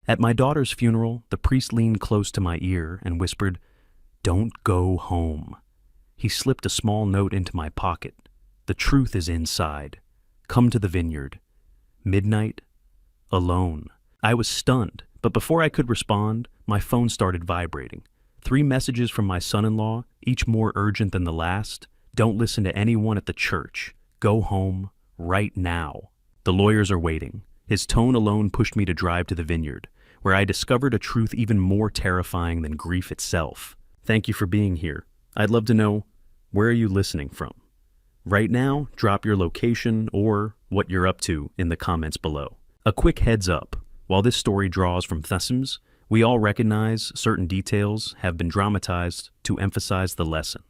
At my daughter's funeral, the priest leaned close to my ear and whispered, "Don't go home." He slipped a small note into my pocket. "The truth is inside. Come to the vineyard." Midnight, alone. I was stunned, but before I could respond, my phone started vibrating. 3 messages from my son-in-law, each more urgent than the last. "Don't listen to anyone at the church. Go home, right now. The lawyers are waiting." His tone alone pushed me to drive to the vineyard, where I discovered a truth even more terrifying than grief itself. Thank you for being here. I'd love to know, where are you listening from? Right now, drop your location or what you're up to in the comments below. A quick heads up, while this story draws from themes, we all recognize certain details have been dramatized to emphasize the lesson.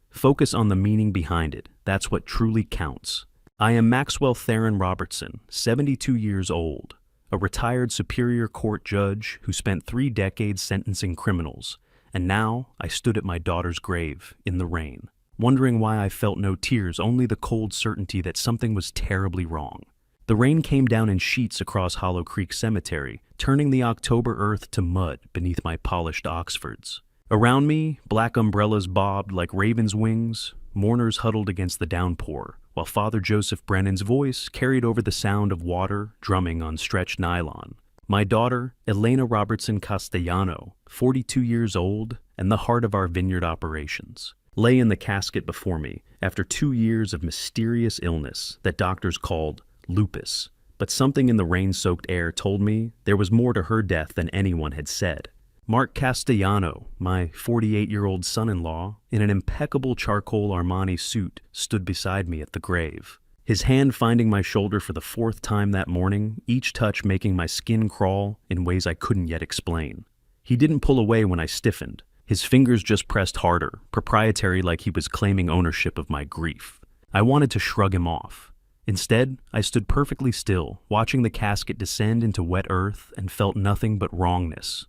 Focus on the meaning behind it. That's what truly counts. I am Maxwell Theron Robertson, 72 years old, a retired Superior Court judge who spent 3 decades sentencing criminals, and now I stood at my daughter's grave in the rain, wondering why I felt no tears, only the cold certainty that something was terribly wrong. The rain came down in sheets across Hollow Creek Cemetery, turning the October earth to mud beneath my polished Oxfords. Around me, black umbrellas bobbed like ravens' wings, mourners huddled against the downpour, while Father Joseph Brennan's voice carried over the sound of water drumming on stretched nylon. My daughter, Elena Robertson Castellano, 42 years old, and the heart of our vineyard operations, lay in the casket before me after 2 years of mysterious illness that doctors called lupus. But something in the rain-soaked air told me there was more to her death than anyone had said. Mark Castellano, my 48-year-old son-in-law, in an impeccable charcoal Armani suit, stood beside me at the grave. His hand finding my shoulder for the 4th time that morning, each touch making my skin crawl in ways I couldn't yet explain. He didn't pull away when I stiffened. His fingers just pressed harder, proprietary like he was claiming ownership of my grief. I wanted to shrug him off. Instead, I stood perfectly still, watching the casket descend into wet earth and felt nothing but wrongness.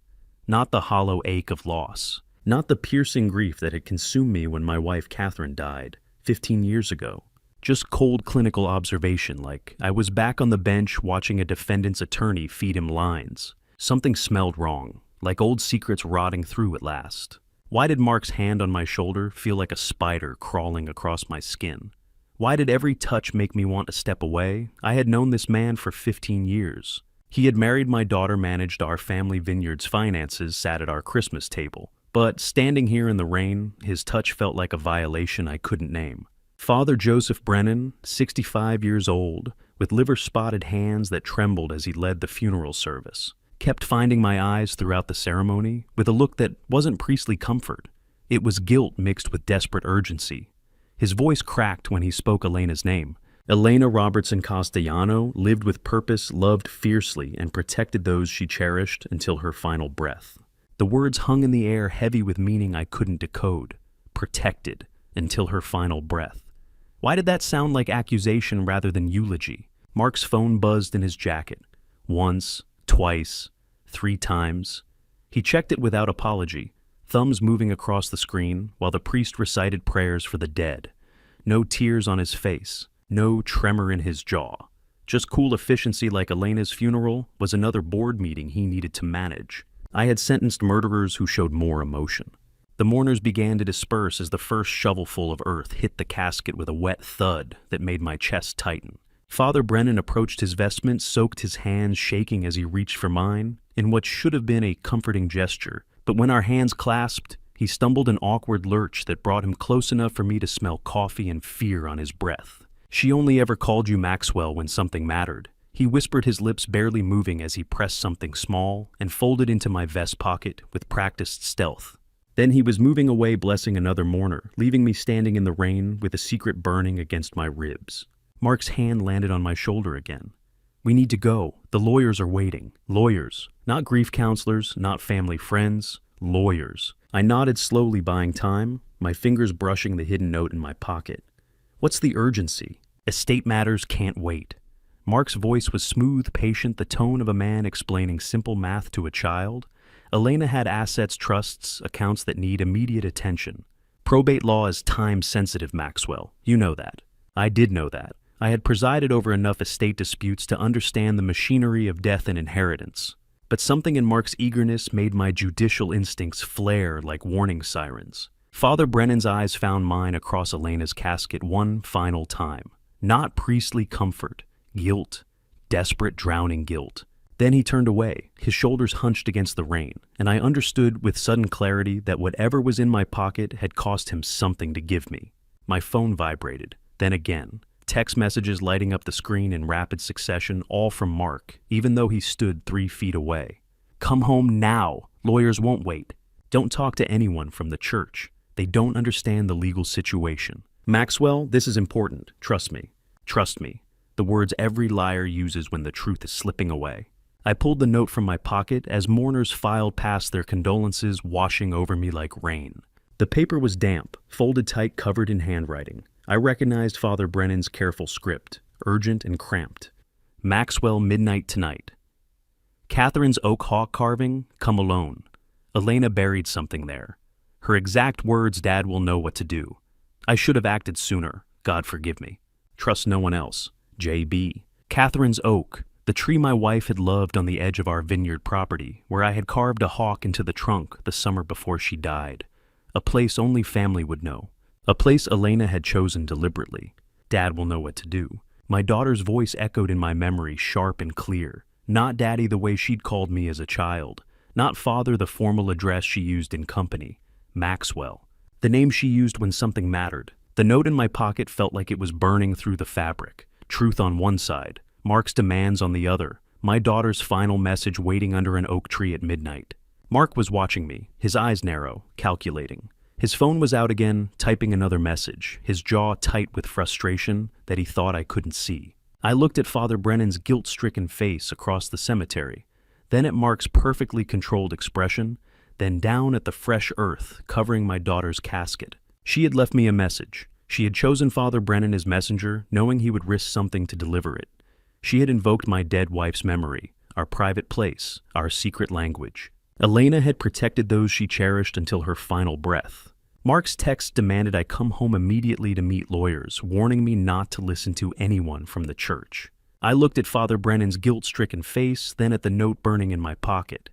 Not the hollow ache of loss. Not the piercing grief that had consumed me when my wife Catherine died 15 years ago. Just cold clinical observation, like I was back on the bench watching a defendant's attorney feed him lines. Something smelled wrong, like old secrets rotting through at last. Why did Mark's hand on my shoulder feel like a spider crawling across my skin? Why did every touch make me want to step away? I had known this man for 15 years. He had married my daughter, managed our family vineyard's finances, sat at our Christmas table. But standing here in the rain, his touch felt like a violation I couldn't name. Father Joseph Brennan, 65 years old, with liver-spotted hands that trembled as he led the funeral service, kept finding my eyes throughout the ceremony with a look that wasn't priestly comfort. It was guilt mixed with desperate urgency. His voice cracked when he spoke Elena's name. Elena Robertson Castellano lived with purpose, loved fiercely, and protected those she cherished until her final breath. The words hung in the air, heavy with meaning I couldn't decode. Protected until her final breath. Why did that sound like accusation rather than eulogy? Mark's phone buzzed in his jacket. Once, twice, 3 times. He checked it without apology, thumbs moving across the screen while the priest recited prayers for the dead. No tears on his face. No tremor in his jaw. Just cool efficiency like Elena's funeral was another board meeting he needed to manage. I had sentenced murderers who showed more emotion. The mourners began to disperse as the first shovelful of earth hit the casket with a wet thud that made my chest tighten. Father Brennan approached his vestments, soaked his hands shaking as he reached for mine, in what should have been a comforting gesture. But when our hands clasped, he stumbled an awkward lurch that brought him close enough for me to smell coffee and fear on his breath. "She only ever called you Maxwell when something mattered." He whispered, his lips barely moving as he pressed something small and folded into my vest pocket with practiced stealth. Then he was moving away, blessing another mourner, leaving me standing in the rain with a secret burning against my ribs. Mark's hand landed on my shoulder again. "We need to go. The lawyers are waiting." Lawyers. Not grief counselors, not family friends. Lawyers. I nodded slowly, buying time, my fingers brushing the hidden note in my pocket. "What's the urgency? Estate matters can't wait." Mark's voice was smooth, patient, the tone of a man explaining simple math to a child. Elena had assets, trusts, accounts that need immediate attention. Probate law is time-sensitive, Maxwell. You know that. I did know that. I had presided over enough estate disputes to understand the machinery of death and inheritance. but something in Mark's eagerness made my judicial instincts flare like warning sirens. Father Brennan's eyes found mine across Elena's casket one final time. Not priestly comfort, guilt, desperate drowning guilt. Then he turned away, his shoulders hunched against the rain, and I understood with sudden clarity that whatever was in my pocket had cost him something to give me. My phone vibrated, then again. Text messages lighting up the screen in rapid succession, all from Mark, even though he stood 3 feet away. Come home now. Lawyers won't wait. Don't talk to anyone from the church. They don't understand the legal situation. Maxwell, this is important. Trust me. Trust me. The words every liar uses when the truth is slipping away. I pulled the note from my pocket as mourners filed past, their condolences washing over me like rain. The paper was damp, folded tight, covered in handwriting. I recognized Father Brennan's careful script, urgent and cramped. Maxwell, midnight tonight. Catherine's oak hawk carving, come alone. Elena buried something there. Her exact words, Dad will know what to do. I should have acted sooner, God forgive me. Trust no one else. J.B. Catherine's oak, the tree my wife had loved on the edge of our vineyard property, where I had carved a hawk into the trunk the summer before she died. A place only family would know. A place Elena had chosen deliberately. Dad will know what to do. My daughter's voice echoed in my memory, sharp and clear. Not Daddy the way she'd called me as a child. Not Father the formal address she used in company. Maxwell. The name she used when something mattered. The note in my pocket felt like it was burning through the fabric. Truth on one side, Mark's demands on the other. My daughter's final message waiting under an oak tree at midnight. Mark was watching me, his eyes narrow, calculating. His phone was out again, typing another message, his jaw tight with frustration that he thought I couldn't see. I looked at Father Brennan's guilt-stricken face across the cemetery, then at Mark's perfectly controlled expression, then down at the fresh earth covering my daughter's casket. She had left me a message. She had chosen Father Brennan as messenger, knowing he would risk something to deliver it. She had invoked my dead wife's memory, our private place, our secret language. Elena had protected those she cherished until her final breath. Mark's text demanded I come home immediately to meet lawyers, warning me not to listen to anyone from the church. I looked at Father Brennan's guilt-stricken face, then at the note burning in my pocket.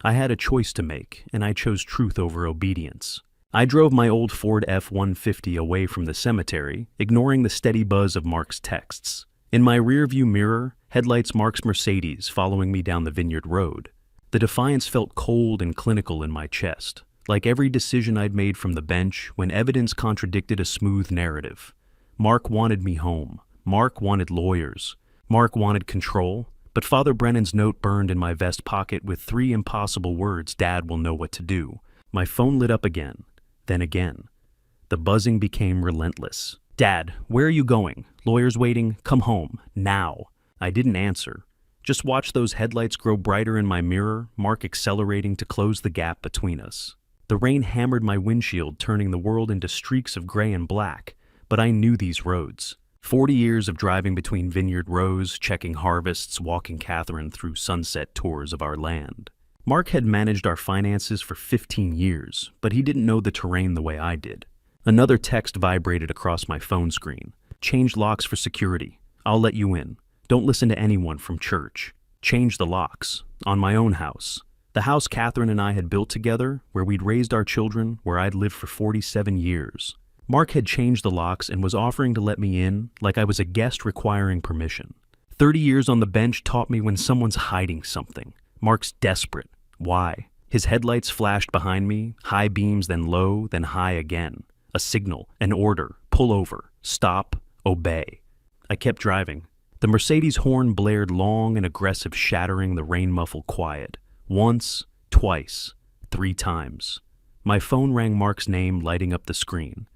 I had a choice to make, and I chose truth over obedience. I drove my old Ford F-150 away from the cemetery, ignoring the steady buzz of Mark's texts. In my rearview mirror, headlights Mark's Mercedes following me down the vineyard road. The defiance felt cold and clinical in my chest, like every decision I'd made from the bench when evidence contradicted a smooth narrative. Mark wanted me home. Mark wanted lawyers. Mark wanted control. But Father Brennan's note burned in my vest pocket with 3 impossible words, Dad will know what to do. My phone lit up again, then again. The buzzing became relentless. Dad, where are you going? Lawyers waiting. Come home. Now. I didn't answer. Just watched those headlights grow brighter in my mirror, Mark accelerating to close the gap between us. The rain hammered my windshield, turning the world into streaks of gray and black, but I knew these roads. 40 years of driving between vineyard rows, checking harvests, walking Catherine through sunset tours of our land. Mark had managed our finances for 15 years, but he didn't know the terrain the way I did. Another text vibrated across my phone screen. Change locks for security. I'll let you in. Don't listen to anyone from church. Change the locks. On my own house. The house Catherine and I had built together, where we'd raised our children, where I'd lived for 47 years. Mark had changed the locks and was offering to let me in like I was a guest requiring permission. 30 years on the bench taught me when someone's hiding something. Mark's desperate. Why? His headlights flashed behind me, high beams, then low, then high again. A signal, an order, pull over, stop, obey. I kept driving. The Mercedes horn blared long and aggressive, shattering the rain-muffled quiet. Once, twice, 3 times. My phone rang Mark's name, lighting up the screen.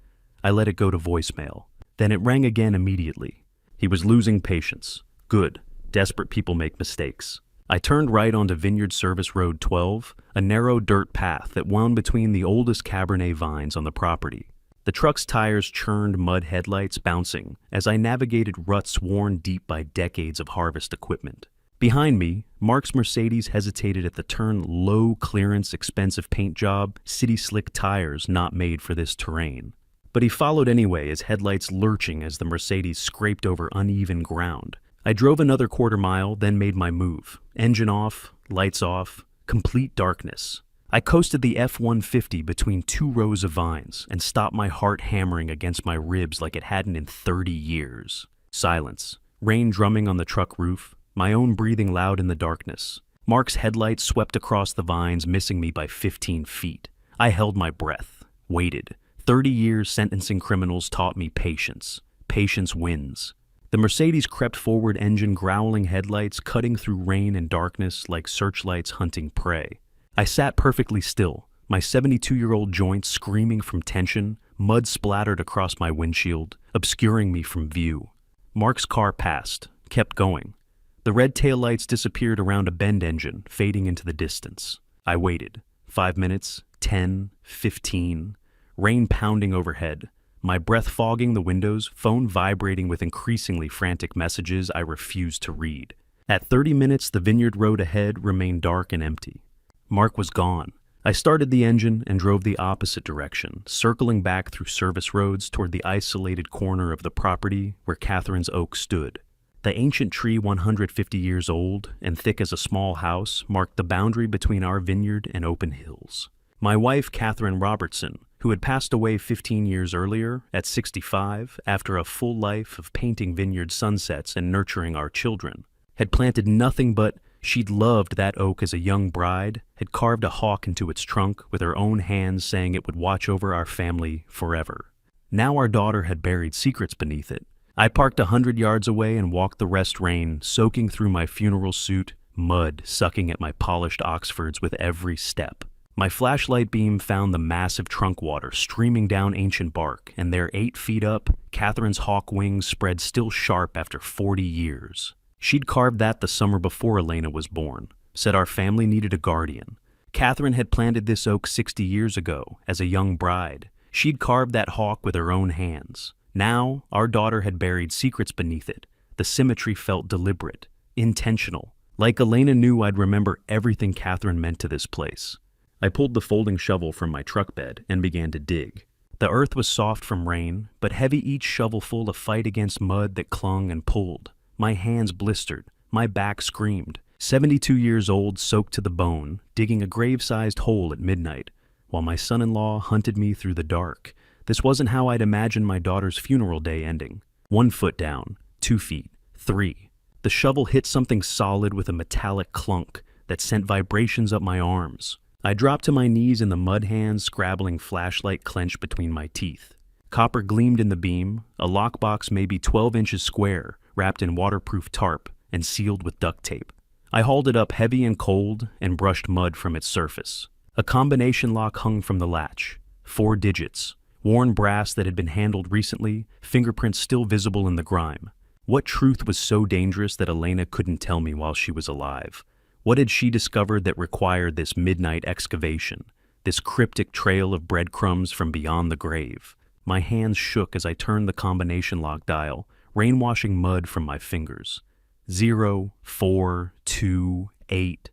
I let it go to voicemail. Then it rang again immediately. He was losing patience. Good. Desperate people make mistakes. I turned right onto Vineyard Service Road 12, a narrow dirt path that wound between the oldest Cabernet vines on the property. The truck's tires churned, mud headlights bouncing as I navigated ruts worn deep by decades of harvest equipment. Behind me, Mark's Mercedes hesitated at the turn, low-clearance, expensive paint job, city-slick tires not made for this terrain. But he followed anyway, his headlights lurching as the Mercedes scraped over uneven ground. I drove another quarter mile, then made my move. Engine off, lights off, complete darkness. I coasted the F-150 between two rows of vines and stopped my heart hammering against my ribs like it hadn't in 30 years. Silence. Rain drumming on the truck roof, my own breathing loud in the darkness. Mark's headlights swept across the vines, missing me by 15 feet. I held my breath, waited. 30 years sentencing criminals taught me patience. Patience wins. The Mercedes crept forward, engine growling, headlights cutting through rain and darkness like searchlights hunting prey. I sat perfectly still, my 72-year-old joints screaming from tension, mud splattered across my windshield, obscuring me from view. Mark's car passed, kept going. The red taillights disappeared around a bend engine, fading into the distance. I waited. 5 minutes, 10, 15. Rain pounding overhead. My breath fogging the windows, phone vibrating with increasingly frantic messages I refused to read. At 30 minutes, the vineyard road ahead remained dark and empty. Mark was gone. I started the engine and drove the opposite direction, circling back through service roads toward the isolated corner of the property where Catherine's oak stood. The ancient tree, 150 years old and thick as a small house, marked the boundary between our vineyard and open hills. My wife, Catherine Robertson, who had passed away 15 years earlier, at 65, after a full life of painting vineyard sunsets and nurturing our children, had planted nothing but she'd loved that oak as a young bride, had carved a hawk into its trunk with her own hands, saying it would watch over our family forever. Now our daughter had buried secrets beneath it. I parked 100 yards away and walked the rest rain, soaking through my funeral suit, mud sucking at my polished Oxfords with every step. My flashlight beam found the massive trunk water streaming down ancient bark, and there, 8 feet up, Catherine's hawk wings spread still sharp after 40 years. She'd carved that the summer before Elena was born, said our family needed a guardian. Catherine had planted this oak 60 years ago, as a young bride. She'd carved that hawk with her own hands. Now, our daughter had buried secrets beneath it. The symmetry felt deliberate, intentional. Like Elena knew I'd remember everything Catherine meant to this place. I pulled the folding shovel from my truck bed and began to dig. The earth was soft from rain, but heavy, each shovelful a fight against mud that clung and pulled. My hands blistered, my back screamed. 72 years old, soaked to the bone, digging a grave-sized hole at midnight, while my son-in-law hunted me through the dark. This wasn't how I'd imagined my daughter's funeral day ending. 1 foot down, 2 feet, 3. The shovel hit something solid with a metallic clunk that sent vibrations up my arms. I dropped to my knees in the mud hands, scrabbling flashlight clenched between my teeth. Copper gleamed in the beam, a lockbox maybe 12 inches square, wrapped in waterproof tarp and sealed with duct tape. I hauled it up heavy and cold and brushed mud from its surface. A combination lock hung from the latch. 4 digits. Worn brass that had been handled recently, fingerprints still visible in the grime. What truth was so dangerous that Elena couldn't tell me while she was alive? What had she discovered that required this midnight excavation, this cryptic trail of breadcrumbs from beyond the grave? My hands shook as I turned the combination lock dial, rainwashing mud from my fingers. 0, 4, 2, 8.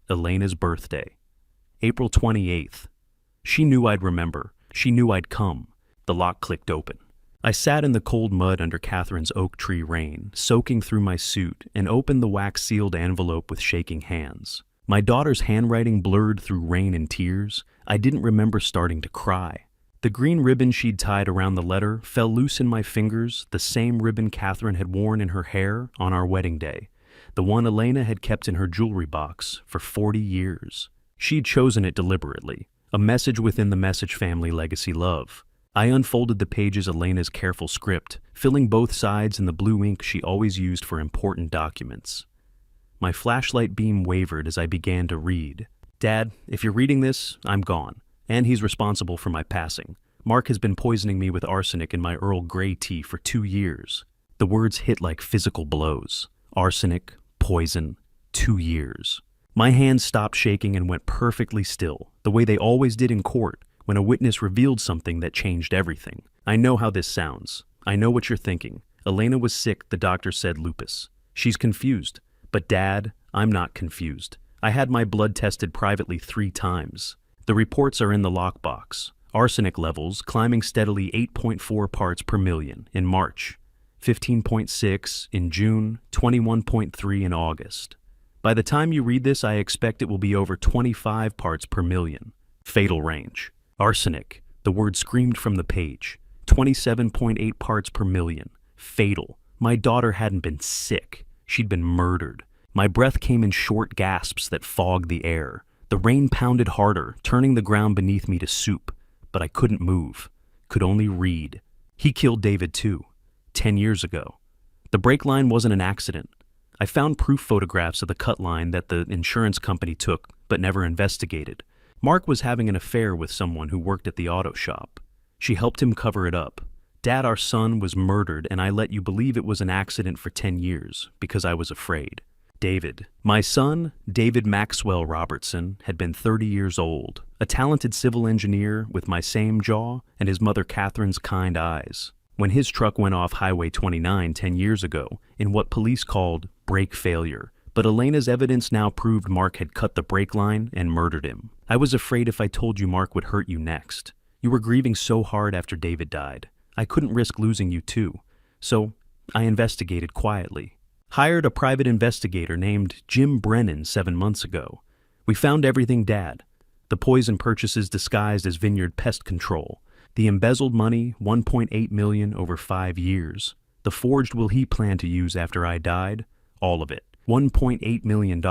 Elena's birthday. April 28th. She knew I'd remember. She knew I'd come. The lock clicked open. I sat in the cold mud under Catherine's oak tree rain, soaking through my suit, and opened the wax-sealed envelope with shaking hands. My daughter's handwriting blurred through rain and tears. I didn't remember starting to cry. The green ribbon she'd tied around the letter fell loose in my fingers, the same ribbon Catherine had worn in her hair on our wedding day, the one Elena had kept in her jewelry box for 40 years. She'd chosen it deliberately, a message within the Message family legacy love. I unfolded the pages Elena's careful script, filling both sides in the blue ink she always used for important documents. My flashlight beam wavered as I began to read. Dad, if you're reading this, I'm gone. And he's responsible for my passing. Mark has been poisoning me with arsenic in my Earl Grey tea for 2 years. The words hit like physical blows. Arsenic, poison, 2 years. My hands stopped shaking and went perfectly still, the way they always did in court, when a witness revealed something that changed everything. I know how this sounds. I know what you're thinking. Elena was sick, the doctor said lupus. She's confused. But Dad, I'm not confused. I had my blood tested privately 3 times. The reports are in the lockbox. Arsenic levels climbing steadily 8.4 parts per million in March. 15.6 in June, 21.3 in August. By the time you read this, I expect it will be over 25 parts per million. Fatal range. Arsenic. The word screamed from the page. 27.8 parts per million. Fatal. My daughter hadn't been sick. She'd been murdered. My breath came in short gasps that fogged the air. The rain pounded harder, turning the ground beneath me to soup. But I couldn't move. Could only read. He killed David too. 10 years ago. The brake line wasn't an accident. I found proof photographs of the cut line that the insurance company took, but never investigated. Mark was having an affair with someone who worked at the auto shop. She helped him cover it up. Dad, our son, was murdered, and I let you believe it was an accident for 10 years, because I was afraid. David. My son, David Maxwell Robertson, had been 30 years old, a talented civil engineer with my same jaw and his mother Catherine's kind eyes. When his truck went off Highway 29 10 years ago in what police called brake failure, but Elena's evidence now proved Mark had cut the brake line and murdered him. I was afraid if I told you Mark would hurt you next. You were grieving so hard after David died. I couldn't risk losing you too, so I investigated quietly. Hired a private investigator named Jim Brennan 7 months ago. We found everything Dad. The poison purchases disguised as vineyard pest control. The embezzled money, $1.8 million over 5 years. The forged will he planned to use after I died? All of it. $1.8 million.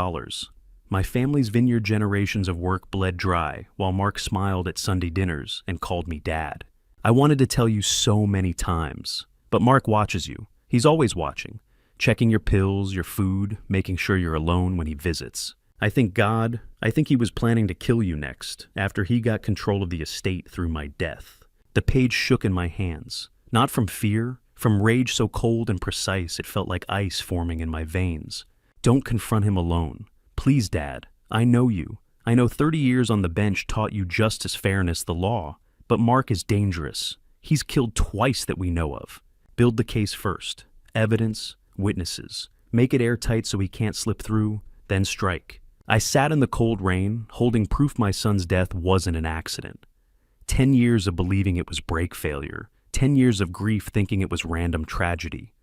My family's vineyard generations of work bled dry while Mark smiled at Sunday dinners and called me Dad. I wanted to tell you so many times, but Mark watches you. He's always watching, checking your pills, your food, making sure you're alone when he visits. I think he was planning to kill you next after he got control of the estate through my death. The page shook in my hands, not from fear, from rage so cold and precise it felt like ice forming in my veins. Don't confront him alone. Please, Dad, I know you. I know 30 years on the bench taught you justice, fairness, the law. But Mark is dangerous. He's killed twice that we know of. Build the case first. Evidence, witnesses. Make it airtight so he can't slip through, then strike. I sat in the cold rain, holding proof my son's death wasn't an accident. 10 years of believing it was brake failure. 10 years of grief thinking it was random tragedy.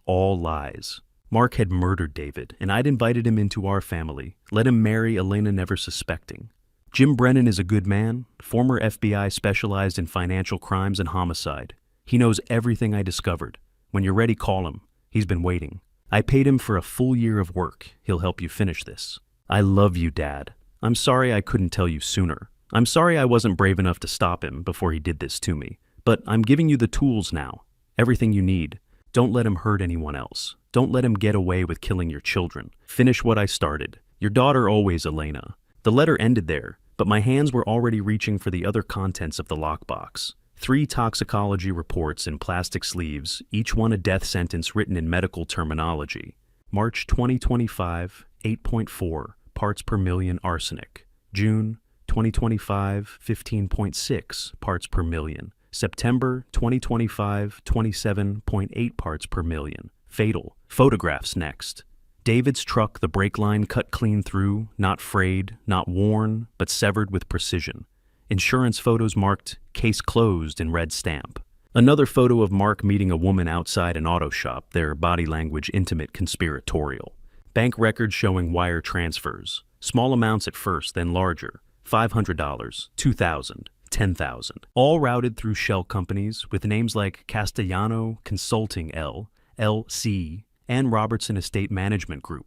All lies. Mark had murdered David, and I'd invited him into our family, let him marry Elena never suspecting. Jim Brennan is a good man, former FBI specialized in financial crimes and homicide. He knows everything I discovered. When you're ready, call him. He's been waiting. I paid him for a full year of work. He'll help you finish this. I love you, Dad. I'm sorry I couldn't tell you sooner. I'm sorry I wasn't brave enough to stop him before he did this to me. But I'm giving you the tools now. Everything you need. Don't let him hurt anyone else. Don't let him get away with killing your children. Finish what I started. Your daughter always, Elena. The letter ended there, but my hands were already reaching for the other contents of the lockbox. 3 toxicology reports in plastic sleeves, each one a death sentence written in medical terminology. March 2025, 8.4 parts per million arsenic. June 2025, 15.6 parts per million. September 2025, 27.8 parts per million. Fatal. Photographs next. David's truck, the brake line cut clean through, not frayed, not worn, but severed with precision. Insurance photos marked "case closed" in red stamp. Another photo of Mark meeting a woman outside an auto shop, their body language intimate conspiratorial. Bank records showing wire transfers. Small amounts at first, then larger. $500, $2,000, $10,000. All routed through shell companies with names like Castellano Consulting LLC, and Robertson Estate Management Group.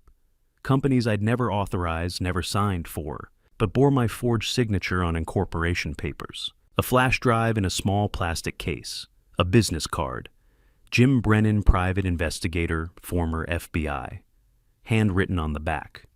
Companies I'd never authorized, never signed for, but bore my forged signature on incorporation papers. A flash drive in a small plastic case. A business card. Jim Brennan, private investigator, former FBI. Handwritten on the back.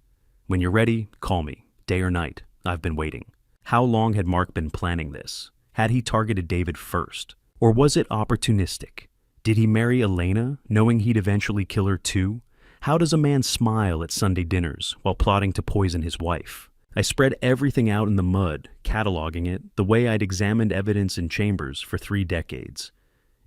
When you're ready, call me, day or night. I've been waiting. How long had Mark been planning this? Had he targeted David first? Or was it opportunistic? Did he marry Elena, knowing he'd eventually kill her too? How does a man smile at Sunday dinners while plotting to poison his wife? I spread everything out in the mud, cataloging it the way I'd examined evidence in chambers for 3 decades.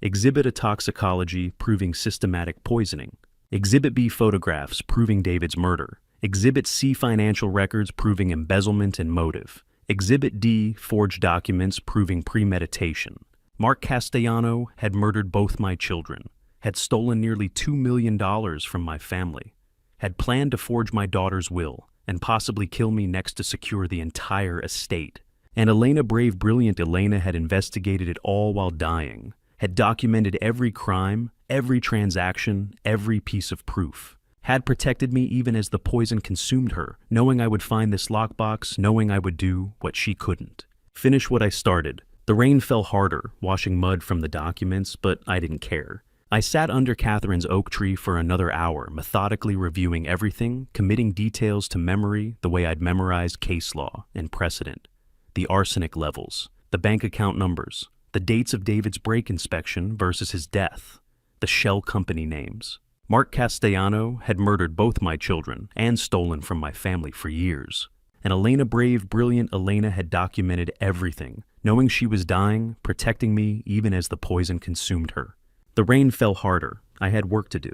Exhibit A toxicology proving systematic poisoning. Exhibit B photographs proving David's murder. Exhibit C financial records proving embezzlement and motive. Exhibit D forged documents proving premeditation. Mark Castellano had murdered both my children. had stolen nearly $2 million from my family, had planned to forge my daughter's will and possibly kill me next to secure the entire estate. And Elena, brave, brilliant Elena, had investigated it all while dying, had documented every crime, every transaction, every piece of proof, had protected me even as the poison consumed her, knowing I would find this lockbox, knowing I would do what she couldn't. Finish what I started. The rain fell harder, washing mud from the documents, but I didn't care. I sat under Catherine's oak tree for another hour, methodically reviewing everything, committing details to memory the way I'd memorized case law and precedent. The arsenic levels, the bank account numbers, the dates of David's brake inspection versus his death, the shell company names. Mark Castellano had murdered both my children and stolen from my family for years. And Elena, brave, brilliant Elena, had documented everything, knowing she was dying, protecting me even as the poison consumed her. The rain fell harder. I had work to do.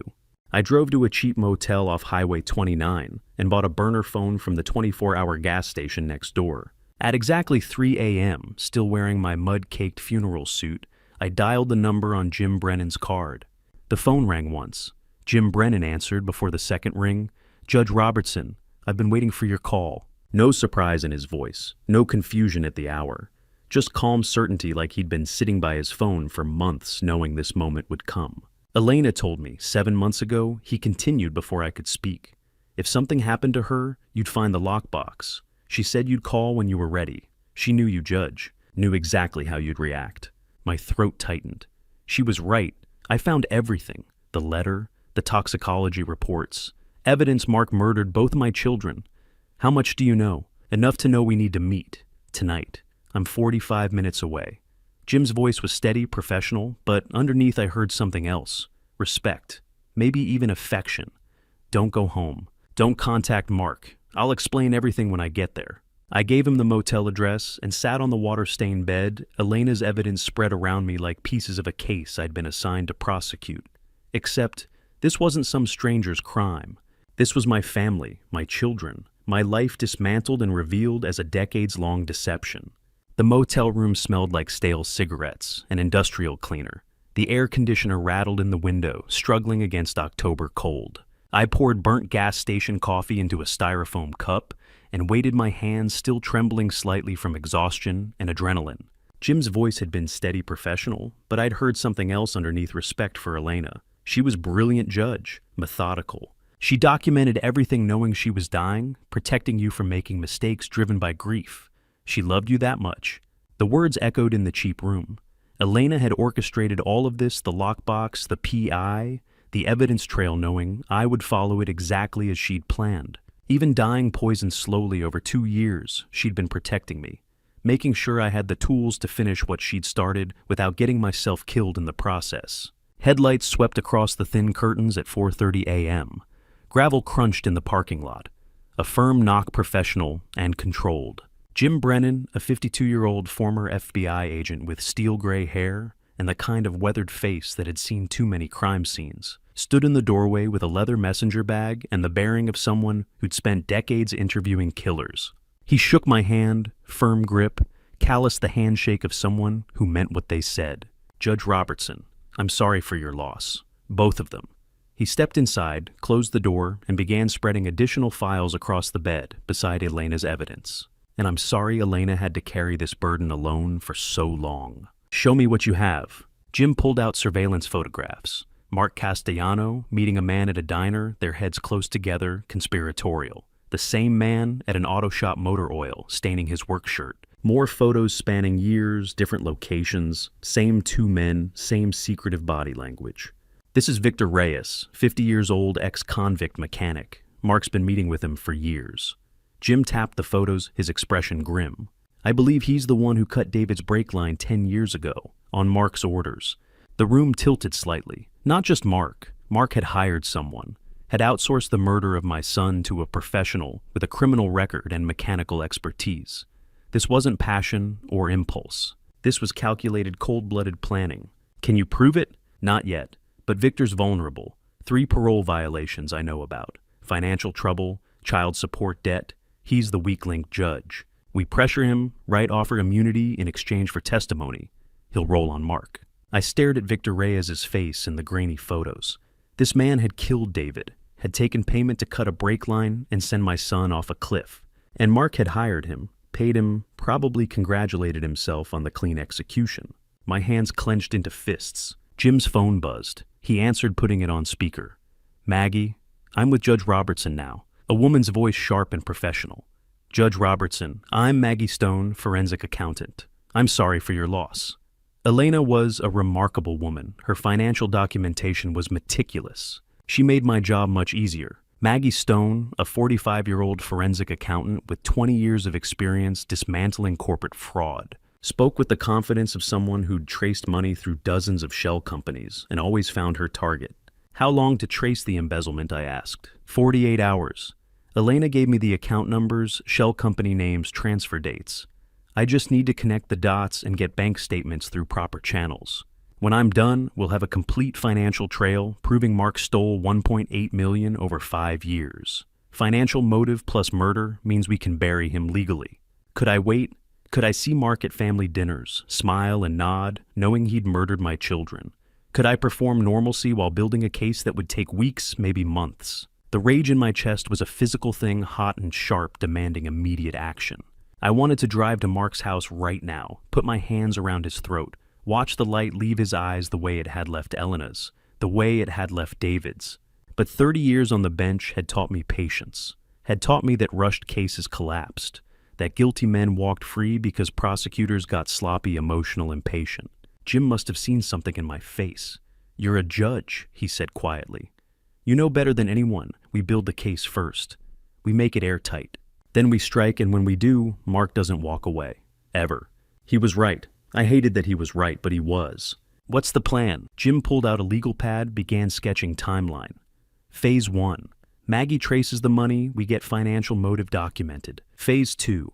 I drove to a cheap motel off Highway 29 and bought a burner phone from the 24-hour gas station next door. At exactly 3 a.m., still wearing my mud-caked funeral suit, I dialed the number on Jim Brennan's card. The phone rang once. Jim Brennan answered before the second ring. "Judge Robertson, I've been waiting for your call." No surprise in his voice, no confusion at the hour. Just calm certainty, like he'd been sitting by his phone for months knowing this moment would come. Elena told me 7 months ago, he continued before I could speak. If something happened to her, you'd find the lockbox. She said you'd call when you were ready. She knew you, Judge, knew exactly how you'd react. My throat tightened. She was right. I found everything. The letter, the toxicology reports, evidence Mark murdered both my children. How much do you know? Enough to know we need to meet. Tonight. I'm 45 minutes away. Jim's voice was steady, professional, but underneath I heard something else. Respect. Maybe even affection. Don't go home. Don't contact Mark. I'll explain everything when I get there. I gave him the motel address and sat on the water-stained bed, Elena's evidence spread around me like pieces of a case I'd been assigned to prosecute. Except, this wasn't some stranger's crime. This was my family, my children, my life dismantled and revealed as a decades-long deception. The motel room smelled like stale cigarettes, an industrial cleaner. The air conditioner rattled in the window, struggling against October cold. I poured burnt gas station coffee into a styrofoam cup and waited, my hands still trembling slightly from exhaustion and adrenaline. Jim's voice had been steady, professional, but I'd heard something else underneath respect for Elena. She was brilliant, Judge, methodical. She documented everything knowing she was dying, protecting you from making mistakes driven by grief. She loved you that much. The words echoed in the cheap room. Elena had orchestrated all of this, the lockbox, the PI, the evidence trail, knowing I would follow it exactly as she'd planned. Even dying poisoned slowly over 2 years, she'd been protecting me, making sure I had the tools to finish what she'd started without getting myself killed in the process. Headlights swept across the thin curtains at 4:30 a.m. Gravel crunched in the parking lot. A firm knock, professional and controlled. Jim Brennan, a 52-year-old former FBI agent with steel gray hair and the kind of weathered face that had seen too many crime scenes, stood in the doorway with a leather messenger bag and the bearing of someone who'd spent decades interviewing killers. He shook my hand, firm grip, calloused the handshake of someone who meant what they said. "Judge Robertson, I'm sorry for your loss. Both of them." He stepped inside, closed the door, and began spreading additional files across the bed beside Elena's evidence. "And I'm sorry Elena had to carry this burden alone for so long. Show me what you have." Jim pulled out surveillance photographs. Mark Castellano meeting a man at a diner, their heads close together, conspiratorial. The same man at an auto shop, motor oil, staining his work shirt. More photos spanning years, different locations, same 2 men, same secretive body language. "This is Victor Reyes, 50 years old, ex-convict mechanic. Mark's been meeting with him for years." Jim tapped the photos, his expression grim. "I believe he's the one who cut David's brake line 10 years ago, on Mark's orders." The room tilted slightly. Not just Mark. Mark had hired someone, had outsourced the murder of my son to a professional with a criminal record and mechanical expertise. This wasn't passion or impulse. This was calculated, cold-blooded planning. Can you prove it? Not yet. But Victor's vulnerable. 3 parole violations I know about. Financial trouble, child support debt. He's the weak link, Judge. We pressure him, offer immunity in exchange for testimony. He'll roll on Mark. I stared at Victor Reyes's face in the grainy photos. This man had killed David, had taken payment to cut a brake line and send my son off a cliff. And Mark had hired him, paid him, probably congratulated himself on the clean execution. My hands clenched into fists. Jim's phone buzzed. He answered, putting it on speaker. "Maggie, I'm with Judge Robertson now." A woman's voice, sharp and professional. "Judge Robertson, I'm Maggie Stone, forensic accountant. I'm sorry for your loss." Elena was a remarkable woman. Her financial documentation was meticulous. She made my job much easier. Maggie Stone, a 45-year-old forensic accountant with 20 years of experience dismantling corporate fraud, spoke with the confidence of someone who'd traced money through dozens of shell companies and always found her target. "How long to trace the embezzlement?" I asked. 48 hours. Elena gave me the account numbers, shell company names, transfer dates. I just need to connect the dots and get bank statements through proper channels. When I'm done, we'll have a complete financial trail proving Mark stole $1.8 million over 5 years. Financial motive plus murder means we can bury him legally. Could I wait? Could I see Mark at family dinners, smile and nod, knowing he'd murdered my children? Could I perform normalcy while building a case that would take weeks, maybe months? The rage in my chest was a physical thing, hot and sharp, demanding immediate action. I wanted to drive to Mark's house right now, put my hands around his throat, watch the light leave his eyes the way it had left Elena's, the way it had left David's. But 30 years on the bench had taught me patience, had taught me that rushed cases collapsed, that guilty men walked free because prosecutors got sloppy, emotional, impatient. Jim must have seen something in my face. "You're a judge," he said quietly. "You know better than anyone. We build the case first. We make it airtight. Then we strike, and when we do, Mark doesn't walk away. Ever." He was right. I hated that he was right, but he was. "What's the plan?" Jim pulled out a legal pad, began sketching timeline. Phase 1. Maggie traces the money, we get financial motive documented. Phase 2.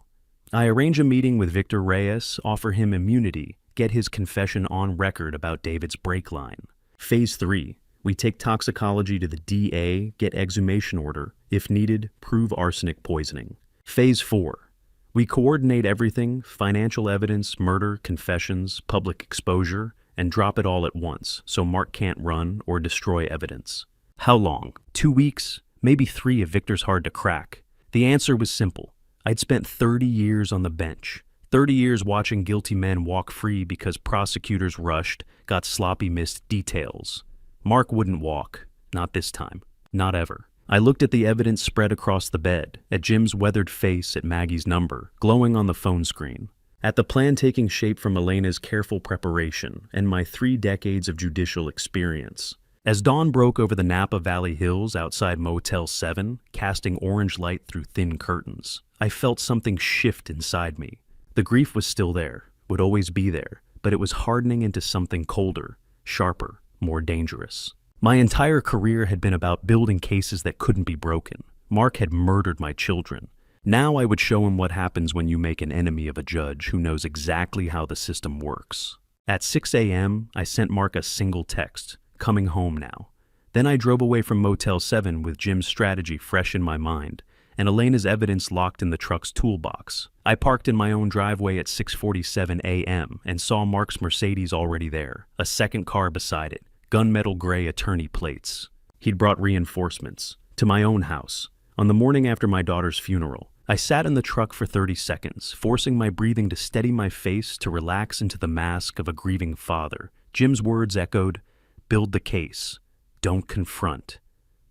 I arrange a meeting with Victor Reyes, offer him immunity, get his confession on record about David's brake line. Phase 3. We take toxicology to the DA, get exhumation order, if needed, prove arsenic poisoning. Phase 4. We coordinate everything, financial evidence, murder, confessions, public exposure, and drop it all at once so Mark can't run or destroy evidence. How long? 2 weeks? Maybe 3 if Victor's hard to crack. The answer was simple. I'd spent 30 years on the bench. 30 years watching guilty men walk free because prosecutors rushed, got sloppy, missed details. Mark wouldn't walk. Not this time. Not ever. I looked at the evidence spread across the bed, at Jim's weathered face, at Maggie's number, glowing on the phone screen, at the plan taking shape from Elena's careful preparation and my 3 decades of judicial experience. As dawn broke over the Napa Valley Hills outside Motel 7, casting orange light through thin curtains, I felt something shift inside me. The grief was still there, would always be there, but it was hardening into something colder, sharper, more dangerous. My entire career had been about building cases that couldn't be broken. Mark had murdered my children. Now I would show him what happens when you make an enemy of a judge who knows exactly how the system works. At 6 a.m., I sent Mark a single text, "Coming home now." Then I drove away from Motel 7 with Jim's strategy fresh in my mind, and Elena's evidence locked in the truck's toolbox. I parked in my own driveway at 6:47 a.m. and saw Mark's Mercedes already there, a second car beside it, gunmetal gray attorney plates. He'd brought reinforcements to my own house. On the morning after my daughter's funeral, I sat in the truck for 30 seconds, forcing my breathing to steady my face, to relax into the mask of a grieving father. Jim's words echoed, "Build the case. Don't confront.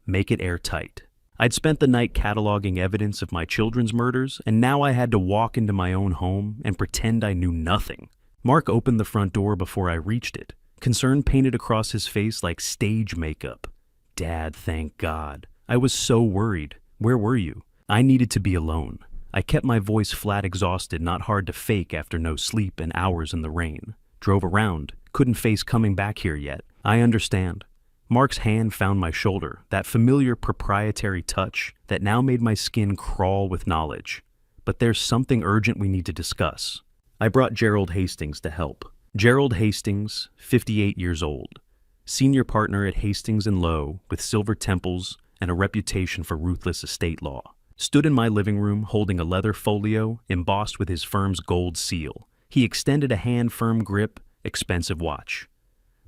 Make it airtight." I'd spent the night cataloging evidence of my children's murders, and now I had to walk into my own home and pretend I knew nothing. Mark opened the front door before I reached it. Concern painted across his face like stage makeup. "Dad, thank God. I was so worried. Where were you?" I needed to be alone. I kept my voice flat, exhausted, not hard to fake after no sleep and hours in the rain. Drove around. Couldn't face coming back here yet. I understand. Mark's hand found my shoulder, that familiar proprietary touch that now made my skin crawl with knowledge. "But there's something urgent we need to discuss." I brought Gerald Hastings to help. Gerald Hastings, 58 years old, senior partner at Hastings & Lowe, with silver temples and a reputation for ruthless estate law, stood in my living room holding a leather folio embossed with his firm's gold seal. He extended a hand, firm grip, expensive watch.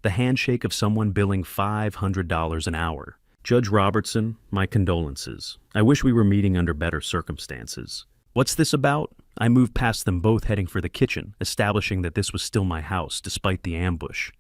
the handshake of someone billing $500 an hour. Judge Robertson, my condolences. I wish we were meeting under better circumstances. What's this about? I moved past them both, heading for the kitchen, establishing that this was still my house despite the ambush.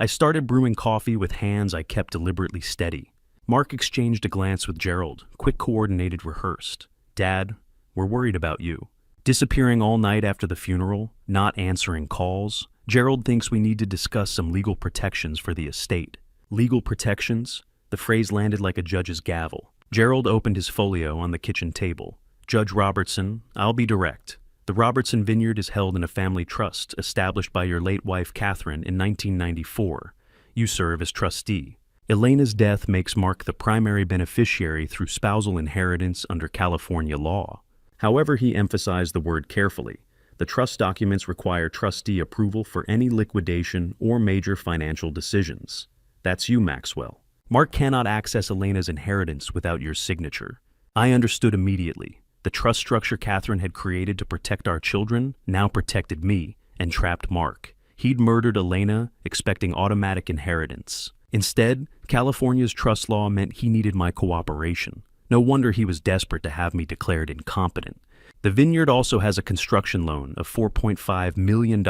I started brewing coffee with hands I kept deliberately steady. Mark exchanged a glance with Gerald, quick, coordinated, rehearsed. Dad, we're worried about you. Disappearing all night after the funeral, not answering calls. Gerald thinks we need to discuss some legal protections for the estate. Legal protections? The phrase landed like a judge's gavel. Gerald opened his folio on the kitchen table. Judge Robertson, I'll be direct. The Robertson Vineyard is held in a family trust established by your late wife, Catherine, in 1994. You serve as trustee. Elena's death makes Mark the primary beneficiary through spousal inheritance under California law. However, he emphasized the word carefully. The trust documents require trustee approval for any liquidation or major financial decisions. That's you, Maxwell. Mark cannot access Elena's inheritance without your signature. I understood immediately. The trust structure Catherine had created to protect our children now protected me and trapped Mark. He'd murdered Elena, expecting automatic inheritance. Instead, California's trust law meant he needed my cooperation. No wonder he was desperate to have me declared incompetent. The vineyard also has a construction loan of $4.5 million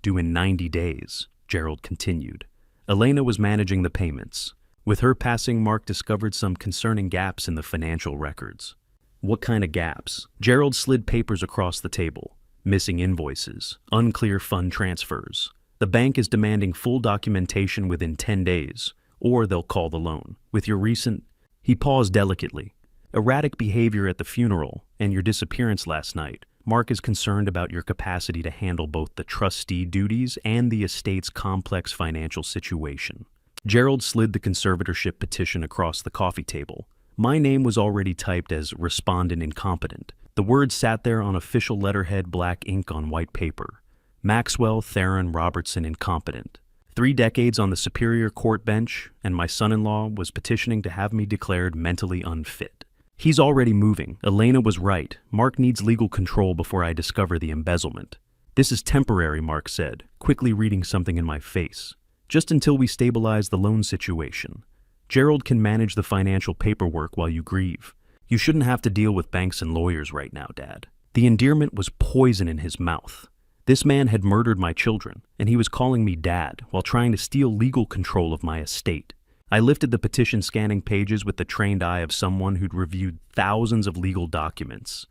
due in 90 days, Gerald continued. Elena was managing the payments. With her passing, Mark discovered some concerning gaps in the financial records. What kind of gaps? Gerald slid papers across the table. Missing invoices, unclear fund transfers. The bank is demanding full documentation within 10 days, or they'll call the loan. With your recent... He paused delicately. Erratic behavior at the funeral and your disappearance last night. Mark is concerned about your capacity to handle both the trustee duties and the estate's complex financial situation. Gerald slid the conservatorship petition across the coffee table. My name was already typed as respondent incompetent. The words sat there on official letterhead, black ink on white paper. Maxwell Theron Robertson incompetent. 3 decades on the Superior Court bench, and my son-in-law was petitioning to have me declared mentally unfit. He's already moving. Elena was right. Mark needs legal control before I discover the embezzlement. This is temporary, Mark said, quickly reading something in my face. Just until we stabilize the loan situation. Gerald can manage the financial paperwork while you grieve. You shouldn't have to deal with banks and lawyers right now, Dad. The endearment was poison in his mouth. This man had murdered my children, and he was calling me Dad while trying to steal legal control of my estate. I lifted the petition, scanning pages with the trained eye of someone who'd reviewed thousands of legal documents.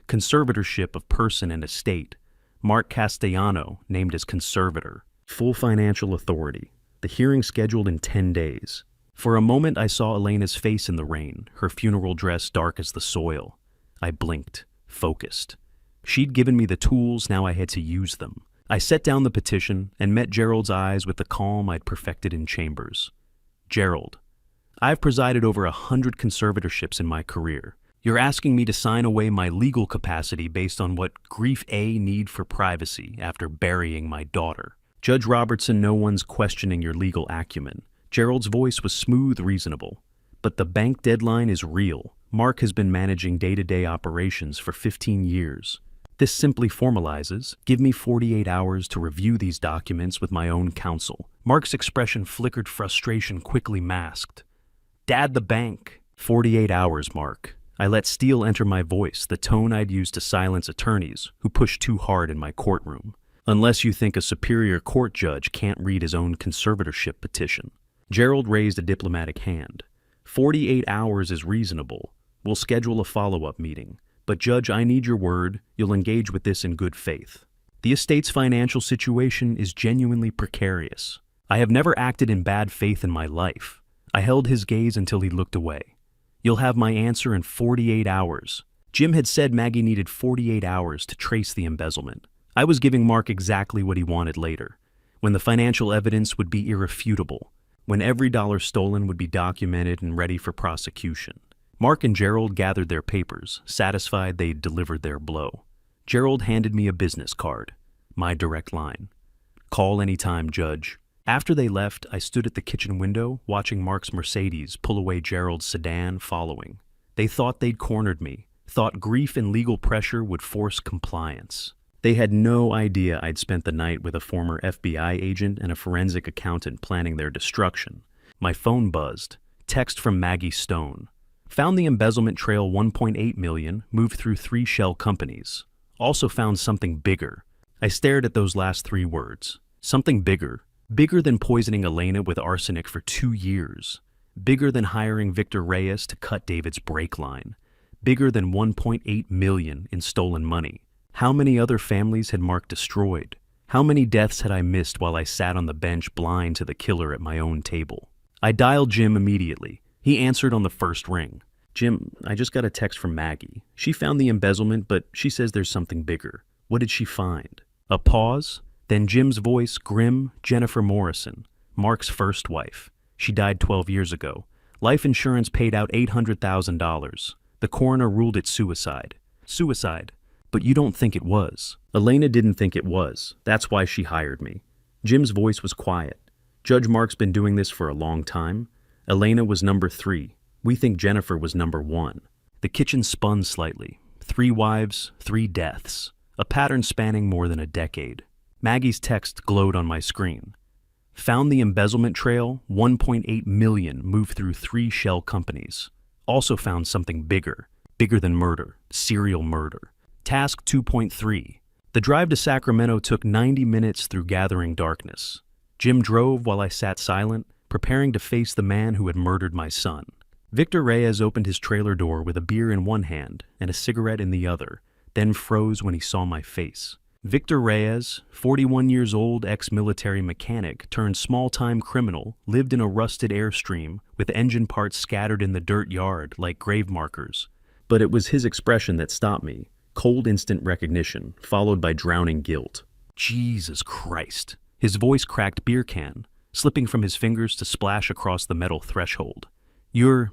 Conservatorship of person and estate. Mark Castellano named as conservator. Full financial authority. The hearing scheduled in 10 days. For a moment I saw Elena's face in the rain, her funeral dress dark as the soil. I blinked, focused. She'd given me the tools, now I had to use them. I set down the petition and met Gerald's eyes with the calm I'd perfected in chambers. Gerald, I've presided over 100 conservatorships in my career. You're asking me to sign away my legal capacity based on what grief A need for privacy after burying my daughter. Judge Robertson, no one's questioning your legal acumen. Gerald's voice was smooth, reasonable. But the bank deadline is real. Mark has been managing day-to-day operations for 15 years. This simply formalizes, give me 48 hours to review these documents with my own counsel. Mark's expression flickered, frustration quickly masked. Dad, the bank. 48 hours, Mark. I let steel enter my voice, the tone I'd used to silence attorneys who pushed too hard in my courtroom. Unless you think a superior court judge can't read his own conservatorship petition. Gerald raised a diplomatic hand. 48 hours is reasonable. We'll schedule a follow-up meeting. But Judge, I need your word. You'll engage with this in good faith. The estate's financial situation is genuinely precarious. I have never acted in bad faith in my life. I held his gaze until he looked away. You'll have my answer in 48 hours. Jim had said Maggie needed 48 hours to trace the embezzlement. I was giving Mark exactly what he wanted later, when the financial evidence would be irrefutable, when every dollar stolen would be documented and ready for prosecution. Mark and Gerald gathered their papers, satisfied they'd delivered their blow. Gerald handed me a business card, my direct line. Call anytime, Judge. After they left, I stood at the kitchen window, watching Mark's Mercedes pull away Gerald's sedan following. They thought they'd cornered me, thought grief and legal pressure would force compliance. They had no idea I'd spent the night with a former FBI agent and a forensic accountant planning their destruction. My phone buzzed. Text from Maggie Stone. Found the embezzlement trail 1.8 million, moved through 3 shell companies. Also found something bigger. I stared at those last 3 words. Something bigger. Bigger than poisoning Elena with arsenic for 2 years. Bigger than hiring Victor Reyes to cut David's brake line. Bigger than 1.8 million in stolen money. How many other families had Mark destroyed? How many deaths had I missed while I sat on the bench blind to the killer at my own table? I dialed Jim immediately. He answered on the first ring. Jim, I just got a text from Maggie. She found the embezzlement, but she says there's something bigger. What did she find? A pause, then Jim's voice, grim. Jennifer Morrison, Mark's first wife. She died 12 years ago. Life insurance paid out $800,000. The coroner ruled it suicide. Suicide. But you don't think it was. Elena didn't think it was. That's why she hired me. Jim's voice was quiet. Judge Mark's been doing this for a long time. Elena was number 3. We think Jennifer was number 1. The kitchen spun slightly. 3 wives, 3 deaths. A pattern spanning more than a decade. Maggie's text glowed on my screen. Found the embezzlement trail, 1.8 million moved through 3 shell companies. Also found something bigger. Bigger than murder. Serial murder. Task 2.3. The drive to Sacramento took 90 minutes through gathering darkness. Jim drove while I sat silent, preparing to face the man who had murdered my son. Victor Reyes opened his trailer door with a beer in one hand and a cigarette in the other, then froze when he saw my face. Victor Reyes, 41 years old, ex-military mechanic turned small-time criminal, lived in a rusted Airstream with engine parts scattered in the dirt yard like grave markers. But it was his expression that stopped me. Cold instant recognition, followed by drowning guilt. Jesus Christ. His voice cracked beer can, slipping from his fingers to splash across the metal threshold. You're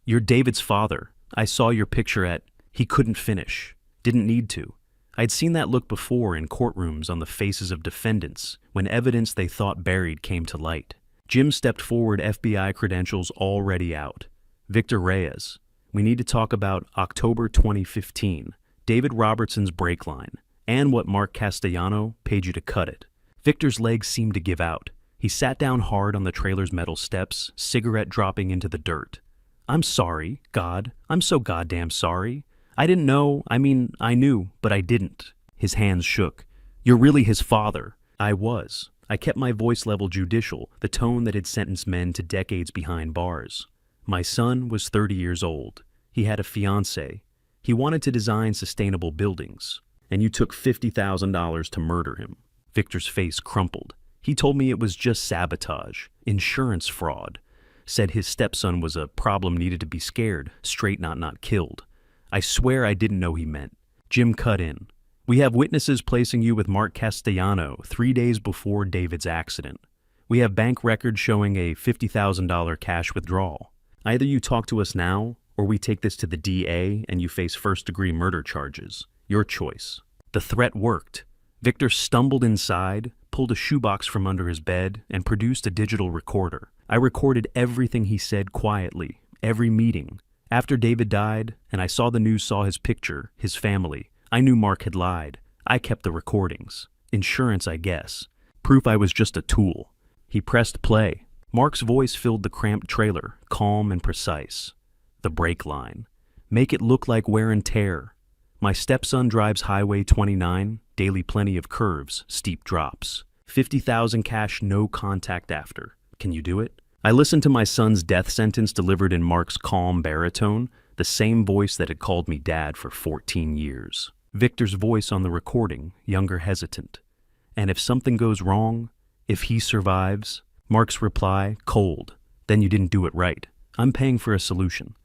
David's father. I saw your picture at... He couldn't finish. Didn't need to. I'd seen that look before in courtrooms on the faces of defendants when evidence they thought buried came to light. Jim stepped forward, FBI credentials already out. Victor Reyes. We need to talk about October 2015. David Robertson's brake line, and what Mark Castellano paid you to cut it. Victor's legs seemed to give out. He sat down hard on the trailer's metal steps, cigarette dropping into the dirt. I'm sorry, God. I'm so goddamn sorry. I didn't know. I knew, but I didn't. His hands shook. You're really his father. I was. I kept my voice level judicial, the tone that had sentenced men to decades behind bars. My son was 30 years old. He had a fiancée. He wanted to design sustainable buildings, and you took $50,000 to murder him. Victor's face crumpled. He told me it was just sabotage, insurance fraud. Said his stepson was a problem, needed to be scared, straight not killed. I swear I didn't know he meant. Jim cut in. We have witnesses placing you with Mark Castellano 3 days before David's accident. We have bank records showing a $50,000 cash withdrawal. Either you talk to us now, or we take this to the DA and you face first-degree murder charges. Your choice. The threat worked. Victor stumbled inside, pulled a shoebox from under his bed, and produced a digital recorder. I recorded everything he said quietly, every meeting. After David died, and I saw the news saw his picture, his family, I knew Mark had lied. I kept the recordings. Insurance, I guess. Proof I was just a tool. He pressed play. Mark's voice filled the cramped trailer, calm and precise. The brake line. Make it look like wear and tear. My stepson drives Highway 29, daily plenty of curves, steep drops. 50,000 cash, no contact after. Can you do it? I listened to my son's death sentence delivered in Mark's calm baritone, the same voice that had called me dad for 14 years. Victor's voice on the recording, younger, hesitant. And if something goes wrong, if he survives, Mark's reply, cold. Then you didn't do it right. I'm paying for a solution.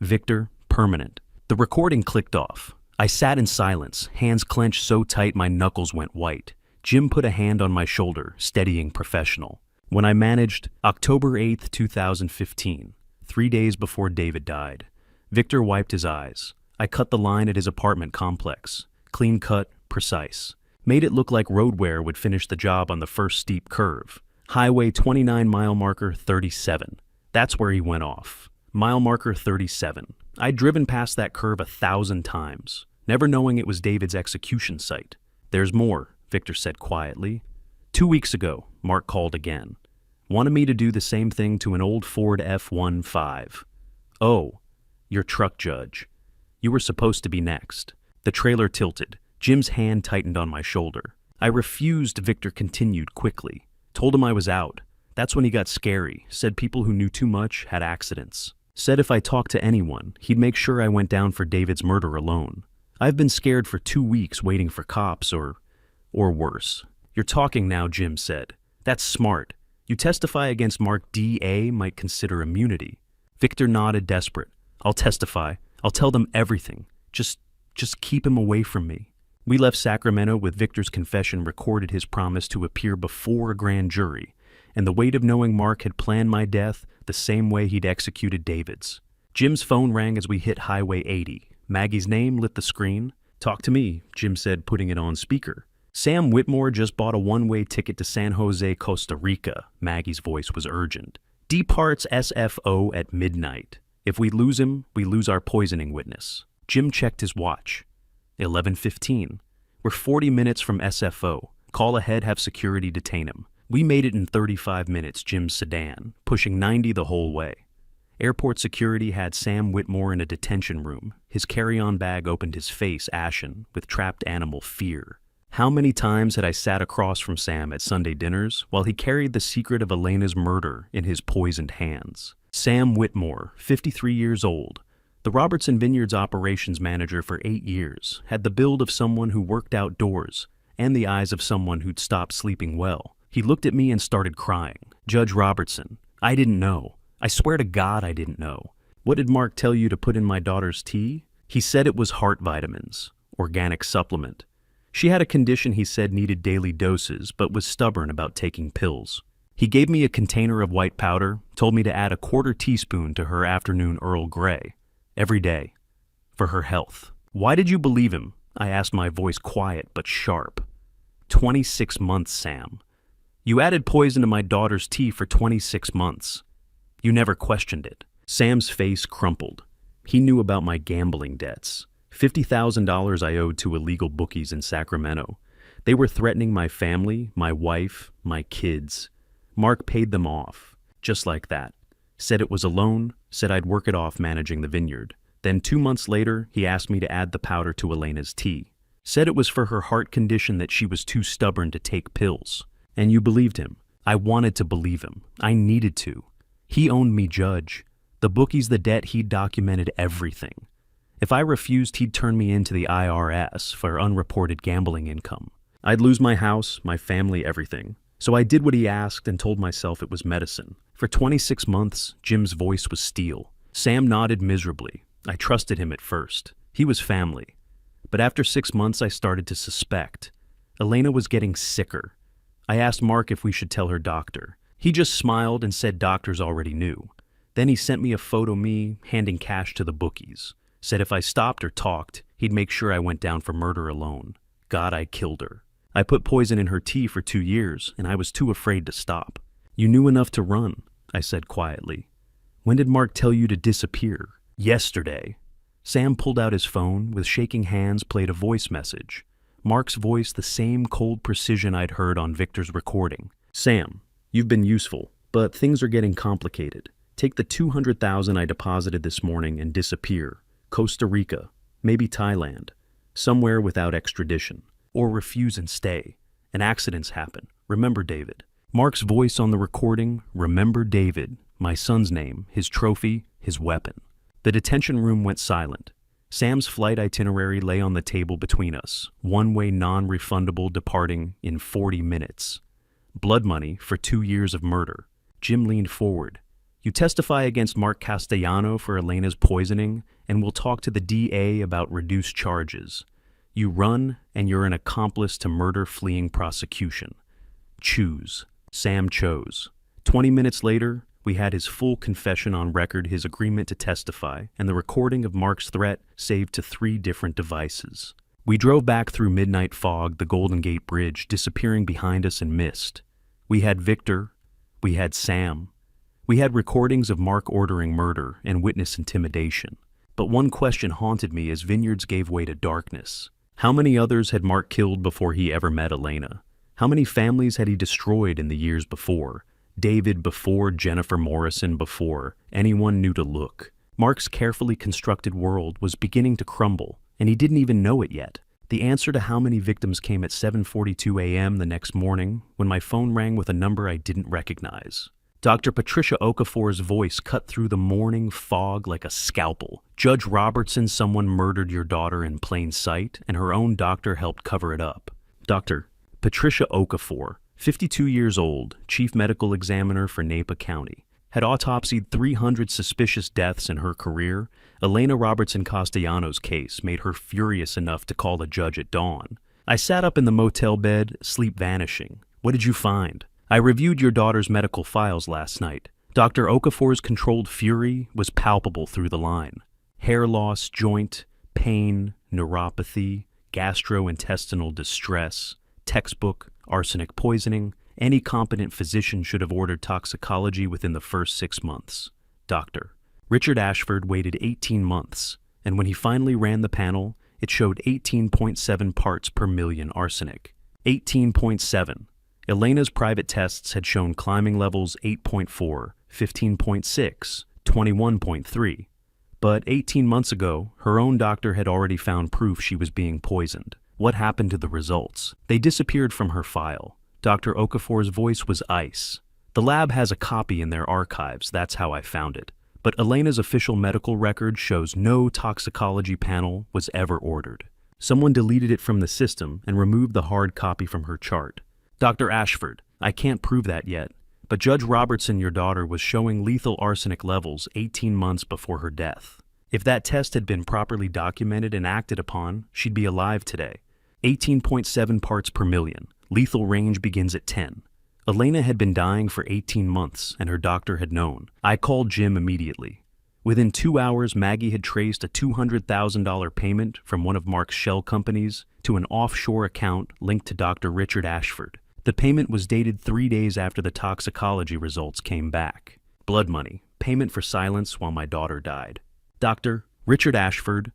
Victor, permanent. The recording clicked off. I sat in silence, hands clenched so tight my knuckles went white. Jim put a hand on my shoulder, steadying professional. When I managed, October 8th, 2015, 3 days before David died. Victor wiped his eyes. I cut the line at his apartment complex. Clean cut, precise. Made it look like road wear would finish the job on the first steep curve. Highway 29, mile marker 37. That's where he went off. Mile marker 37. I'd driven past that curve 1,000 times, never knowing it was David's execution site. There's more, Victor said quietly. 2 weeks ago, Mark called again. Wanted me to do the same thing to an old Ford F-15. Oh, your truck judge. You were supposed to be next. The trailer tilted. Jim's hand tightened on my shoulder. I refused, Victor continued quickly. Told him I was out. That's when he got scary, said people who knew too much had accidents. Said if I talked to anyone, he'd make sure I went down for David's murder alone. I've been scared for 2 weeks waiting for cops or worse. You're talking now, Jim said. That's smart. You testify against Mark D.A. might consider immunity. Victor nodded, desperate. I'll testify. I'll tell them everything. Just keep him away from me. We left Sacramento with Victor's confession recorded, his promise to appear before a grand jury, and the weight of knowing Mark had planned my death the same way he'd executed David's. Jim's phone rang as we hit Highway 80. Maggie's name lit the screen. Talk to me, Jim said, putting it on speaker. Sam Whitmore just bought a one-way ticket to San Jose, Costa Rica. Maggie's voice was urgent. Departs SFO at midnight. If we lose him, we lose our poisoning witness. Jim checked his watch. 11:15. We're 40 minutes from SFO. Call ahead, have security detain him. We made it in 35 minutes, Jim's sedan, pushing 90 the whole way. Airport security had Sam Whitmore in a detention room. His carry-on bag opened, his face ashen with trapped animal fear. How many times had I sat across from Sam at Sunday dinners while he carried the secret of Elena's murder in his poisoned hands? Sam Whitmore, 53 years old, the Robertson Vineyards operations manager for 8 years, had the build of someone who worked outdoors and the eyes of someone who'd stopped sleeping well. He looked at me and started crying. Judge Robertson, I didn't know. I swear to God I didn't know. What did Mark tell you to put in my daughter's tea? He said it was heart vitamins, organic supplement. She had a condition he said needed daily doses, but was stubborn about taking pills. He gave me a container of white powder, told me to add a 1/4 teaspoon to her afternoon Earl Grey. Every day. For her health. Why did you believe him? I asked, my voice quiet but sharp. 26 months, Sam. You added poison to my daughter's tea for 26 months. You never questioned it. Sam's face crumpled. He knew about my gambling debts. $50,000 I owed to illegal bookies in Sacramento. They were threatening my family, my wife, my kids. Mark paid them off. Just like that. Said it was a loan, said I'd work it off managing the vineyard. Then 2 months later, he asked me to add the powder to Elena's tea. Said it was for her heart condition, that she was too stubborn to take pills. And you believed him. I wanted to believe him. I needed to. He owned me, Judge. The bookies, the debt, he'd documented everything. If I refused, he'd turn me into the IRS for unreported gambling income. I'd lose my house, my family, everything. So I did what he asked and told myself it was medicine. For 26 months, Jim's voice was steel. Sam nodded miserably. I trusted him at first. He was family. But after 6 months, I started to suspect. Elena was getting sicker. I asked Mark if we should tell her doctor. He just smiled and said doctors already knew. Then he sent me a photo of me handing cash to the bookies. Said if I stopped or talked, he'd make sure I went down for murder alone. God, I killed her. I put poison in her tea for 2 years, and I was too afraid to stop. You knew enough to run, I said quietly. When did Mark tell you to disappear? Yesterday. Sam pulled out his phone, with shaking hands played a voice message. Mark's voice, the same cold precision I'd heard on Victor's recording. Sam, you've been useful, but things are getting complicated. Take the $200,000 I deposited this morning and disappear. Costa Rica, maybe Thailand, somewhere without extradition. Or refuse and stay. And accidents happen. Remember David. Mark's voice on the recording, remember David, my son's name, his trophy, his weapon. The detention room went silent. Sam's flight itinerary lay on the table between us, one-way non-refundable departing in 40 minutes. Blood money for 2 years of murder. Jim leaned forward. You testify against Mark Castellano for Elena's poisoning, and we'll talk to the DA about reduced charges. You run, and you're an accomplice to murder fleeing prosecution. Choose. Sam chose. 20 minutes later, we had his full confession on record, his agreement to testify, and the recording of Mark's threat saved to 3 different devices. We drove back through midnight fog, the Golden Gate Bridge disappearing behind us in mist. We had Victor. We had Sam. We had recordings of Mark ordering murder and witness intimidation. But one question haunted me as vineyards gave way to darkness. How many others had Mark killed before he ever met Elena? How many families had he destroyed in the years before? David before, Jennifer Morrison before, anyone knew to look. Mark's carefully constructed world was beginning to crumble, and he didn't even know it yet. The answer to how many victims came at 7:42 a.m. the next morning when my phone rang with a number I didn't recognize. Dr. Patricia Okafor's voice cut through the morning fog like a scalpel. Judge Robertson, someone murdered your daughter in plain sight, and her own doctor helped cover it up. Dr. Patricia Okafor, 52 years old, chief medical examiner for Napa County, had autopsied 300 suspicious deaths in her career. Elena Robertson Castellanos' case made her furious enough to call a judge at dawn. I sat up in the motel bed, sleep vanishing. What did you find? I reviewed your daughter's medical files last night. Dr. Okafor's controlled fury was palpable through the line. Hair loss, joint, pain, neuropathy, gastrointestinal distress, textbook, arsenic poisoning. Any competent physician should have ordered toxicology within the first 6 months. Doctor. Richard Ashford waited 18 months, and when he finally ran the panel, it showed 18.7 parts per million arsenic. 18.7. Elena's private tests had shown climbing levels 8.4, 15.6, 21.3. But 18 months ago, her own doctor had already found proof she was being poisoned. What happened to the results? They disappeared from her file. Dr. Okafor's voice was ice. The lab has a copy in their archives, that's how I found it. But Elena's official medical record shows no toxicology panel was ever ordered. Someone deleted it from the system and removed the hard copy from her chart. Dr. Ashford, I can't prove that yet, but Judge Robertson, your daughter, was showing lethal arsenic levels 18 months before her death. If that test had been properly documented and acted upon, she'd be alive today. 18.7 parts per million. Lethal range begins at 10. Elena had been dying for 18 months, and her doctor had known. I called Jim immediately. Within 2 hours, Maggie had traced a $200,000 payment from one of Mark's shell companies to an offshore account linked to Dr. Richard Ashford. The payment was dated 3 days after the toxicology results came back. Blood money, payment for silence while my daughter died. Dr. Richard Ashford,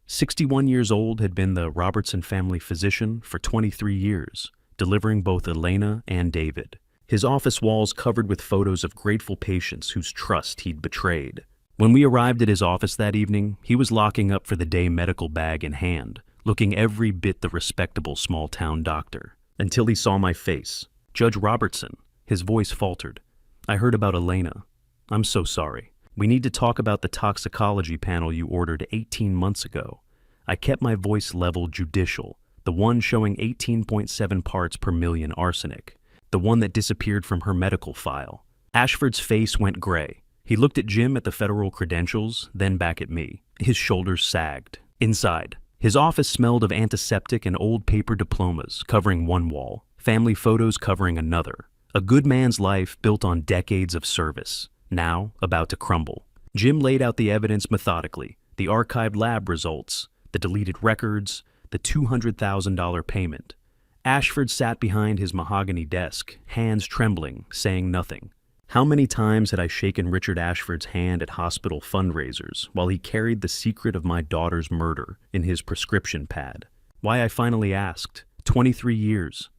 61 years old, had been the Robertson family physician for 23 years, delivering both Elena and David. His office walls covered with photos of grateful patients whose trust he'd betrayed. When we arrived at his office that evening, he was locking up for the day, medical bag in hand, looking every bit the respectable small-town doctor. Until he saw my face. Judge Robertson, his voice faltered. I heard about Elena. I'm so sorry. We need to talk about the toxicology panel you ordered 18 months ago. I kept my voice level, judicial, the one showing 18.7 parts per million arsenic, the one that disappeared from her medical file. Ashford's face went gray. He looked at Jim at the federal credentials, then back at me. His shoulders sagged. Inside, his office smelled of antiseptic and old paper diplomas covering one wall, family photos covering another. A good man's life built on decades of service, now about to crumble. Jim laid out the evidence methodically, the archived lab results, the deleted records, the $200,000 payment. Ashford sat behind his mahogany desk, hands trembling, saying nothing. How many times had I shaken Richard Ashford's hand at hospital fundraisers while he carried the secret of my daughter's murder in his prescription pad? Why, I finally asked. 23 years.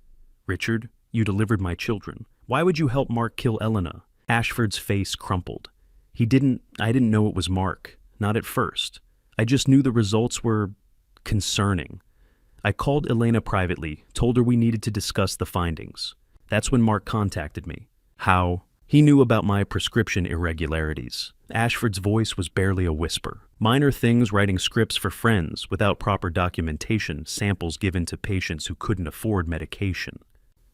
Richard, you delivered my children. Why would you help Mark kill Elena? Ashford's face crumpled. I didn't know it was Mark. Not at first. I just knew the results were concerning. I called Elena privately, told her we needed to discuss the findings. That's when Mark contacted me. How? He knew about my prescription irregularities. Ashford's voice was barely a whisper. Minor things, writing scripts for friends without proper documentation, samples given to patients who couldn't afford medication.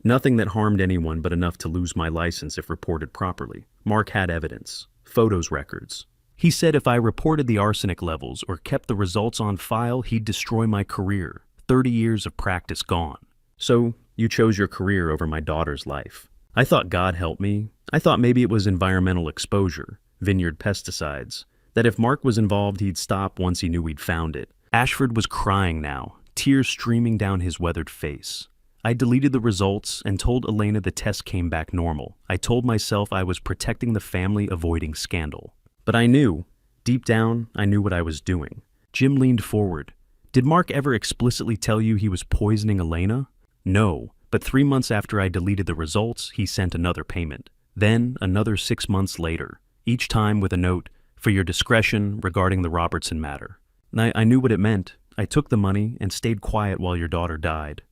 Nothing that harmed anyone but enough to lose my license if reported properly. Mark had evidence. Photos, records. He said if I reported the arsenic levels or kept the results on file, he'd destroy my career. 30 years of practice gone. So, you chose your career over my daughter's life. I thought God help me. I thought maybe it was environmental exposure, vineyard pesticides, that if Mark was involved, he'd stop once he knew we'd found it. Ashford was crying now, tears streaming down his weathered face. I deleted the results and told Elena the test came back normal. I told myself I was protecting the family, avoiding scandal. But I knew, deep down, I knew what I was doing. Jim leaned forward. Did Mark ever explicitly tell you he was poisoning Elena? No, but 3 months after I deleted the results, he sent another payment. Then, another 6 months later, each time with a note, "For your discretion regarding the Robertson matter." I knew what it meant. I took the money and stayed quiet while your daughter died.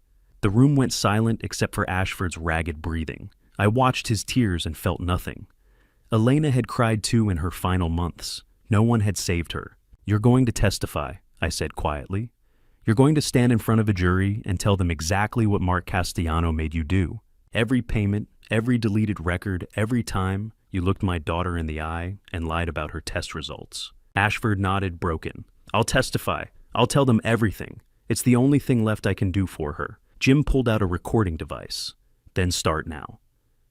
The room went silent except for Ashford's ragged breathing. I watched his tears and felt nothing. Elena had cried too in her final months. No one had saved her. "You're going to testify," I said quietly. "You're going to stand in front of a jury and tell them exactly what Mark Castellano made you do. Every payment, every deleted record, every time you looked my daughter in the eye and lied about her test results." Ashford nodded, broken. "I'll testify. I'll tell them everything. It's the only thing left I can do for her." Jim pulled out a recording device. "Then start now.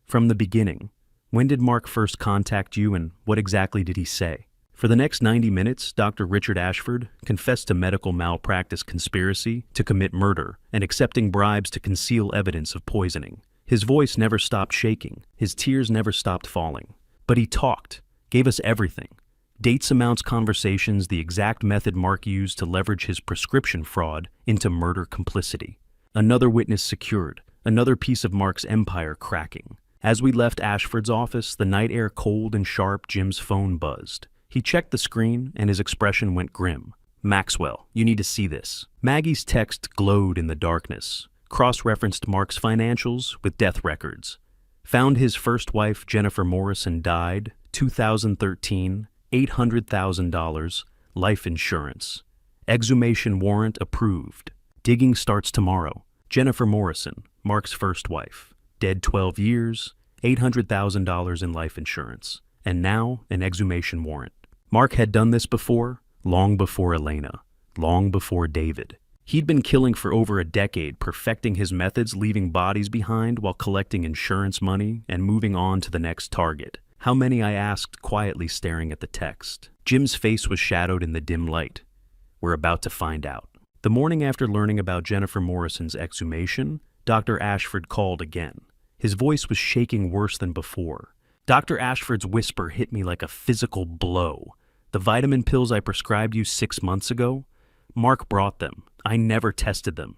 From the beginning. When did Mark first contact you and what exactly did he say?" For the next 90 minutes, Dr. Richard Ashford confessed to medical malpractice conspiracy to commit murder and accepting bribes to conceal evidence of poisoning. His voice never stopped shaking. His tears never stopped falling. But he talked, gave us everything. Dates, amounts, conversations, the exact method Mark used to leverage his prescription fraud into murder complicity. Another witness secured, another piece of Mark's empire cracking. As we left Ashford's office, the night air cold and sharp, Jim's phone buzzed. He checked the screen, and his expression went grim. "Maxwell, you need to see this." Maggie's text glowed in the darkness, cross-referenced Mark's financials with death records. Found his first wife, Jennifer Morrison, died, 2013, $800,000, life insurance. Exhumation warrant approved. Digging starts tomorrow. Jennifer Morrison, Mark's first wife. Dead 12 years, $800,000 in life insurance. And now, an exhumation warrant. Mark had done this before, long before Elena, long before David. He'd been killing for over a decade, perfecting his methods, leaving bodies behind while collecting insurance money and moving on to the next target. "How many?" I asked, quietly staring at the text. Jim's face was shadowed in the dim light. "We're about to find out." The morning after learning about Jennifer Morrison's exhumation, Dr. Ashford called again. His voice was shaking worse than before. Dr. Ashford's whisper hit me like a physical blow. "The vitamin pills I prescribed you 6 months ago? Mark brought them. I never tested them.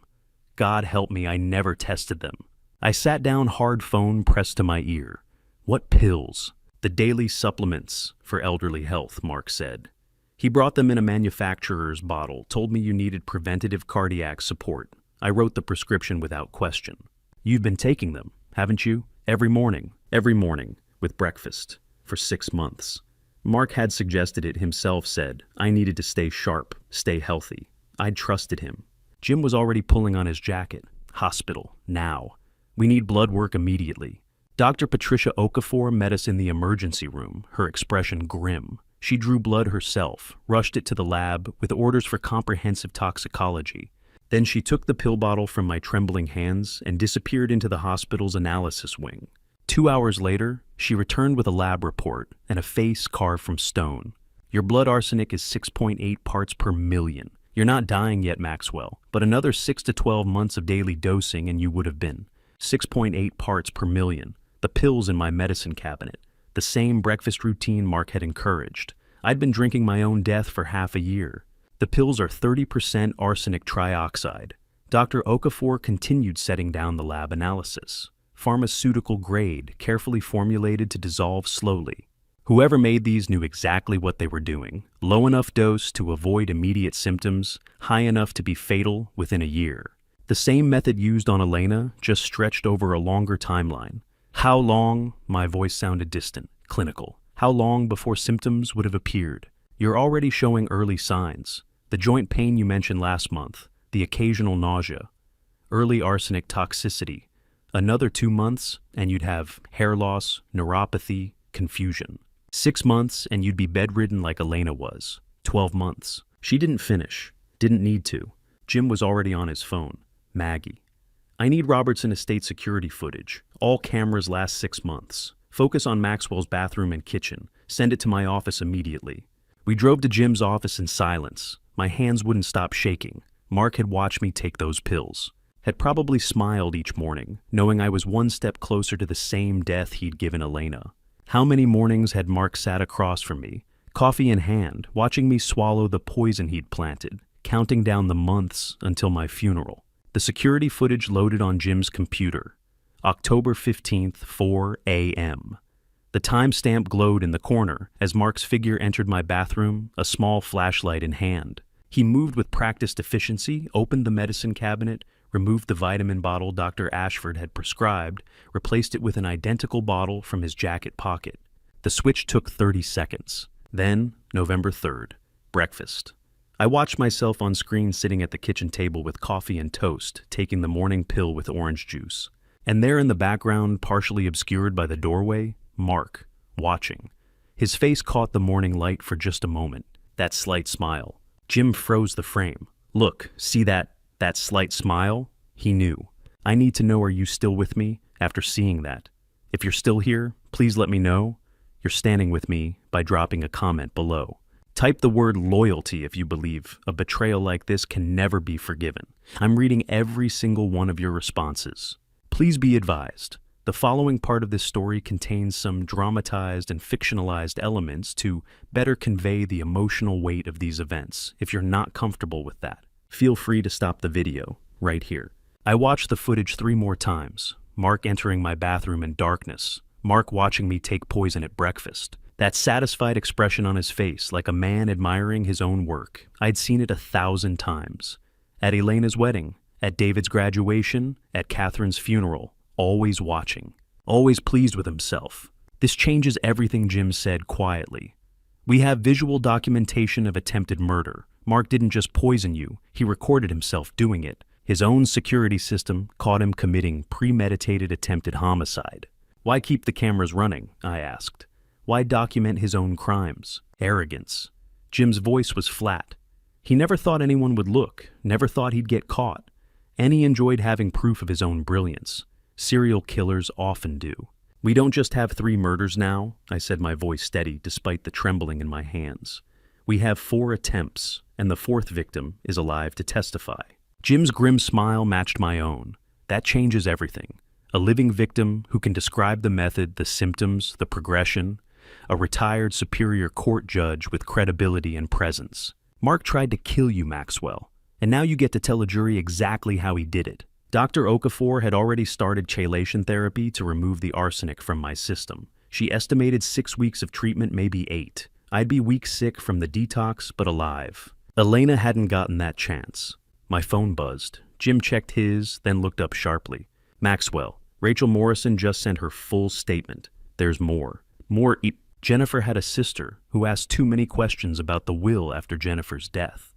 God help me, I never tested them." I sat down, hard phone pressed to my ear. "What pills?" "The daily supplements for elderly health," Mark said. "He brought them in a manufacturer's bottle, told me you needed preventative cardiac support. I wrote the prescription without question." "You've been taking them, haven't you? Every morning, with breakfast, for 6 months. Mark had suggested it himself, said I needed to stay sharp, stay healthy. I'd trusted him. Jim was already pulling on his jacket. "Hospital, now. We need blood work immediately." Dr. Patricia Okafor met us in the emergency room, her expression grim. She drew blood herself, rushed it to the lab with orders for comprehensive toxicology. Then she took the pill bottle from my trembling hands and disappeared into the hospital's analysis wing. 2 hours later, she returned with a lab report and a face carved from stone. "Your blood arsenic is 6.8 parts per million. You're not dying yet, Maxwell, but another 6 to 12 months of daily dosing and you would have been. 6.8 parts per million. The pills in my medicine cabinet. The same breakfast routine Mark had encouraged. I'd been drinking my own death for half a year. The pills are 30% arsenic trioxide." Dr. Okafor continued setting down the lab analysis. Pharmaceutical grade, carefully formulated to dissolve slowly. Whoever made these knew exactly what they were doing. Low enough dose to avoid immediate symptoms, high enough to be fatal within a year. The same method used on Elena, just stretched over a longer timeline. How long? My voice sounded distant, clinical. How long before symptoms would have appeared? You're already showing early signs. The joint pain you mentioned last month, the occasional nausea, early arsenic toxicity. Another 2 months, and you'd have hair loss, neuropathy, confusion. 6 months, and you'd be bedridden like Elena was. 12 months. She didn't finish. Didn't need to. Jim was already on his phone. "Maggie. I need Robertson estate security footage. All cameras last 6 months. Focus on Maxwell's bathroom and kitchen. Send it to my office immediately." We drove to Jim's office in silence. My hands wouldn't stop shaking. Mark had watched me take those pills. Had probably smiled each morning, knowing I was one step closer to the same death he'd given Elena. How many mornings had Mark sat across from me, coffee in hand, watching me swallow the poison he'd planted, counting down the months until my funeral. The security footage loaded on Jim's computer. October 15th, 4 a.m. The timestamp glowed in the corner as Mark's figure entered my bathroom, a small flashlight in hand. He moved with practiced efficiency, opened the medicine cabinet, removed the vitamin bottle Dr. Ashford had prescribed, replaced it with an identical bottle from his jacket pocket. The switch took 30 seconds. Then, November 3rd, breakfast. I watched myself on screen sitting at the kitchen table with coffee and toast, taking the morning pill with orange juice. And there in the background, partially obscured by the doorway, Mark, watching. His face caught the morning light for just a moment, that slight smile. Jim froze the frame. Look, see that slight smile? He knew. I need to know, are you still with me after seeing that? If you're still here, please let me know. You're standing with me by dropping a comment below. Type the word loyalty if you believe a betrayal like this can never be forgiven. I'm reading every single one of your responses. Please be advised, the following part of this story contains some dramatized and fictionalized elements to better convey the emotional weight of these events. If you're not comfortable with that, feel free to stop the video right here. I watched the footage 3 more times. Mark entering my bathroom in darkness. Mark watching me take poison at breakfast. That satisfied expression on his face, like a man admiring his own work. I'd seen it 1,000 times. At Elena's wedding, at David's graduation, at Catherine's funeral. Always watching. Always pleased with himself. This changes everything Jim said quietly. We have visual documentation of attempted murder. Mark didn't just poison you, he recorded himself doing it. His own security system caught him committing premeditated attempted homicide. Why keep the cameras running? I asked. Why document his own crimes? Arrogance. Jim's voice was flat. He never thought anyone would look, never thought he'd get caught. And he enjoyed having proof of his own brilliance. Serial killers often do. We don't just have 3 murders now, I said, my voice steady despite the trembling in my hands. We have 4 attempts, and the 4th victim is alive to testify. Jim's grim smile matched my own. That changes everything. A living victim who can describe the method, the symptoms, the progression. A retired superior court judge with credibility and presence. Mark tried to kill you, Maxwell, and now you get to tell a jury exactly how he did it. Dr. Okafor had already started chelation therapy to remove the arsenic from my system. She estimated 6 weeks of treatment, maybe 8. I'd be weak sick from the detox, but alive. Elena hadn't gotten that chance. My phone buzzed. Jim checked his, then looked up sharply. Maxwell, Rachel Morrison just sent her full statement. There's more. Jennifer had a sister who asked too many questions about the will after Jennifer's death.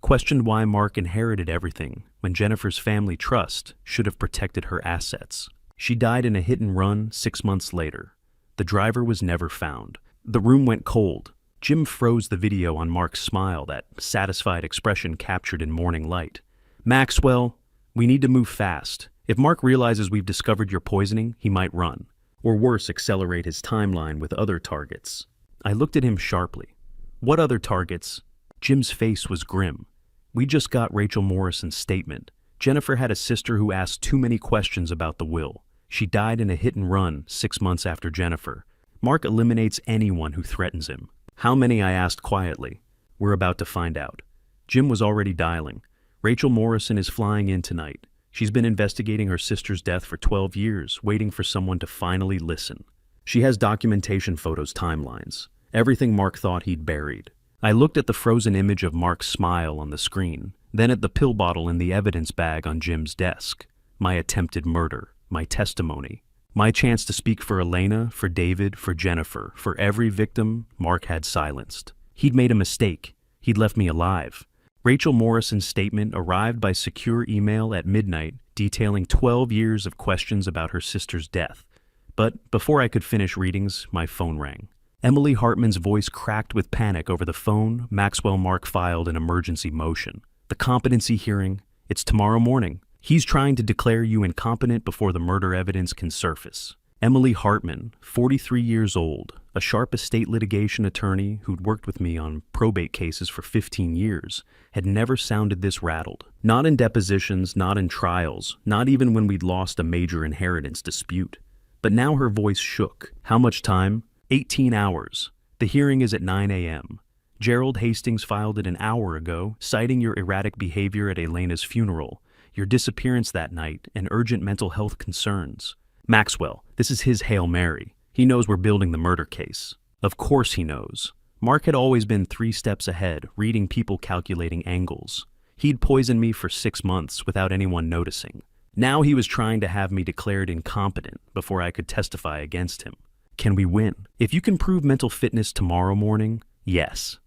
Questioned why Mark inherited everything when Jennifer's family trust should have protected her assets. She died in a hit and run 6 months later. The driver was never found. The room went cold. Jim froze the video on Mark's smile, that satisfied expression captured in morning light. Maxwell, we need to move fast. If Mark realizes we've discovered your poisoning, he might run. Or worse, accelerate his timeline with other targets. I looked at him sharply. What other targets? Jim's face was grim. We just got Rachel Morrison's statement. Jennifer had a sister who asked too many questions about the will. She died in a hit and run 6 months after Jennifer. Mark eliminates anyone who threatens him. How many? I asked quietly. We're about to find out. Jim was already dialing. Rachel Morrison is flying in tonight. She's been investigating her sister's death for 12 years, waiting for someone to finally listen. She has documentation, photos, timelines. Everything Mark thought he'd buried. I looked at the frozen image of Mark's smile on the screen, then at the pill bottle in the evidence bag on Jim's desk. My attempted murder, my testimony, my chance to speak for Elena, for David, for Jennifer, for every victim Mark had silenced. He'd made a mistake. He'd left me alive. Rachel Morrison's statement arrived by secure email at midnight, detailing 12 years of questions about her sister's death. But before I could finish readings, my phone rang. Emily Hartman's voice cracked with panic over the phone. Maxwell, Mark filed an emergency motion. The competency hearing, it's tomorrow morning. He's trying to declare you incompetent before the murder evidence can surface. Emily Hartman, 43 years old, a sharp estate litigation attorney who'd worked with me on probate cases for 15 years, had never sounded this rattled. Not in depositions, not in trials, not even when we'd lost a major inheritance dispute. But now her voice shook. How much time? 18 hours. The hearing is at 9 a.m. Gerald Hastings filed it an hour ago, citing your erratic behavior at Elena's funeral, your disappearance that night, and urgent mental health concerns. Maxwell, this is his Hail Mary. He knows we're building the murder case. Of course he knows. Mark had always been 3 steps ahead, reading people calculating angles. He'd poisoned me for 6 months without anyone noticing. Now he was trying to have me declared incompetent before I could testify against him. Can we win? If you can prove mental fitness tomorrow morning, yes.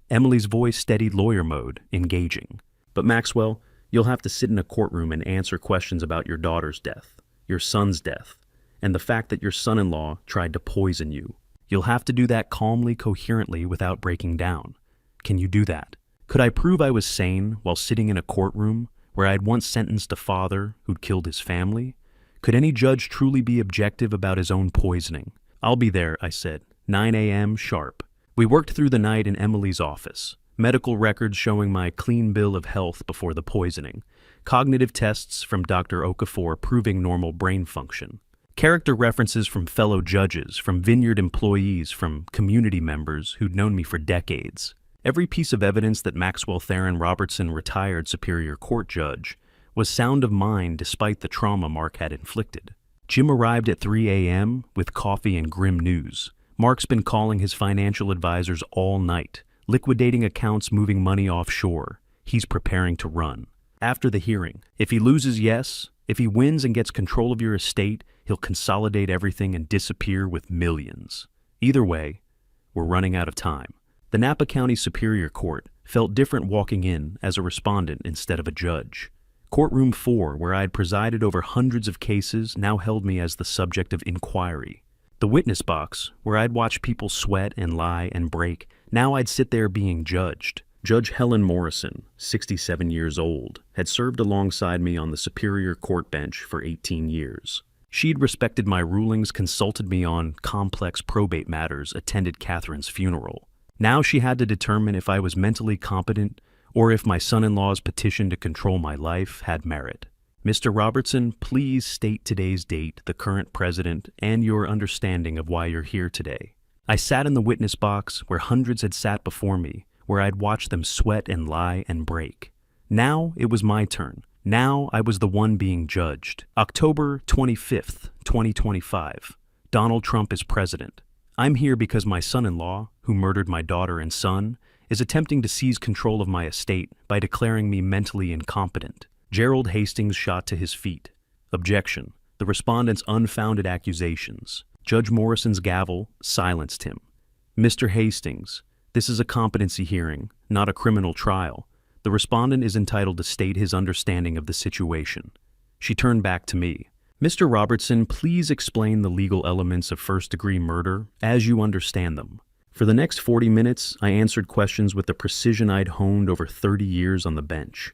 Emily's voice steadied lawyer mode, engaging. But Maxwell, you'll have to sit in a courtroom and answer questions about your daughter's death, your son's death, and the fact that your son-in-law tried to poison you. You'll have to do that calmly, coherently, without breaking down. Can you do that? Could I prove I was sane while sitting in a courtroom where I had once sentenced a father who'd killed his family? Could any judge truly be objective about his own poisoning? I'll be there, I said, 9 a.m. sharp. We worked through the night in Emily's office. Medical records showing my clean bill of health before the poisoning. Cognitive tests from Dr. Okafor proving normal brain function. Character references from fellow judges, from Vineyard employees, from community members who'd known me for decades. Every piece of evidence that Maxwell Theron Robertson, retired Superior Court judge, was sound of mind despite the trauma Mark had inflicted. Jim arrived at 3 a.m. with coffee and grim news. Mark's been calling his financial advisors all night, liquidating accounts, moving money offshore. He's preparing to run. After the hearing, if he loses, yes. If he wins and gets control of your estate, he'll consolidate everything and disappear with millions. Either way, we're running out of time. The Napa County Superior Court felt different walking in as a respondent instead of a judge. Courtroom 4, where I had presided over hundreds of cases, now held me as the subject of inquiry. The witness box, where I'd watched people sweat and lie and break, now I'd sit there being judged. Judge Helen Morrison, 67 years old, had served alongside me on the Superior Court bench for 18 years. She'd respected my rulings, consulted me on complex probate matters, attended Catherine's funeral. Now she had to determine if I was mentally competent or if my son-in-law's petition to control my life had merit. Mr. Robertson, please state today's date, the current president, and your understanding of why you're here today. I sat in the witness box where hundreds had sat before me, where I'd watched them sweat and lie and break. Now it was my turn. Now I was the one being judged. October 25th, 2025. Donald Trump is president. I'm here because my son-in-law, who murdered my daughter and son, is attempting to seize control of my estate by declaring me mentally incompetent. Gerald Hastings shot to his feet. Objection. The respondent's unfounded accusations. Judge Morrison's gavel silenced him. Mr. Hastings, this is a competency hearing, not a criminal trial. The respondent is entitled to state his understanding of the situation. She turned back to me. Mr. Robertson, please explain the legal elements of first-degree murder as you understand them. For the next 40 minutes, I answered questions with the precision I'd honed over 30 years on the bench.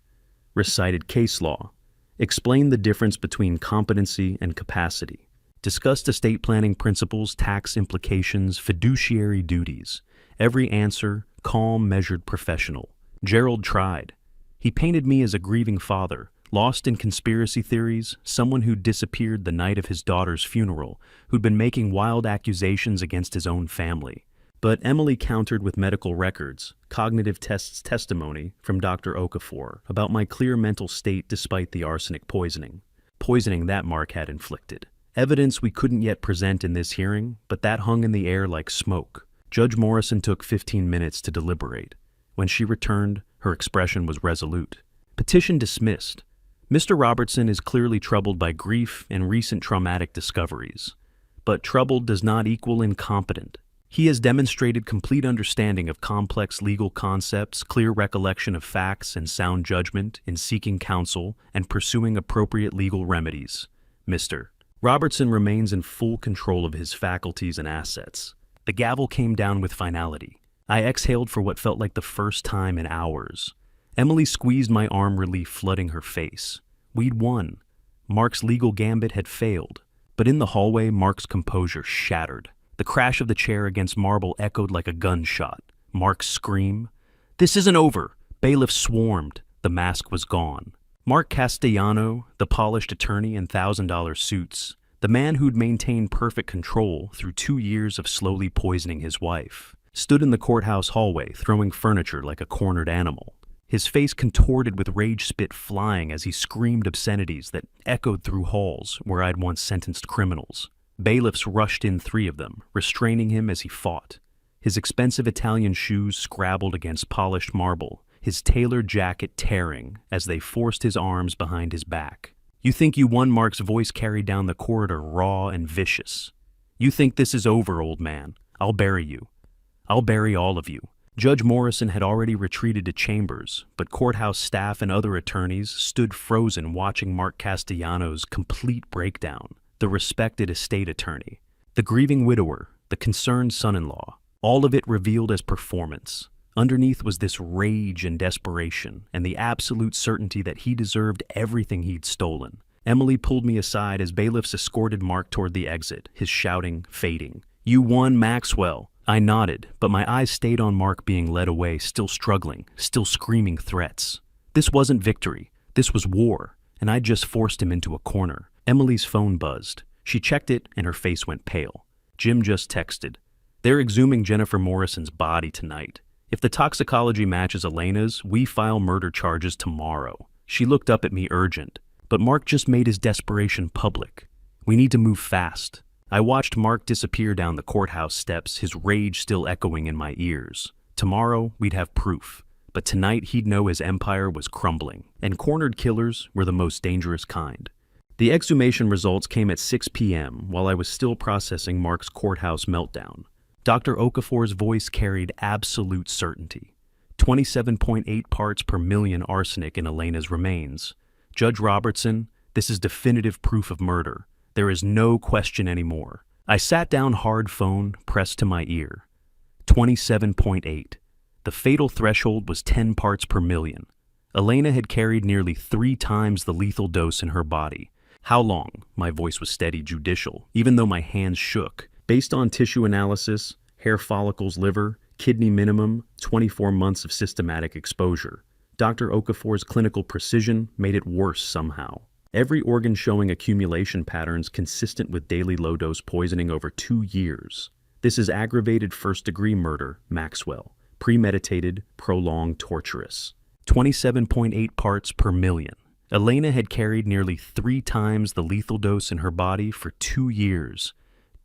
Recited case law. Explained the difference between competency and capacity. Discussed estate planning principles, tax implications, fiduciary duties. Every answer, calm, measured, professional. Gerald tried. He painted me as a grieving father, lost in conspiracy theories, someone who'd disappeared the night of his daughter's funeral, who'd been making wild accusations against his own family. But Emily countered with medical records, cognitive tests, testimony from Dr. Okafor about my clear mental state despite the arsenic poisoning that Mark had inflicted. Evidence we couldn't yet present in this hearing, but that hung in the air like smoke. Judge Morrison took 15 minutes to deliberate. When she returned, her expression was resolute. Petition dismissed. Mr. Robertson is clearly troubled by grief and recent traumatic discoveries. But troubled does not equal incompetent. He has demonstrated complete understanding of complex legal concepts, clear recollection of facts, and sound judgment in seeking counsel and pursuing appropriate legal remedies. Mr. Robertson remains in full control of his faculties and assets. The gavel came down with finality. I exhaled for what felt like the first time in hours. Emily squeezed my arm, relief flooding her face. We'd won. Mark's legal gambit had failed. But in the hallway, Mark's composure shattered. The crash of the chair against marble echoed like a gunshot. Mark's scream. "This isn't over!" Bailiffs swarmed. The mask was gone. Mark Castellano, the polished attorney in $1,000 suits, the man who'd maintained perfect control through 2 years of slowly poisoning his wife. stood in the courthouse hallway, throwing furniture like a cornered animal. His face contorted with rage spit flying as he screamed obscenities that echoed through halls where I'd once sentenced criminals. Bailiffs rushed in, 3 of them, restraining him as he fought. His expensive Italian shoes scrabbled against polished marble, his tailored jacket tearing as they forced his arms behind his back. "You think you won?" Mark's voice carried down the corridor, raw and vicious. "You think this is over, old man? I'll bury you. I'll bury all of you." Judge Morrison had already retreated to chambers, but courthouse staff and other attorneys stood frozen watching Mark Castellanos' complete breakdown. The respected estate attorney, the grieving widower, the concerned son-in-law, all of it revealed as performance. Underneath was this rage and desperation, and the absolute certainty that he deserved everything he'd stolen. Emily pulled me aside as bailiffs escorted Mark toward the exit, his shouting fading. "You won, Maxwell." I nodded, but my eyes stayed on Mark being led away, still struggling, still screaming threats. This wasn't victory. This was war, and I'd just forced him into a corner. Emily's phone buzzed. She checked it, and her face went pale. Jim just texted. "They're exhuming Jennifer Morrison's body tonight. If the toxicology matches Elena's, we file murder charges tomorrow." She looked up at me urgent, but Mark just made his desperation public. "We need to move fast." I watched Mark disappear down the courthouse steps, his rage still echoing in my ears. Tomorrow, we'd have proof, but tonight he'd know his empire was crumbling, and cornered killers were the most dangerous kind. The exhumation results came at 6 p.m. while I was still processing Mark's courthouse meltdown. Dr. Okafor's voice carried absolute certainty. 27.8 parts per million arsenic in Elena's remains. "Judge Robertson, this is definitive proof of murder. There is no question anymore." I sat down, hard phone pressed to my ear. 27.8. The fatal threshold was 10 parts per million. Elena had carried nearly 3 times the lethal dose in her body. "How long?" My voice was steady, judicial, even though my hands shook. "Based on tissue analysis, hair follicles, liver, kidney minimum, 24 months of systematic exposure." Dr. Okafor's clinical precision made it worse somehow. Every organ showing accumulation patterns consistent with daily low-dose poisoning over 2 years. This is aggravated first-degree murder, Maxwell. Premeditated, prolonged, torturous. 27.8 parts per million. Elena had carried nearly 3 times the lethal dose in her body for 2 years.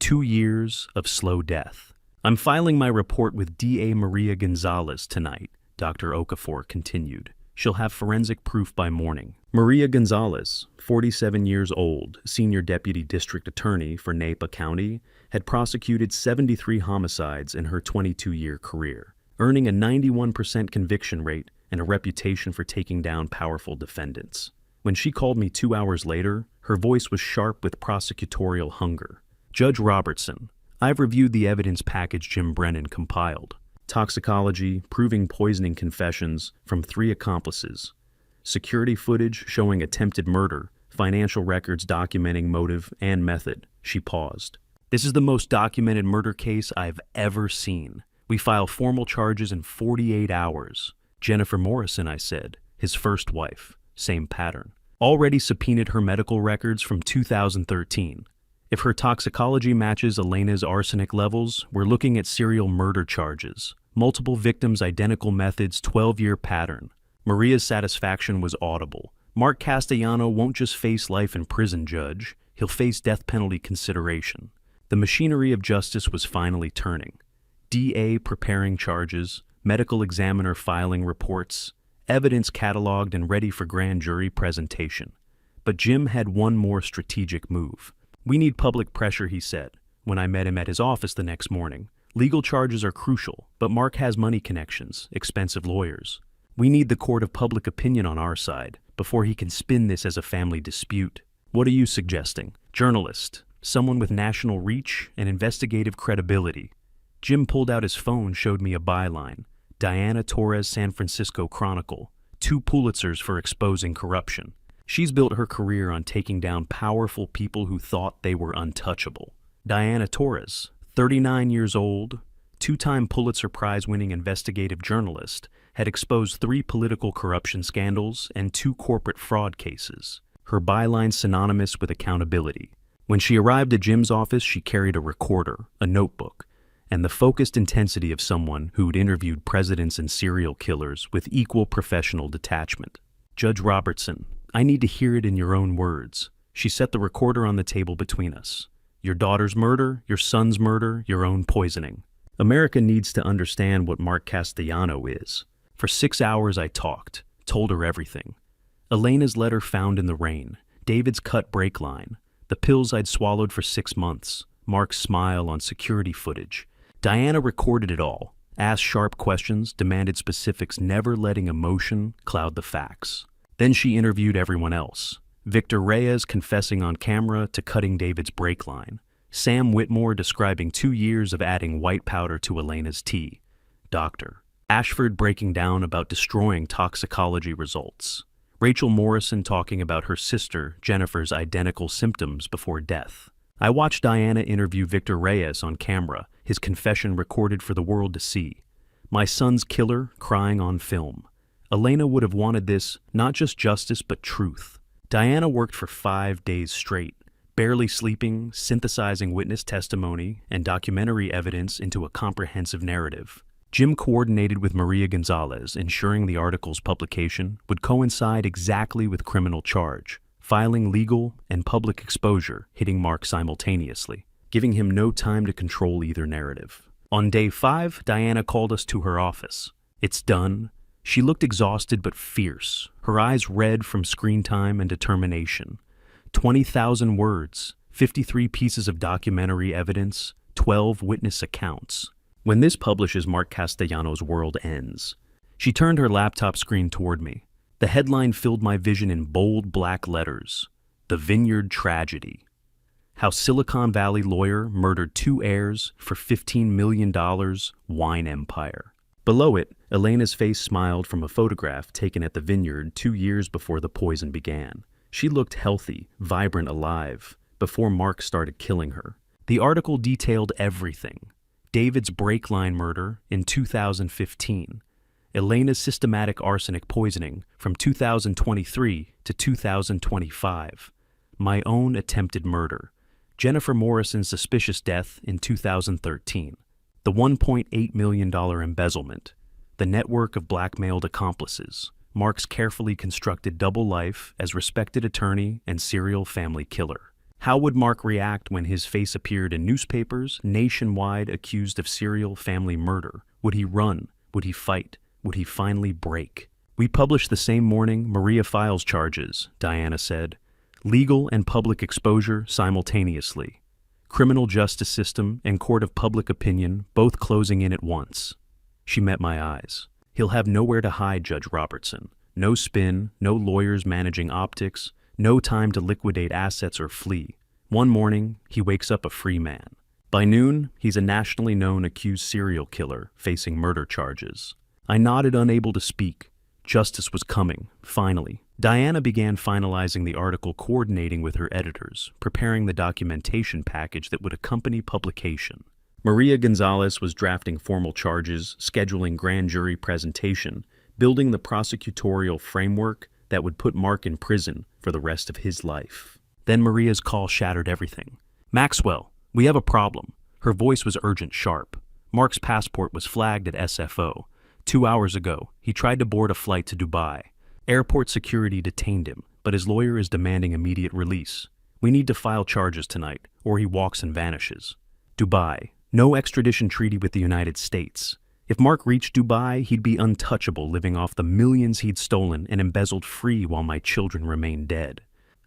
2 years of slow death. "I'm filing my report with DA Maria Gonzalez tonight," Dr. Okafor continued. "She'll have forensic proof by morning." Maria Gonzalez, 47 years old, senior deputy district attorney for Napa County, had prosecuted 73 homicides in her 22-year career, earning a 91% conviction rate and a reputation for taking down powerful defendants. When she called me 2 hours later, her voice was sharp with prosecutorial hunger. "Judge Robertson, I've reviewed the evidence package Jim Brennan compiled. Toxicology, proving poisoning confessions from 3 accomplices. Security footage showing attempted murder, financial records documenting motive and method." She paused. "This is the most documented murder case I've ever seen. We file formal charges in 48 hours. Jennifer Morrison," I said, "his first wife. Same pattern. Already subpoenaed her medical records from 2013. If her toxicology matches Elena's arsenic levels, we're looking at serial murder charges. Multiple victims, identical methods, 12-year pattern." Maria's satisfaction was audible. "Mark Castellano won't just face life in prison, Judge. He'll face death penalty consideration." The machinery of justice was finally turning. DA preparing charges, medical examiner filing reports, evidence cataloged and ready for grand jury presentation. But Jim had one more strategic move. "We need public pressure," he said, when I met him at his office the next morning. "Legal charges are crucial, but Mark has money connections, expensive lawyers. We need the court of public opinion on our side before he can spin this as a family dispute." "What are you suggesting?" "Journalist, someone with national reach and investigative credibility." Jim pulled out his phone, showed me a byline. "Diana Torres, San Francisco Chronicle. 2 Pulitzers for exposing corruption. She's built her career on taking down powerful people who thought they were untouchable." Diana Torres, 39 years old, 2-time Pulitzer Prize-winning investigative journalist, had exposed 3 political corruption scandals and 2 corporate fraud cases. Her byline synonymous with accountability. When she arrived at Jim's office, she carried a recorder, a notebook, and the focused intensity of someone who'd interviewed presidents and serial killers with equal professional detachment. "Judge Robertson, I need to hear it in your own words." She set the recorder on the table between us. "Your daughter's murder, your son's murder, your own poisoning. America needs to understand what Mark Castellano is." For 6 hours I talked, told her everything. Elena's letter found in the rain, David's cut brake line, the pills I'd swallowed for 6 months, Mark's smile on security footage. Diana recorded it all, asked sharp questions, demanded specifics, never letting emotion cloud the facts. Then she interviewed everyone else. Victor Reyes confessing on camera to cutting David's brake line. Sam Whitmore describing 2 years of adding white powder to Elena's tea. Dr. Ashford breaking down about destroying toxicology results. Rachel Morrison talking about her sister Jennifer's identical symptoms before death. I watched Diana interview Victor Reyes on camera, his confession recorded for the world to see. My son's killer crying on film. Elena would have wanted this, not just justice, but truth. Diana worked for 5 days straight, barely sleeping, synthesizing witness testimony and documentary evidence into a comprehensive narrative. Jim coordinated with Maria Gonzalez, ensuring the article's publication would coincide exactly with criminal charge, filing legal and public exposure hitting Mark simultaneously, giving him no time to control either narrative. On day 5, Diana called us to her office. "It's done." She looked exhausted but fierce, her eyes red from screen time and determination. 20,000 words, 53 pieces of documentary evidence, 12 witness accounts. "When this publishes, Mark Castellano's world ends." She turned her laptop screen toward me. The headline filled my vision in bold black letters. "The Vineyard Tragedy. How Silicon Valley lawyer murdered 2 heirs for $15 million wine empire." Below it, Elena's face smiled from a photograph taken at the vineyard 2 years before the poison began. She looked healthy, vibrant, alive, before Mark started killing her. The article detailed everything. David's brake line murder in 2015, Elena's systematic arsenic poisoning from 2023 to 2025, my own attempted murder, Jennifer Morrison's suspicious death in 2013, the $1.8 million embezzlement, the network of blackmailed accomplices, Mark's carefully constructed double life as respected attorney and serial family killer. How would Mark react when his face appeared in newspapers nationwide accused of serial family murder? Would he run? Would he fight? Would he finally break? "We published the same morning Maria files charges," Diana said. "Legal and public exposure simultaneously. Criminal justice system and court of public opinion both closing in at once." She met my eyes. "He'll have nowhere to hide, Judge Robertson. No spin, no lawyers managing optics, no time to liquidate assets or flee. One morning, he wakes up a free man. By noon, he's a nationally known accused serial killer facing murder charges." I nodded, unable to speak. Justice was coming, finally. Diana began finalizing the article, coordinating with her editors, preparing the documentation package that would accompany publication. Maria Gonzalez was drafting formal charges, scheduling grand jury presentation, building the prosecutorial framework that would put Mark in prison for the rest of his life. Then Maria's call shattered everything. "Maxwell, we have a problem." Her voice was urgent, sharp. Mark's passport was flagged at SFO. 2 hours ago, he tried to board a flight to Dubai. Airport security detained him, but his lawyer is demanding immediate release. "We need to file charges tonight, or he walks and vanishes." Dubai. No extradition treaty with the United States. If Mark reached Dubai, he'd be untouchable, living off the millions he'd stolen and embezzled free while my children remained dead.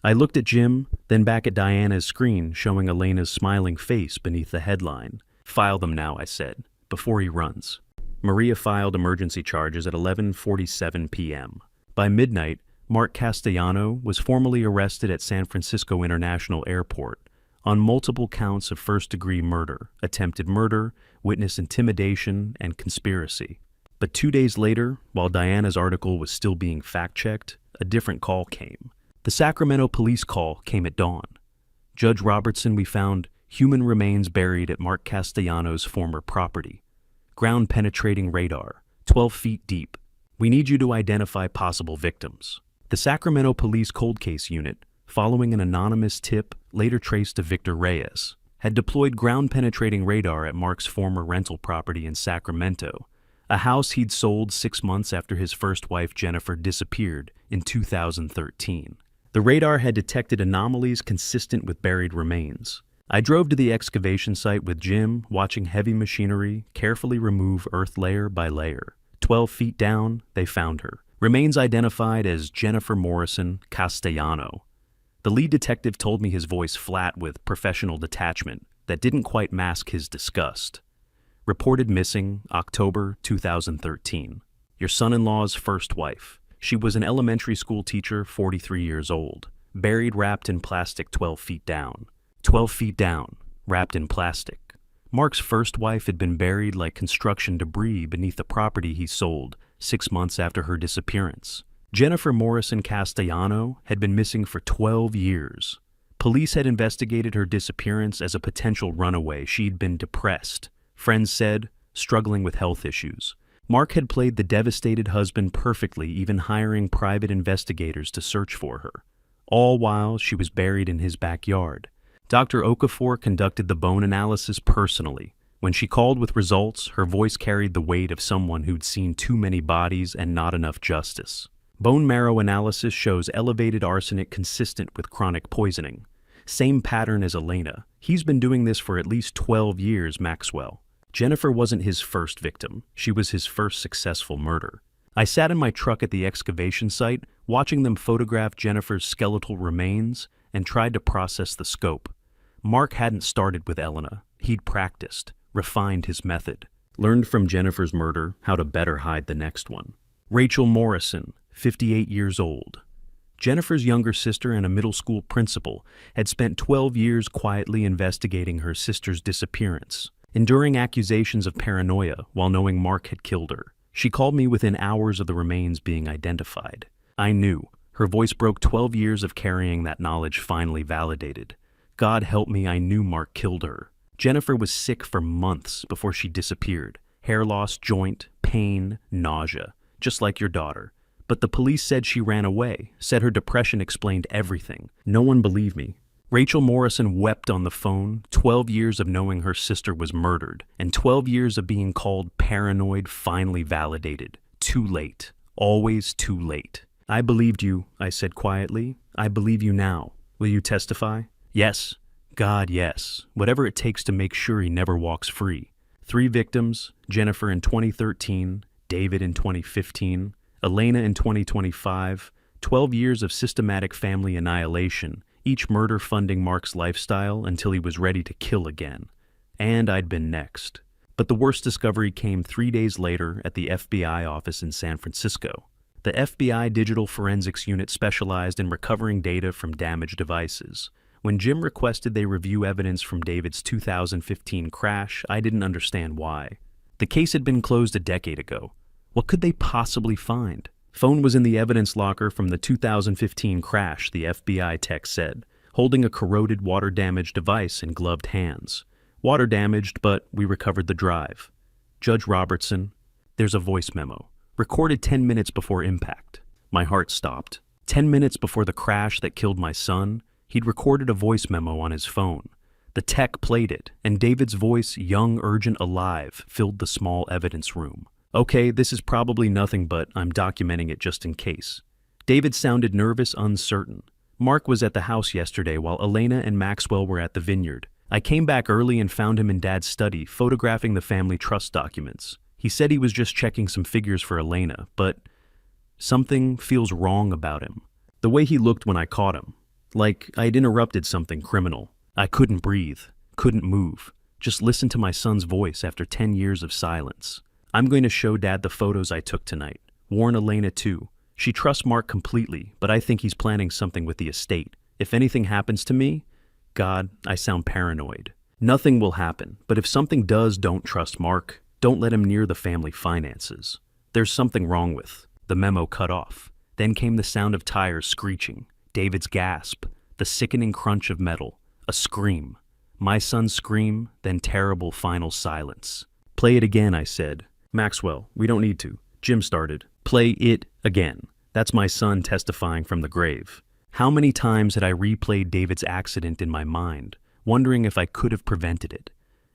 I looked at Jim, then back at Diana's screen, showing Elena's smiling face beneath the headline. "File them now," I said, "before he runs." Maria filed emergency charges at 11:47 p.m. By midnight, Mark Castellano was formally arrested at San Francisco International Airport on multiple counts of first-degree murder, attempted murder, witness intimidation, and conspiracy. But 2 days later, while Diana's article was still being fact-checked, a different call came. The Sacramento police call came at dawn. "Judge Robertson, we found human remains buried at Mark Castellano's former property. Ground-penetrating radar, 12 feet deep. We need you to identify possible victims." The Sacramento Police Cold Case Unit, following an anonymous tip later traced to Victor Reyes, had deployed ground-penetrating radar at Mark's former rental property in Sacramento, a house he'd sold 6 months after his first wife Jennifer disappeared in 2013. The radar had detected anomalies consistent with buried remains. I drove to the excavation site with Jim, watching heavy machinery carefully remove earth layer by layer. 12 feet down, they found her. Remains identified as Jennifer Morrison Castellano. The lead detective told me his voice flat with professional detachment that didn't quite mask his disgust. Reported missing October 2013. Your son-in-law's first wife. She was an elementary school teacher, 43 years old. Buried wrapped in plastic 12 feet down. 12 feet down, wrapped in plastic. Mark's first wife had been buried like construction debris beneath the property he sold 6 months after her disappearance. Jennifer Morrison Castellano had been missing for 12 years. Police had investigated her disappearance as a potential runaway. She'd been depressed. Friends said, struggling with health issues. Mark had played the devastated husband perfectly, even hiring private investigators to search for her. All while she was buried in his backyard. Dr. Okafor conducted the bone analysis personally. When she called with results, her voice carried the weight of someone who'd seen too many bodies and not enough justice. Bone marrow analysis shows elevated arsenic consistent with chronic poisoning. Same pattern as Elena. He's been doing this for at least 12 years, Maxwell. Jennifer wasn't his first victim. She was his first successful murder. I sat in my truck at the excavation site, watching them photograph Jennifer's skeletal remains, and tried to process the scope. Mark hadn't started with Elena. He'd practiced, refined his method, learned from Jennifer's murder how to better hide the next one. Rachel Morrison, 58 years old. Jennifer's younger sister and a middle school principal had spent 12 years quietly investigating her sister's disappearance, enduring accusations of paranoia while knowing Mark had killed her. She called me within hours of the remains being identified. I knew. Her voice broke 12 years of carrying that knowledge finally validated. God help me, I knew Mark killed her. Jennifer was sick for months before she disappeared. Hair loss, joint, pain, nausea, just like your daughter. But the police said she ran away, said her depression explained everything. No one believed me. Rachel Morrison wept on the phone, 12 years of knowing her sister was murdered, and 12 years of being called paranoid finally validated. Too late. Always too late. I believed you, I said quietly. I believe you now. Will you testify? Yes. God, yes. Whatever it takes to make sure he never walks free. 3 victims, Jennifer in 2013, David in 2015, Elena in 2025, 12 years of systematic family annihilation, each murder funding Mark's lifestyle until he was ready to kill again. And I'd been next. But the worst discovery came 3 days later at the FBI office in San Francisco. The FBI Digital Forensics Unit specialized in recovering data from damaged devices. When Jim requested they review evidence from David's 2015 crash, I didn't understand why. The case had been closed a decade ago. What could they possibly find? Phone was in the evidence locker from the 2015 crash, the FBI tech said, holding a corroded, water-damaged device in gloved hands. Water damaged, but we recovered the drive. Judge Robertson, there's a voice memo. Recorded 10 minutes before impact. My heart stopped. 10 minutes before the crash that killed my son, he'd recorded a voice memo on his phone. The tech played it, and David's voice, young, urgent, alive, filled the small evidence room. Okay, this is probably nothing, but I'm documenting it just in case. David sounded nervous, uncertain. Mark was at the house yesterday while Elena and Maxwell were at the vineyard. I came back early and found him in Dad's study, photographing the family trust documents. He said he was just checking some figures for Elena, but something feels wrong about him. The way he looked when I caught him. Like I'd interrupted something criminal. I couldn't breathe, couldn't move, just listen to my son's voice after 10 years of silence. I'm going to show Dad the photos I took tonight. Warn Elena too. She trusts Mark completely, but I think he's planning something with the estate. If anything happens to me, God, I sound paranoid. Nothing will happen, but if something does, don't trust Mark. Don't let him near the family finances. There's something wrong with. The memo cut off. Then came the sound of tires screeching, David's gasp, the sickening crunch of metal, a scream. My son's scream, then terrible final silence. Play it again, I said. Maxwell, we don't need to. Jim started. Play it again. That's my son testifying from the grave. How many times had I replayed David's accident in my mind, wondering if I could have prevented it.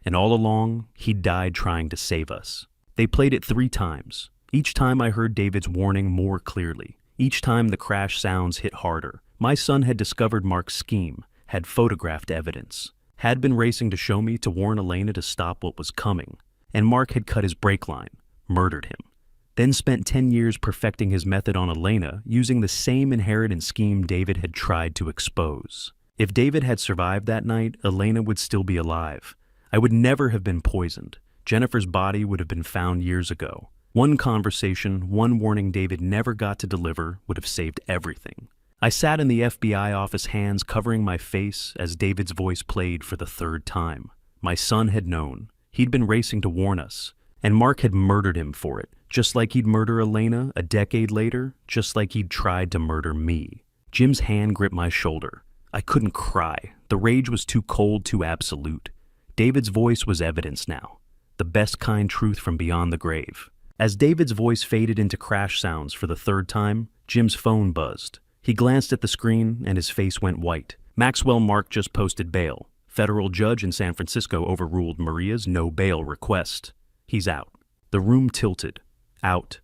And all along, he died trying to save us. They played it 3 times. Each time I heard David's warning more clearly. Each time the crash sounds hit harder. My son had discovered Mark's scheme, had photographed evidence, had been racing to show me to warn Elena to stop what was coming. And Mark had cut his brake line, murdered him. Then spent 10 years perfecting his method on Elena using the same inheritance scheme David had tried to expose. If David had survived that night, Elena would still be alive. I would never have been poisoned. Jennifer's body would have been found years ago. One conversation, one warning David never got to deliver would have saved everything. I sat in the FBI office, hands covering my face as David's voice played for the 3rd time. My son had known. He'd been racing to warn us. And Mark had murdered him for it, just like he'd murder Elena a decade later, just like he'd tried to murder me. Jim's hand gripped my shoulder. I couldn't cry. The rage was too cold, too absolute. David's voice was evidence now. The best kind truth from beyond the grave. As David's voice faded into crash sounds for the 3rd time, Jim's phone buzzed. He glanced at the screen and his face went white. Maxwell Mark just posted bail. Federal judge in San Francisco overruled Maria's no bail request. He's out. The room tilted. Out.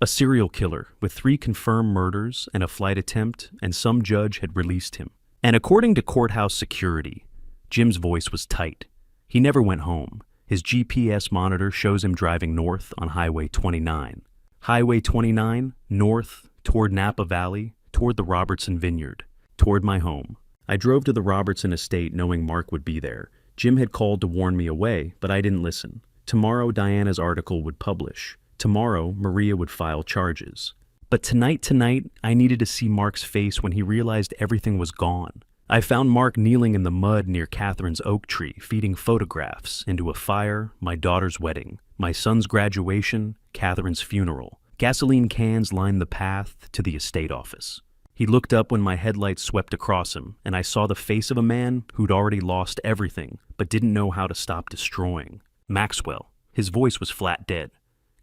A serial killer with 3 confirmed murders and a flight attempt, and some judge had released him. And according to courthouse security, Jim's voice was tight. He never went home. His GPS monitor shows him driving north on Highway 29. Highway 29, north, toward Napa Valley, toward the Robertson Vineyard, toward my home. I drove to the Robertson estate knowing Mark would be there. Jim had called to warn me away, but I didn't listen. Tomorrow, Diana's article would publish. Tomorrow, Maria would file charges. But tonight, I needed to see Mark's face when he realized everything was gone. I found Mark kneeling in the mud near Catherine's oak tree, feeding photographs into a fire, my daughter's wedding, my son's graduation, Catherine's funeral. Gasoline cans lined the path to the estate office. He looked up when my headlights swept across him, and I saw the face of a man who'd already lost everything, but didn't know how to stop destroying. Maxwell. His voice was flat dead.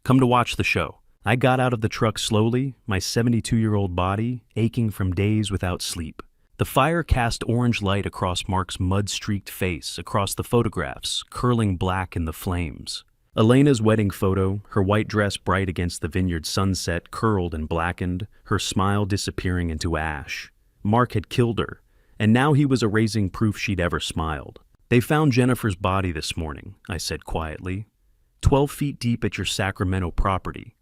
Come to watch the show. I got out of the truck slowly, my 72-year-old body aching from days without sleep. The fire cast orange light across Mark's mud-streaked face, across the photographs, curling black in the flames. Elena's wedding photo, her white dress bright against the vineyard sunset, curled and blackened, her smile disappearing into ash. Mark had killed her, and now he was erasing proof she'd ever smiled. They found Jennifer's body this morning, I said quietly. 12 feet deep at your Sacramento property.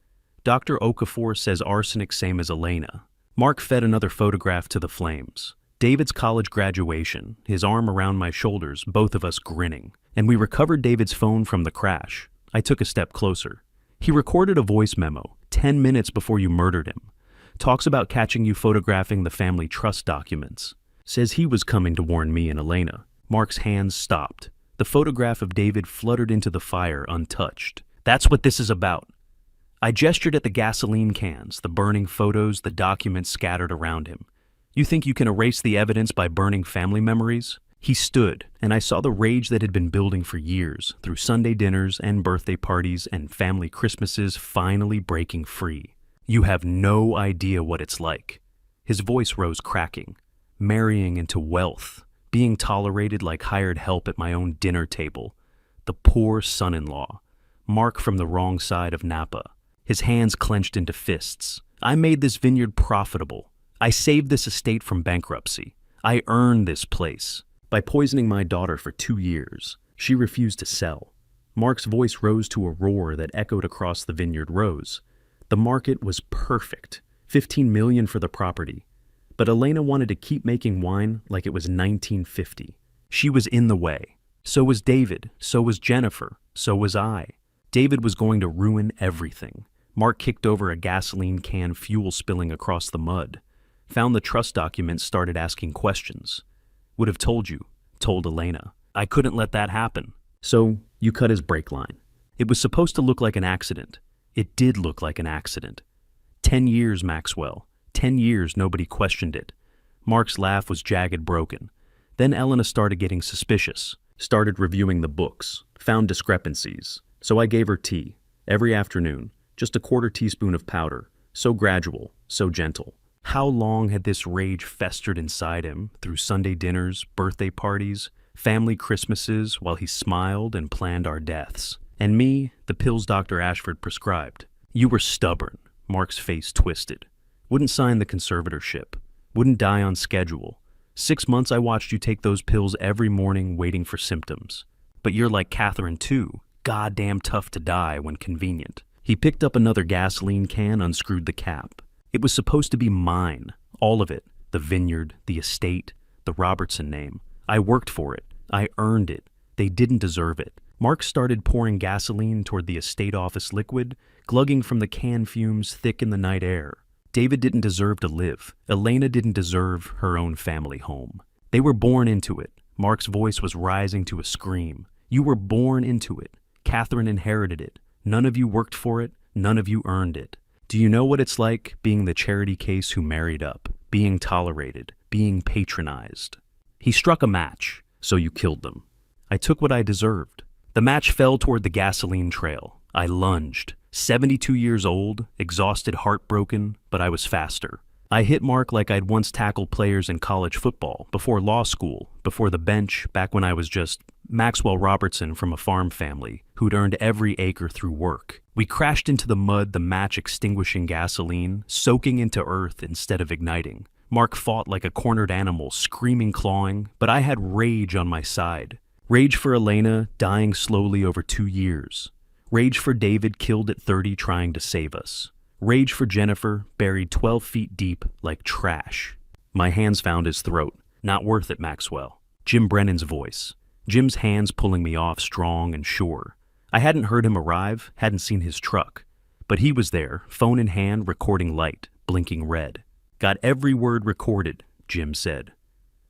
Dr. Okafor says arsenic same as Elena. Mark fed another photograph to the flames. David's college graduation, his arm around my shoulders, both of us grinning. And we recovered David's phone from the crash. I took a step closer. He recorded a voice memo, 10 minutes before you murdered him. Talks about catching you photographing the family trust documents. Says he was coming to warn me and Elena. Mark's hands stopped. The photograph of David fluttered into the fire untouched. That's what this is about. I gestured at the gasoline cans, the burning photos, the documents scattered around him. You think you can erase the evidence by burning family memories? He stood, and I saw the rage that had been building for years, through Sunday dinners and birthday parties and family Christmases, finally breaking free. You have no idea what it's like. His voice rose cracking. Marrying into wealth. Being tolerated like hired help at my own dinner table. The poor son-in-law. Mark from the wrong side of Napa. His hands clenched into fists. I made this vineyard profitable. I saved this estate from bankruptcy. I earned this place. By poisoning my daughter for 2 years, she refused to sell. Mark's voice rose to a roar that echoed across the vineyard rows. The market was perfect. $15 million for the property. But Elena wanted to keep making wine like it was 1950. She was in the way. So was David. So was Jennifer. So was I. David was going to ruin everything. Mark kicked over a gasoline can, fuel spilling across the mud. Found the trust documents, started asking questions. Would have told you, told Elena. I couldn't let that happen. So you cut his brake line. It was supposed to look like an accident. It did look like an accident. 10 years, Maxwell. 10 years, nobody questioned it. Mark's laugh was jagged, broken. Then Elena started getting suspicious, started reviewing the books, found discrepancies. So I gave her tea, every afternoon, just a quarter teaspoon of powder, so gradual, so gentle. How long had this rage festered inside him, through Sunday dinners, birthday parties, family Christmases while he smiled and planned our deaths. And me, the pills Dr. Ashford prescribed. You were stubborn. Mark's face twisted. Wouldn't sign the conservatorship. Wouldn't die on schedule. 6 months I watched you take those pills every morning waiting for symptoms. But you're like Catherine too. Goddamn tough to die when convenient. He picked up another gasoline can, unscrewed the cap. It was supposed to be mine. All of it. The vineyard, the estate, the Robertson name. I worked for it. I earned it. They didn't deserve it. Mark started pouring gasoline toward the estate office liquid, glugging from the can fumes thick in the night air. David didn't deserve to live. Elena didn't deserve her own family home. They were born into it. Mark's voice was rising to a scream. You were born into it. Catherine inherited it. None of you worked for it. None of you earned it. Do you know what it's like being the charity case who married up, being tolerated, being patronized? He struck a match, so you killed them. I took what I deserved. The match fell toward the gasoline trail. I lunged. 72 years old, exhausted, heartbroken, but I was faster. I hit Mark like I'd once tackled players in college football, before law school, before the bench, back when I was just Maxwell Robertson from a farm family who'd earned every acre through work. We crashed into the mud, the match extinguishing gasoline, soaking into earth instead of igniting. Mark fought like a cornered animal, screaming, clawing, but I had rage on my side. Rage for Elena, dying slowly over 2 years. Rage for David, killed at 30 trying to save us. Rage for Jennifer, buried 12 feet deep like trash. My hands found his throat. Not worth it, Maxwell. Jim Brennan's voice. Jim's hands pulling me off, strong and sure. I hadn't heard him arrive, hadn't seen his truck. But he was there, phone in hand, recording light, blinking red. Got every word recorded, Jim said.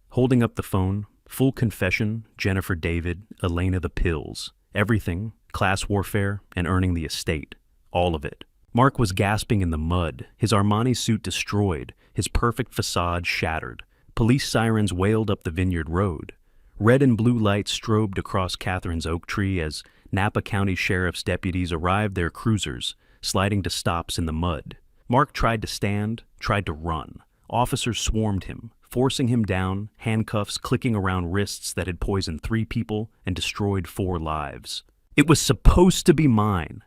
Holding up the phone, full confession, Jennifer David, Elena the pills. Everything, class warfare, and earning the estate. All of it. Mark was gasping in the mud, his Armani suit destroyed, his perfect facade shattered. Police sirens wailed up the Vineyard Road. Red and blue lights strobed across Catherine's oak tree as Napa County Sheriff's deputies arrived their cruisers, sliding to stops in the mud. Mark tried to stand, tried to run. Officers swarmed him, forcing him down, handcuffs clicking around wrists that had poisoned 3 people and destroyed 4 lives. It was supposed to be mine.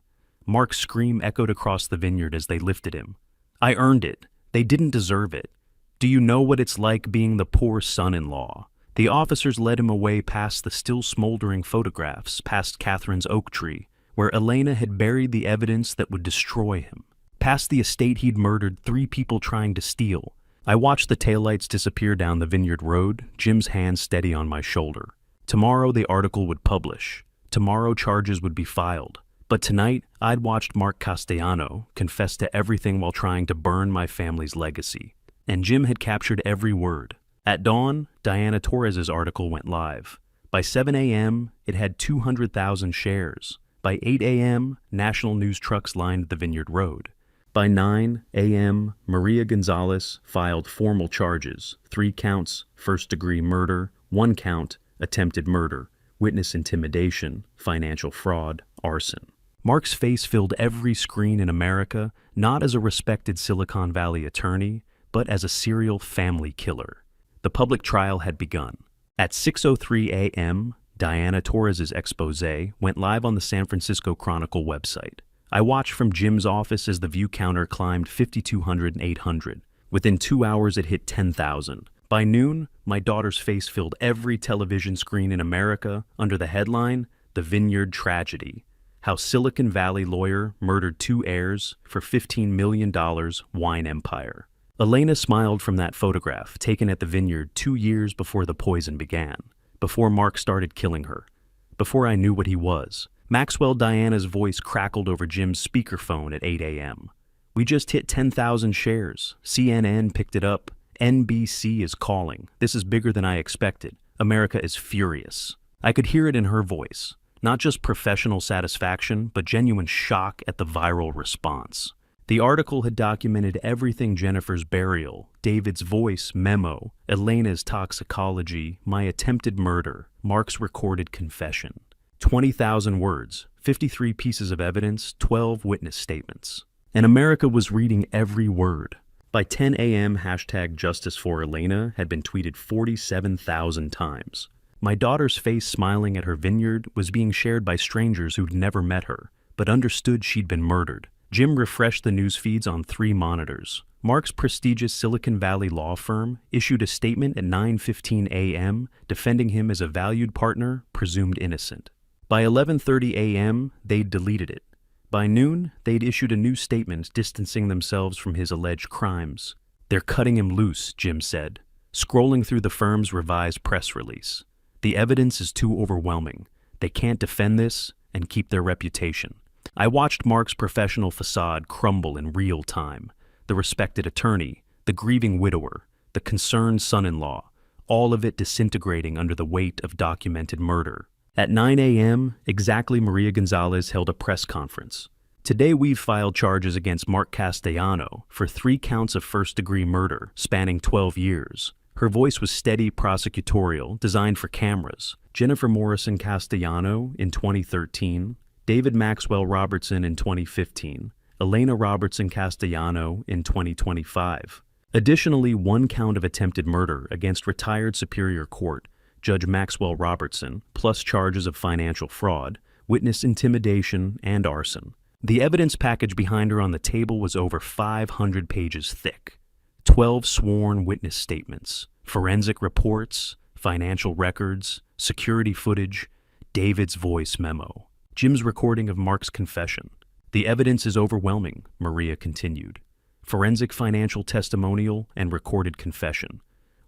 Mark's scream echoed across the vineyard as they lifted him. I earned it. They didn't deserve it. Do you know what it's like being the poor son-in-law? The officers led him away past the still smoldering photographs, past Catherine's oak tree, where Elena had buried the evidence that would destroy him. Past the estate he'd murdered 3 people trying to steal. I watched the taillights disappear down the Vineyard Road, Jim's hand steady on my shoulder. Tomorrow the article would publish. Tomorrow charges would be filed. But tonight, I'd watched Mark Castellano confess to everything while trying to burn my family's legacy. And Jim had captured every word. At dawn, Diana Torres's article went live. By 7 a.m., it had 200,000 shares. By 8 a.m., national news trucks lined the Vineyard Road. By 9 a.m., Maria Gonzalez filed formal charges, 3 counts, first-degree murder, 1 count, attempted murder, witness intimidation, financial fraud, arson. Mark's face filled every screen in America, not as a respected Silicon Valley attorney, but as a serial family killer. The public trial had begun. At 6:03 a.m., Diana Torres's exposé went live on the San Francisco Chronicle website. I watched from Jim's office as the view counter climbed 5,200 and 800. Within 2 hours, it hit 10,000. By noon, my daughter's face filled every television screen in America under the headline, The Vineyard Tragedy. How Silicon Valley lawyer murdered 2 heirs for $15 million wine empire. Elena smiled from that photograph, taken at the vineyard 2 years before the poison began, before Mark started killing her, before I knew what he was. Maxwell Diana's voice crackled over Jim's speakerphone at 8 a.m. We just hit 10,000 shares. CNN picked it up. NBC is calling. This is bigger than I expected. America is furious. I could hear it in her voice. Not just professional satisfaction, but genuine shock at the viral response. The article had documented everything: Jennifer's burial, David's voice memo, Elena's toxicology, my attempted murder, Mark's recorded confession. 20,000 words, 53 pieces of evidence, 12 witness statements. And America was reading every word. By 10 a.m., #JusticeForElena had been tweeted 47,000 times. My daughter's face smiling at her vineyard was being shared by strangers who'd never met her, but understood she'd been murdered. Jim refreshed the news feeds on 3 monitors. Mark's prestigious Silicon Valley law firm issued a statement at 9:15 a.m. defending him as a valued partner, presumed innocent. By 11:30 a.m., they'd deleted it. By noon, they'd issued a new statement distancing themselves from his alleged crimes. "They're cutting him loose," Jim said, scrolling through the firm's revised press release. "The evidence is too overwhelming. They can't defend this and keep their reputation." I watched Mark's professional facade crumble in real time. The respected attorney, the grieving widower, the concerned son-in-law, all of it disintegrating under the weight of documented murder. At 9 a.m., exactly, Maria Gonzalez held a press conference. "Today we've filed charges against Mark Castellano for 3 counts of first-degree murder spanning 12 years. Her voice was steady, prosecutorial, designed for cameras. Jennifer Morrison Castellano in 2013, David Maxwell Robertson in 2015, Elena Robertson Castellano in 2025. Additionally, 1 count of attempted murder against retired Superior Court Judge Maxwell Robertson, plus charges of financial fraud, witness intimidation, and arson. The evidence package behind her on the table was over 500 pages thick. 12 sworn witness statements, forensic reports, financial records, security footage, David's voice memo, Jim's recording of Mark's confession. "The evidence is overwhelming," Maria continued. "Forensic financial testimonial and recorded confession.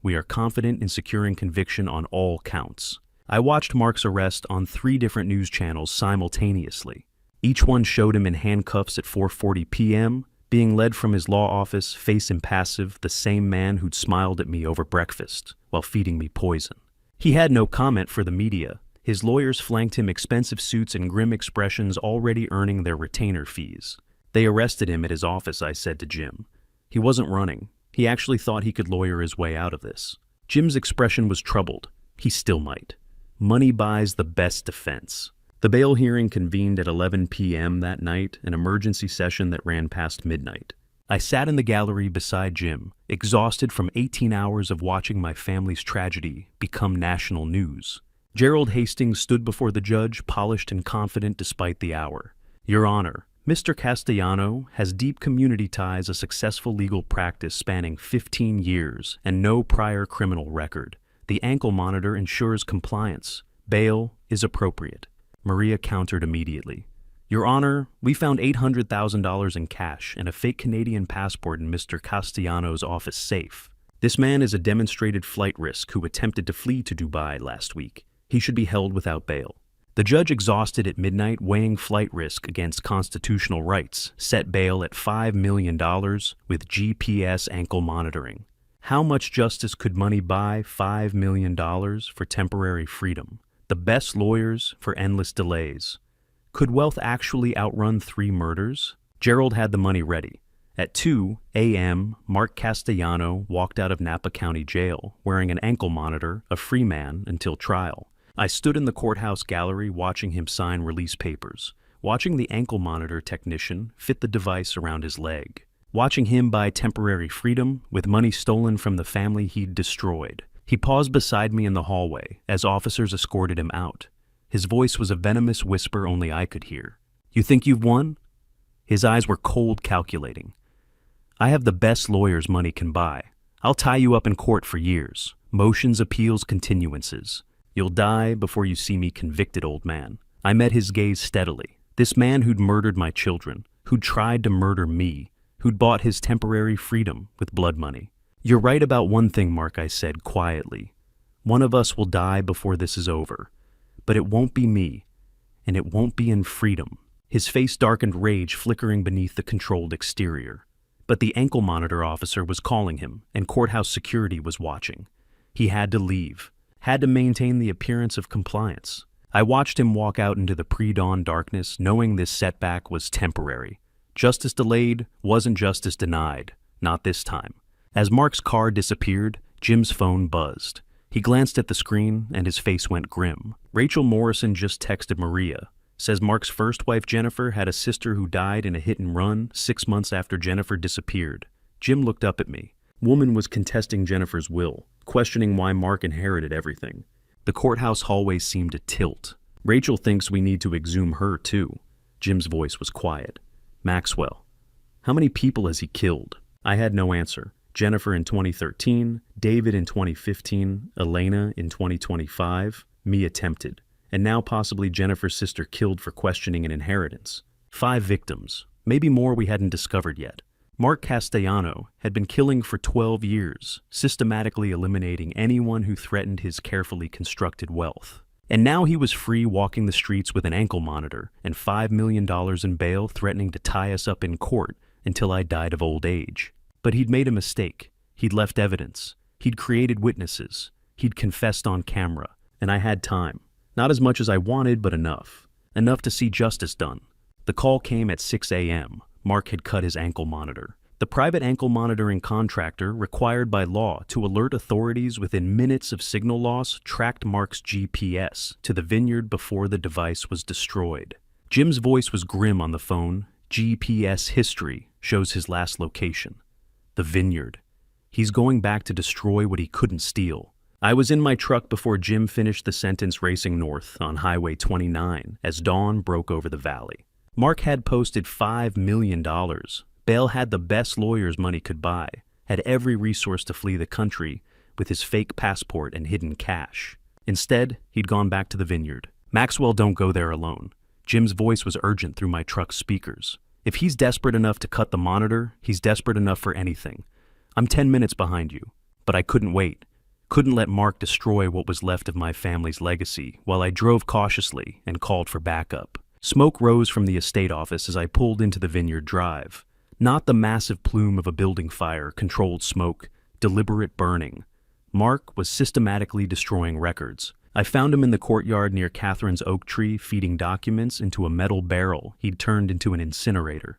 We are confident in securing conviction on all counts." I watched Mark's arrest on 3 different news channels simultaneously. Each one showed him in handcuffs at 4:40 p.m., being led from his law office, face impassive, the same man who'd smiled at me over breakfast while feeding me poison. He had no comment for the media. His lawyers flanked him expensive suits and grim expressions, already earning their retainer fees. "They arrested him at his office," I said to Jim. "He wasn't running. He actually thought he could lawyer his way out of this." Jim's expression was troubled. He still might. Money buys the best defense. The bail hearing convened at 11 p.m. that night, an emergency session that ran past midnight. I sat in the gallery beside Jim, exhausted from 18 hours of watching my family's tragedy become national news. Gerald Hastings stood before the judge, polished and confident despite the hour. "Your Honor, Mr. Castellano has deep community ties, a successful legal practice spanning 15 years, and no prior criminal record. The ankle monitor ensures compliance. Bail is appropriate." Maria countered immediately. "Your Honor, we found $800,000 in cash and a fake Canadian passport in Mr. Castellano's office safe. This man is a demonstrated flight risk who attempted to flee to Dubai last week. He should be held without bail." The judge, exhausted at midnight, weighing flight risk against constitutional rights, set bail at $5 million with GPS ankle monitoring. How much justice could money buy? $5 million for temporary freedom. The best lawyers for endless delays. Could wealth actually outrun 3 murders? Gerald had the money ready. At 2 a.m., Mark Castellano walked out of Napa County Jail wearing an ankle monitor, a free man until trial. I stood in the courthouse gallery watching him sign release papers, watching the ankle monitor technician fit the device around his leg, watching him buy temporary freedom with money stolen from the family he'd destroyed. He paused beside me in the hallway as officers escorted him out. His voice was a venomous whisper only I could hear. "You think you've won?" His eyes were cold, calculating. "I have the best lawyers money can buy. I'll tie you up in court for years. Motions, appeals, continuances. You'll die before you see me convicted, old man." I met his gaze steadily. This man who'd murdered my children, who'd tried to murder me, who'd bought his temporary freedom with blood money. "You're right about one thing, Mark," I said quietly. "One of us will die before this is over. But it won't be me, and it won't be in freedom." His face darkened, rage flickering beneath the controlled exterior. But the ankle monitor officer was calling him, and courthouse security was watching. He had to leave. Had to maintain the appearance of compliance. I watched him walk out into the pre-dawn darkness, knowing this setback was temporary. Justice delayed wasn't justice denied. Not this time. As Mark's car disappeared, Jim's phone buzzed. He glanced at the screen, and his face went grim. "Rachel Morrison just texted Maria. Says Mark's first wife, Jennifer, had a sister who died in a hit-and-run 6 months after Jennifer disappeared." Jim looked up at me. Woman was contesting Jennifer's will, questioning why Mark inherited everything. The courthouse hallway seemed to tilt. Rachel thinks we need to exhume her, too. Jim's voice was quiet. Maxwell. How many people has he killed? I had no answer. Jennifer in 2013, David in 2015, Elena in 2025, me attempted. And now possibly Jennifer's sister killed for questioning an inheritance. 5 victims. Maybe more we hadn't discovered yet. Mark Castellano had been killing for 12 years, systematically eliminating anyone who threatened his carefully constructed wealth. And now he was free walking the streets with an ankle monitor and $5 million in bail, threatening to tie us up in court until I died of old age. But he'd made a mistake. He'd left evidence. He'd created witnesses. He'd confessed on camera. And I had time. Not as much as I wanted, but enough. Enough to see justice done. The call came at 6 a.m. Mark had cut his ankle monitor. The private ankle monitoring contractor, required by law to alert authorities within minutes of signal loss, tracked Mark's GPS to the vineyard before the device was destroyed. Jim's voice was grim on the phone. GPS history shows his last location. The vineyard. He's going back to destroy what he couldn't steal. I was in my truck before Jim finished the sentence, racing north on Highway 29 as dawn broke over the valley. Mark had posted $5 million. Bale had the best lawyers money could buy, had every resource to flee the country with his fake passport and hidden cash. Instead, he'd gone back to the vineyard. Maxwell, don't go there alone. Jim's voice was urgent through my truck's speakers. If he's desperate enough to cut the monitor, he's desperate enough for anything. I'm 10 minutes behind you, but I couldn't wait. Couldn't let Mark destroy what was left of my family's legacy while I drove cautiously and called for backup. Smoke rose from the estate office as I pulled into the vineyard drive. Not the massive plume of a building fire, controlled smoke, deliberate burning. Mark was systematically destroying records. I found him in the courtyard near Catherine's oak tree, feeding documents into a metal barrel he'd turned into an incinerator.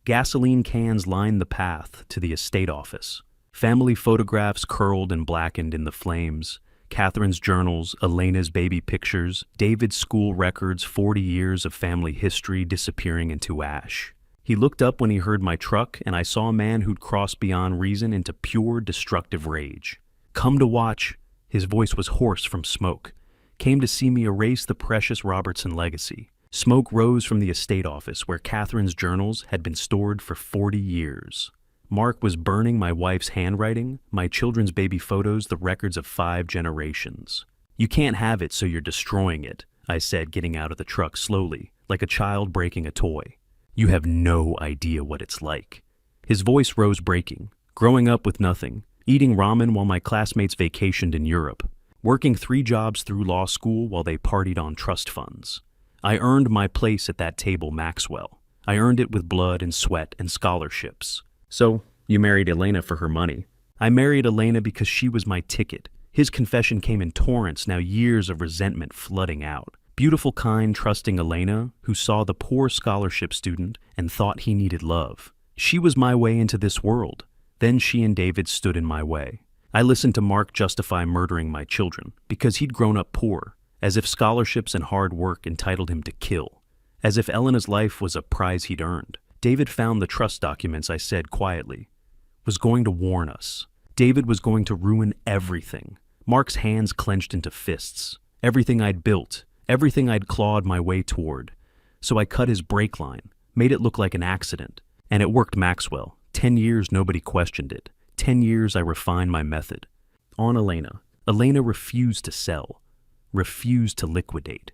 Gasoline cans lined the path to the estate office. Family photographs curled and blackened in the flames. Catherine's journals, Elena's baby pictures, David's school records, 40 years of family history disappearing into ash. He looked up when he heard my truck, and I saw a man who'd crossed beyond reason into pure destructive rage. Come to watch. His voice was hoarse from smoke. Came to see me erase the precious Robertson legacy. Smoke rose from the estate office where Catherine's journals had been stored for 40 years. Mark was burning my wife's handwriting, my children's baby photos, the records of 5 generations. You can't have it, so you're destroying it, I said, getting out of the truck slowly, like a child breaking a toy. You have no idea what it's like. His voice rose, breaking. Growing up with nothing, eating ramen while my classmates vacationed in Europe, working 3 jobs through law school while they partied on trust funds. I earned my place at that table, Maxwell. I earned it with blood and sweat and scholarships. So, you married Elena for her money. I married Elena because she was my ticket. His confession came in torrents, now years of resentment flooding out. Beautiful, kind, trusting Elena, who saw the poor scholarship student and thought he needed love. She was my way into this world. Then she and David stood in my way. I listened to Mark justify murdering my children because he'd grown up poor, as if scholarships and hard work entitled him to kill, as if Elena's life was a prize he'd earned. David found the trust documents, I said quietly, was going to warn us. David was going to ruin everything. Mark's hands clenched into fists. Everything I'd built, everything I'd clawed my way toward. So I cut his brake line, made it look like an accident. And it worked, Maxwell. 10 years nobody questioned it. 10 years I refined my method. On Elena. Elena refused to sell. Refused to liquidate.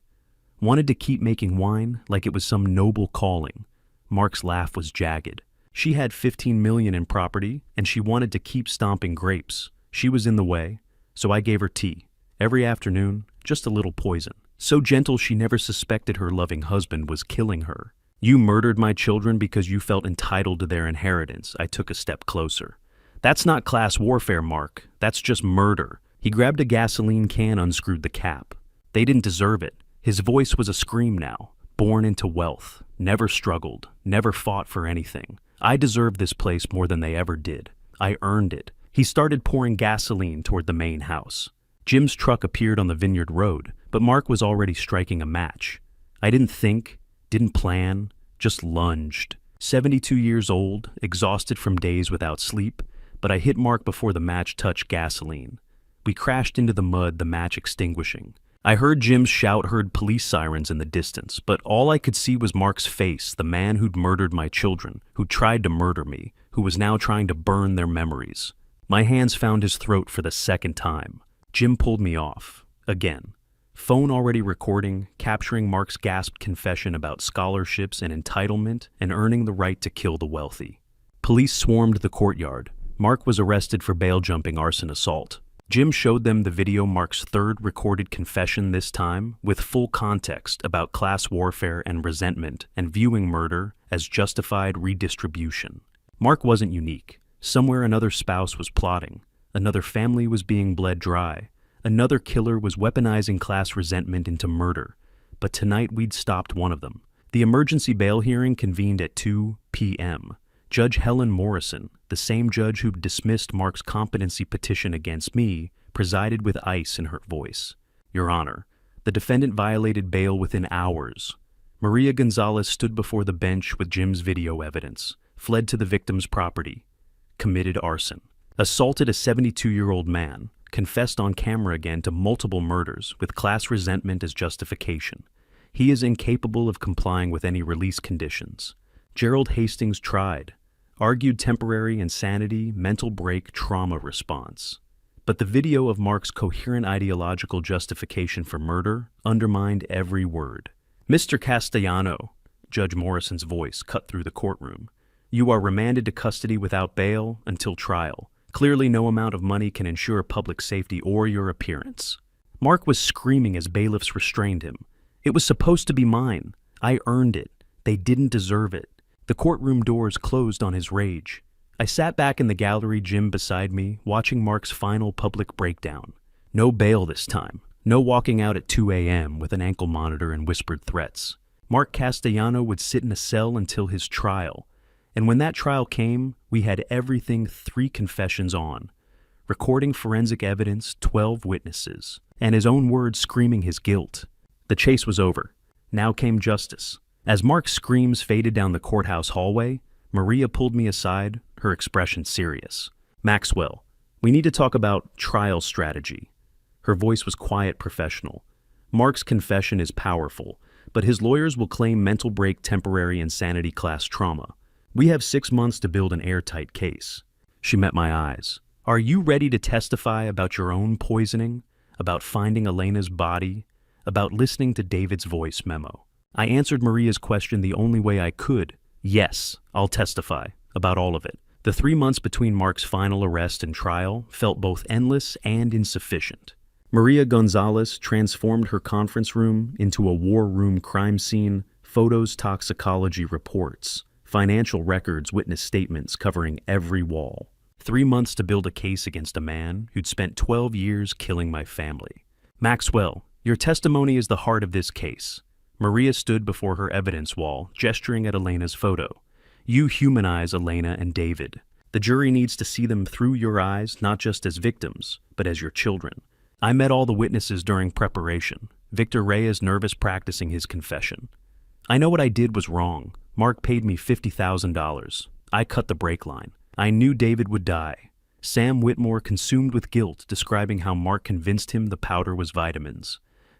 Wanted to keep making wine like it was some noble calling. Mark's laugh was jagged. She had $15 million in property, and she wanted to keep stomping grapes. She was in the way, so I gave her tea. Every afternoon, just a little poison. So gentle she never suspected her loving husband was killing her. You murdered my children because you felt entitled to their inheritance. I took a step closer. That's not class warfare, Mark. That's just murder. He grabbed a gasoline can, unscrewed the cap. They didn't deserve it. His voice was a scream now. Born into wealth, never struggled, never fought for anything. I deserved this place more than they ever did. I earned it. He started pouring gasoline toward the main house. Jim's truck appeared on the vineyard road, but Mark was already striking a match. I didn't think, didn't plan, just lunged. 72 years old, exhausted from days without sleep, but I hit Mark before the match touched gasoline. We crashed into the mud, the match extinguishing. I heard Jim's shout, heard police sirens in the distance, but all I could see was Mark's face, the man who'd murdered my children, who tried to murder me, who was now trying to burn their memories. My hands found his throat for the second time. Jim pulled me off. Again. Phone already recording, capturing Mark's gasped confession about scholarships and entitlement and earning the right to kill the wealthy. Police swarmed the courtyard. Mark was arrested for bail-jumping arson assault. Jim showed them the video, Mark's third recorded confession this time, with full context about class warfare and resentment and viewing murder as justified redistribution. Mark wasn't unique. Somewhere another spouse was plotting. Another family was being bled dry. Another killer was weaponizing class resentment into murder. But tonight we'd stopped one of them. The emergency bail hearing convened at 2 p.m. Judge Helen Morrison, the same judge who dismissed Mark's competency petition against me, presided with ice in her voice. Your Honor, the defendant violated bail within hours. Maria Gonzalez stood before the bench with Jim's video evidence, fled to the victim's property, committed arson, assaulted a 72-year-old man, confessed on camera again to multiple murders with class resentment as justification. He is incapable of complying with any release conditions. Gerald Hastings tried, argued temporary insanity, mental break, trauma response. But the video of Mark's coherent ideological justification for murder undermined every word. Mr. Castellano, Judge Morrison's voice cut through the courtroom, you are remanded to custody without bail until trial. Clearly no amount of money can ensure public safety or your appearance. Mark was screaming as bailiffs restrained him. It was supposed to be mine. I earned it. They didn't deserve it. The courtroom doors closed on his rage. I sat back in the gallery, Jim beside me, watching Mark's final public breakdown. No bail this time. No walking out at 2 a.m. with an ankle monitor and whispered threats. Mark Castellano would sit in a cell until his trial. And when that trial came, we had everything, 3 confessions on. Recording forensic evidence, 12 witnesses, and his own words screaming his guilt. The chase was over. Now came justice. As Mark's screams faded down the courthouse hallway, Maria pulled me aside, her expression serious. Maxwell, we need to talk about trial strategy. Her voice was quiet, professional. Mark's confession is powerful, but his lawyers will claim mental break, temporary insanity, class trauma. We have 6 months to build an airtight case. She met my eyes. Are you ready to testify about your own poisoning? About finding Elena's body? About listening to David's voice memo? I answered Maria's question the only way I could. Yes, I'll testify. About all of it. The 3 months between Mark's final arrest and trial felt both endless and insufficient. Maria Gonzalez transformed her conference room into a war room crime scene, photos, toxicology reports. Financial records, witness statements covering every wall. 3 months to build a case against a man who'd spent 12 years killing my family. Maxwell, your testimony is the heart of this case. Maria stood before her evidence wall, gesturing at Elena's photo. You humanize Elena and David. The jury needs to see them through your eyes, not just as victims, but as your children. I met all the witnesses during preparation. Victor Reyes nervous practicing his confession. I know what I did was wrong. Mark paid me $50,000. I cut the brake line. I knew David would die. Sam Whitmore consumed with guilt, describing how Mark convinced him the powder was vitamins.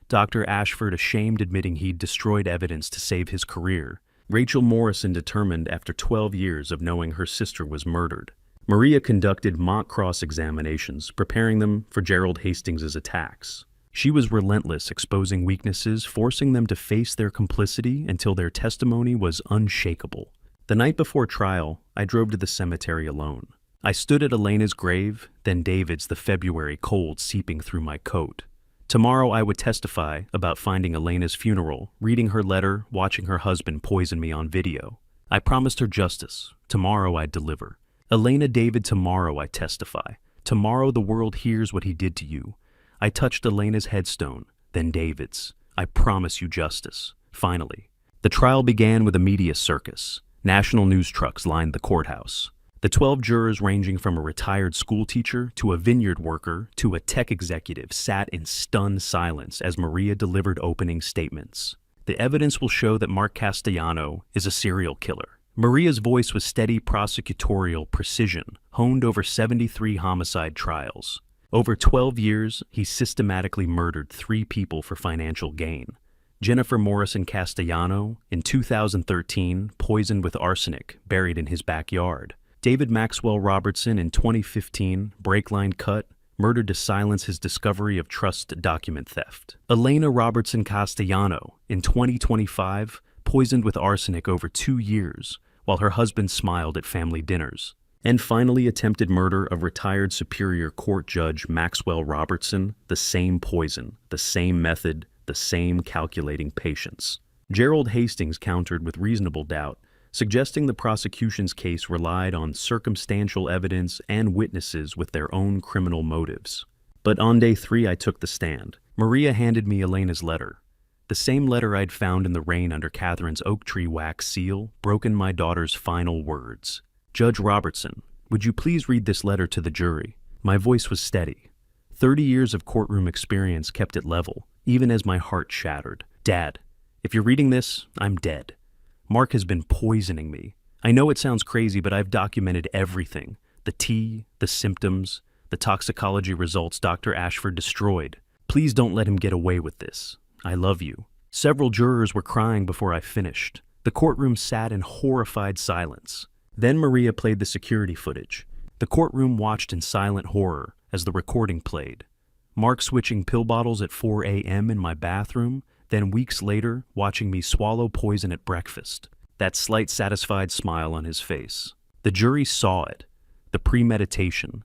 Dr. Ashford ashamed, admitting he'd destroyed evidence to save his career. Rachel Morrison determined after 12 years of knowing her sister was murdered. Maria conducted mock cross-examinations, preparing them for Gerald Hastings' attacks. She was relentless, exposing weaknesses, forcing them to face their complicity until their testimony was unshakable. The night before trial, I drove to the cemetery alone. I stood at Elena's grave, then David's, the February cold seeping through my coat. Tomorrow I would testify about finding Elena's funeral, reading her letter, watching her husband poison me on video. I promised her justice. Tomorrow I'd deliver. Elena, David, tomorrow I testify. Tomorrow the world hears what he did to you. I touched Elena's headstone, then David's. I promise you justice. Finally. The trial began with a media circus. National news trucks lined the courthouse. The 12 jurors, ranging from a retired school teacher to a vineyard worker to a tech executive, sat in stunned silence as Maria delivered opening statements. The evidence will show that Mark Castellano is a serial killer. Maria's voice was steady, prosecutorial precision, honed over 73 homicide trials. Over 12 years, he systematically murdered 3 people for financial gain. Jennifer Morrison Castellano, in 2013, poisoned with arsenic, buried in his backyard. David Maxwell Robertson, in 2015, brake line cut, murdered to silence his discovery of trust document theft. Elena Robertson Castellano, in 2025, poisoned with arsenic over 2 years, while her husband smiled at family dinners. And finally, attempted murder of retired Superior Court Judge Maxwell Robertson, the same poison, the same method, the same calculating patience. Gerald Hastings countered with reasonable doubt, suggesting the prosecution's case relied on circumstantial evidence and witnesses with their own criminal motives. But on day 3, I took the stand. Maria handed me Elena's letter. The same letter I'd found in the rain under Catherine's oak tree wax seal, broken my daughter's final words. "Judge Robertson, would you please read this letter to the jury?" My voice was steady. 30 years of courtroom experience kept it level, even as my heart shattered. "Dad, if you're reading this, I'm dead. Mark has been poisoning me. I know it sounds crazy, but I've documented everything. The tea, the symptoms, the toxicology results Dr. Ashford destroyed. Please don't let him get away with this. I love you." Several jurors were crying before I finished. The courtroom sat in horrified silence. Then Maria played the security footage. The courtroom watched in silent horror as the recording played. Mark switching pill bottles at 4 a.m. in my bathroom, then weeks later, watching me swallow poison at breakfast. That slight satisfied smile on his face. The jury saw it. The premeditation,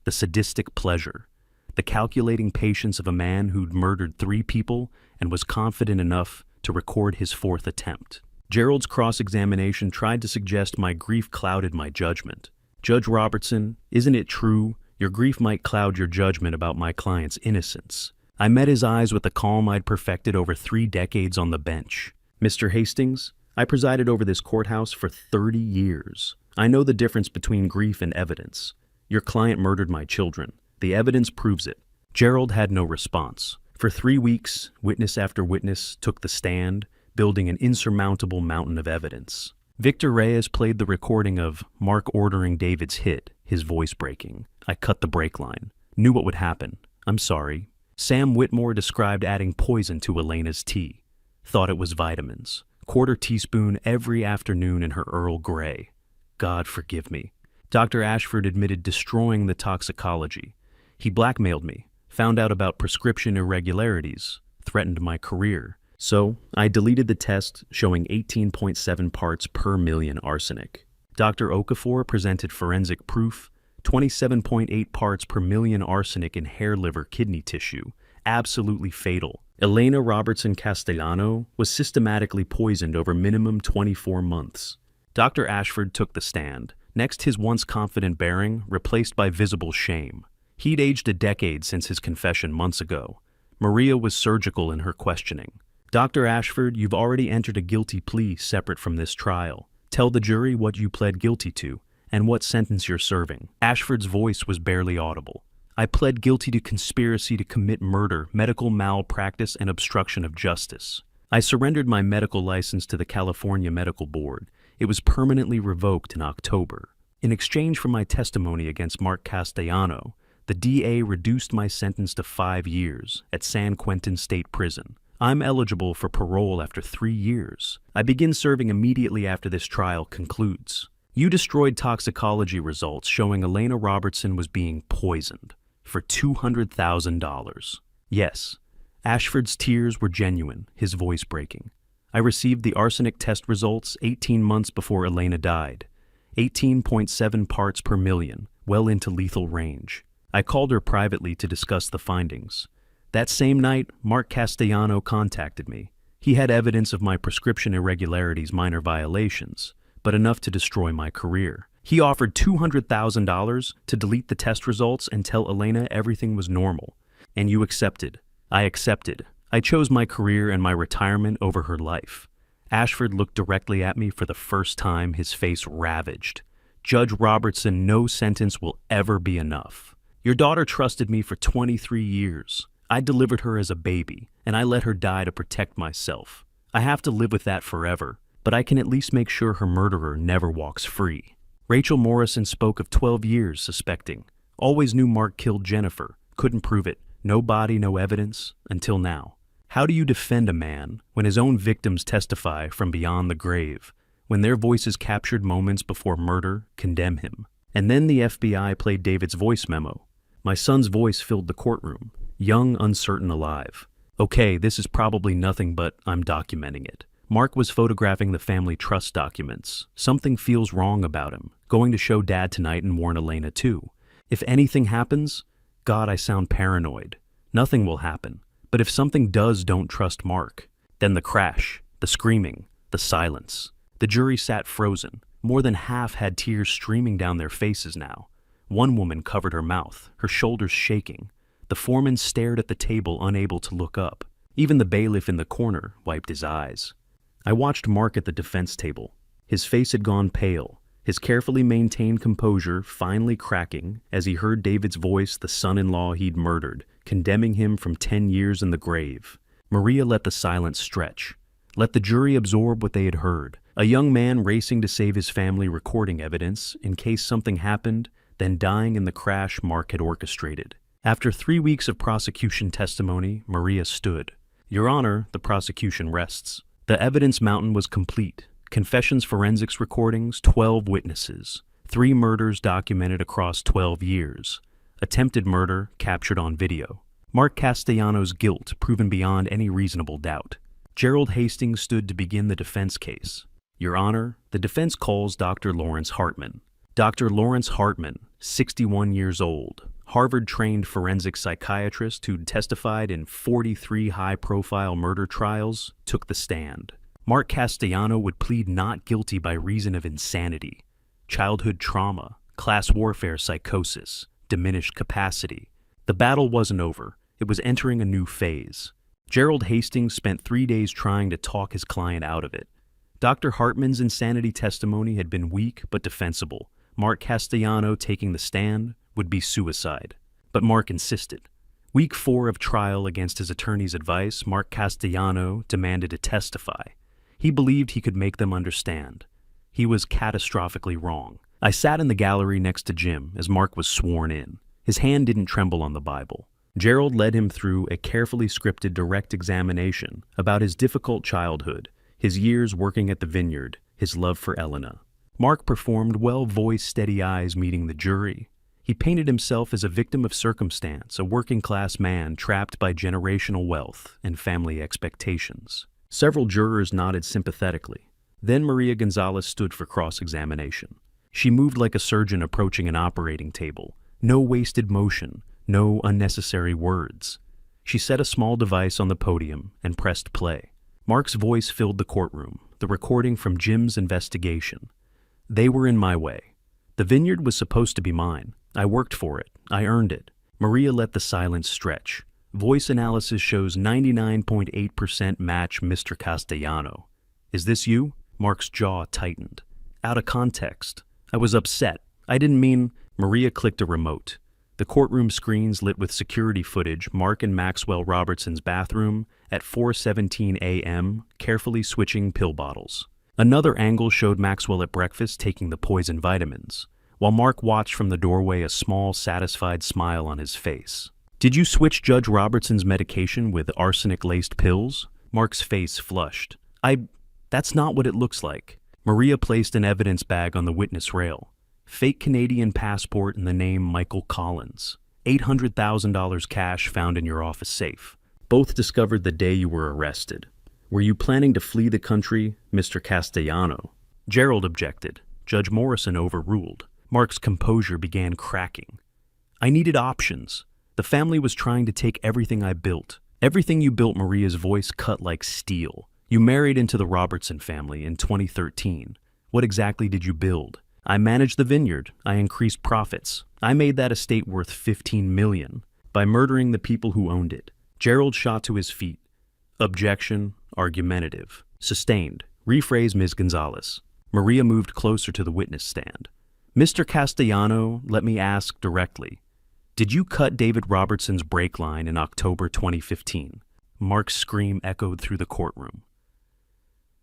the sadistic pleasure, the calculating patience of a man who'd murdered 3 people and was confident enough to record his 4th attempt. Gerald's cross-examination tried to suggest my grief clouded my judgment. "Judge Robertson, isn't it true? Your grief might cloud your judgment about my client's innocence." I met his eyes with the calm I'd perfected over 3 decades on the bench. "Mr. Hastings, I presided over this courthouse for 30 years. I know the difference between grief and evidence. Your client murdered my children. The evidence proves it." Gerald had no response. For 3 weeks, witness after witness took the stand, building an insurmountable mountain of evidence. Victor Reyes played the recording of Mark ordering David's hit, his voice breaking. I cut the brake line. Knew what would happen. "I'm sorry." Sam Whitmore described adding poison to Elena's tea. Thought it was vitamins. 1/4 teaspoon every afternoon in her Earl Grey. God forgive me. Dr. Ashford admitted destroying the toxicology. He blackmailed me, found out about prescription irregularities, threatened my career. So, I deleted the test showing 18.7 parts per million arsenic. Dr. Okafor presented forensic proof, 27.8 parts per million arsenic in hair, liver, kidney tissue, absolutely fatal. Elena Robertson Castellano was systematically poisoned over minimum 24 months. Dr. Ashford took the stand. Next, his once confident bearing, replaced by visible shame. He'd aged a decade since his confession months ago. Maria was surgical in her questioning. "Dr. Ashford, you've already entered a guilty plea separate from this trial. Tell the jury what you pled guilty to and what sentence you're serving." Ashford's voice was barely audible. "I pled guilty to conspiracy to commit murder, medical malpractice, and obstruction of justice. I surrendered my medical license to the California Medical Board. It was permanently revoked in October. In exchange for my testimony against Mark Castellano, the DA reduced my sentence to 5 years at San Quentin State Prison. I'm eligible for parole after 3 years. I begin serving immediately after this trial concludes. You destroyed toxicology results showing Elena Robertson was being poisoned for $200,000. Yes, Ashford's tears were genuine, his voice breaking. I received the arsenic test results 18 months before Elena died. 18.7 parts per million, well into lethal range. I called her privately to discuss the findings. That same night, Mark Castellano contacted me. He had evidence of my prescription irregularities, minor violations, but enough to destroy my career. He offered $200,000 to delete the test results and tell Elena everything was normal. And you accepted. I accepted. I chose my career and my retirement over her life. Ashford looked directly at me for the first time, his face ravaged. "Judge Robertson, no sentence will ever be enough. Your daughter trusted me for 23 years. I delivered her as a baby, and I let her die to protect myself. I have to live with that forever, but I can at least make sure her murderer never walks free." Rachel Morrison spoke of 12 years suspecting. Always knew Mark killed Jennifer. couldn't prove it. No body, no evidence, until now. How do you defend a man when his own victims testify from beyond the grave, when their voices captured moments before murder condemn him? And then the FBI played David's voice memo. My son's voice filled the courtroom, young, uncertain, alive. Okay, this is probably nothing, but I'm documenting it. Mark was photographing the family trust documents. Something feels wrong about him. Going to show Dad tonight and warn Elena too. If anything happens, God, I sound paranoid. Nothing will happen. But if something does, don't trust Mark. Then the crash, the screaming, the silence. The jury sat frozen. More than half had tears streaming down their faces now. One woman covered her mouth, her shoulders shaking. The foreman stared at the table, unable to look up. Even the bailiff in the corner wiped his eyes. I watched Mark at the defense table. His face had gone pale, his carefully maintained composure finally cracking as he heard David's voice, the son-in-law he'd murdered, condemning him from 10 years in the grave. Maria let the silence stretch. Let the jury absorb what they had heard. A young man racing to save his family, recording evidence in case something happened, then dying in the crash Mark had orchestrated. After 3 weeks of prosecution testimony, Maria stood. Your Honor, the prosecution rests. The evidence mountain was complete. Confessions, forensics recordings, 12 witnesses. 3 murders documented across 12 years. Attempted murder captured on video. Mark Castellano's guilt proven beyond any reasonable doubt. Gerald Hastings stood to begin the defense case. Your Honor, the defense calls Dr. Lawrence Hartman. Dr. Lawrence Hartman, 61 years old, Harvard-trained forensic psychiatrist who'd testified in 43 high-profile murder trials, took the stand. Mark Castellano would plead not guilty by reason of insanity, childhood trauma, class warfare psychosis, diminished capacity. The battle wasn't over. It was entering a new phase. Gerald Hastings spent 3 days trying to talk his client out of it. Dr. Hartman's insanity testimony had been weak but defensible. Mark Castellano taking the stand would be suicide. But Mark insisted. Week 4 of trial, against his attorney's advice, Mark Castellano demanded to testify. He believed he could make them understand. He was catastrophically wrong. I sat in the gallery next to Jim as Mark was sworn in. His hand didn't tremble on the Bible. Gerald led him through a carefully scripted direct examination about his difficult childhood, his years working at the vineyard, his love for Elena. Mark performed well, voice, steady eyes meeting the jury. He painted himself as a victim of circumstance, a working-class man trapped by generational wealth and family expectations. Several jurors nodded sympathetically. Then Maria Gonzalez stood for cross-examination. She moved like a surgeon approaching an operating table. No wasted motion, no unnecessary words. She set a small device on the podium and pressed play. Mark's voice filled the courtroom, the recording from Jim's investigation. They were in my way. The vineyard was supposed to be mine. I worked for it. I earned it. Maria let the silence stretch. Voice analysis shows 99.8% match Mr. Castellano. Is this you? Mark's jaw tightened. Out of context. I was upset. I didn't mean... Maria clicked a remote. The courtroom screens lit with security footage, Mark and Maxwell Robertson's bathroom at 4:17 a.m., carefully switching pill bottles. Another angle showed Maxwell at breakfast taking the poison vitamins, while Mark watched from the doorway, a small, satisfied smile on his face. Did you switch Judge Robertson's medication with arsenic-laced pills? Mark's face flushed. That's not what it looks like. Maria placed an evidence bag on the witness rail. Fake Canadian passport and the name Michael Collins. $800,000 cash found in your office safe. Both discovered the day you were arrested. Were you planning to flee the country, Mr. Castellano? Gerald objected. Judge Morrison overruled. Mark's composure began cracking. I needed options. The family was trying to take everything I built. Everything you built. Maria's voice cut like steel. You married into the Robertson family in 2013. What exactly did you build? I managed the vineyard. I increased profits. I made that estate worth $15 million by murdering the people who owned it. Gerald shot to his feet. Objection, argumentative. Sustained. Rephrase, Ms. Gonzalez. Maria moved closer to the witness stand. Mr. Castellano, let me ask directly. Did you cut David Robertson's brake line in October 2015? Mark's scream echoed through the courtroom.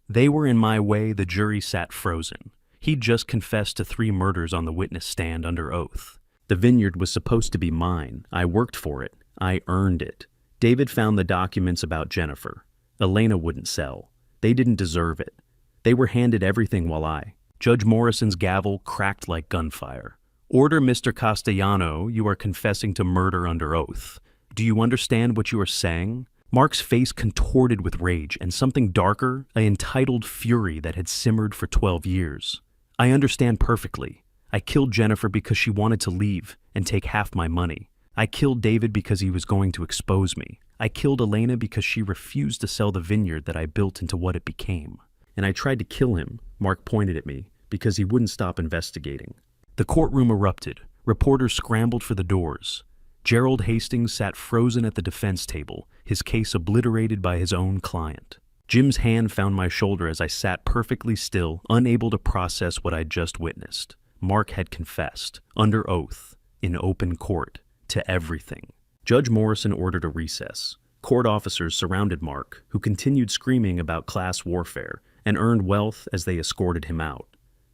They were in my way. The jury sat frozen. He'd just confessed to 3 murders on the witness stand under oath. The vineyard was supposed to be mine. I worked for it. I earned it. David found the documents about Jennifer. Elena wouldn't sell. They didn't deserve it. They were handed everything while Judge Morrison's gavel cracked like gunfire. Order, Mr. Castellano, you are confessing to murder under oath. Do you understand what you are saying? Mark's face contorted with rage and something darker, an entitled fury that had simmered for 12 years. I understand perfectly. I killed Jennifer because she wanted to leave and take half my money. I killed David because he was going to expose me. I killed Elena because she refused to sell the vineyard that I built into what it became. And I tried to kill him, Mark pointed at me, because he wouldn't stop investigating. The courtroom erupted. Reporters scrambled for the doors. Gerald Hastings sat frozen at the defense table, his case obliterated by his own client. Jim's hand found my shoulder as I sat perfectly still, unable to process what I'd just witnessed. Mark had confessed, under oath, in open court, to everything. Judge Morrison ordered a recess. Court officers surrounded Mark, who continued screaming about class warfare and earned wealth as they escorted him out.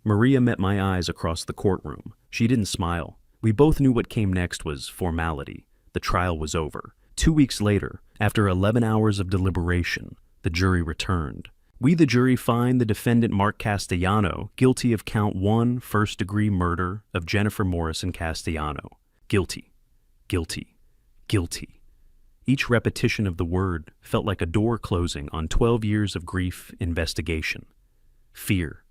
Maria met my eyes across the courtroom. She didn't smile. We both knew what came next was formality. The trial was over. 2 weeks later, after 11 hours of deliberation, the jury returned. We, the jury, find the defendant Mark Castellano guilty of count 1, first-degree murder of Jennifer Morrison Castellano. Guilty. Guilty. Guilty. Each repetition of the word felt like a door closing on 12 years of grief investigation. Fear.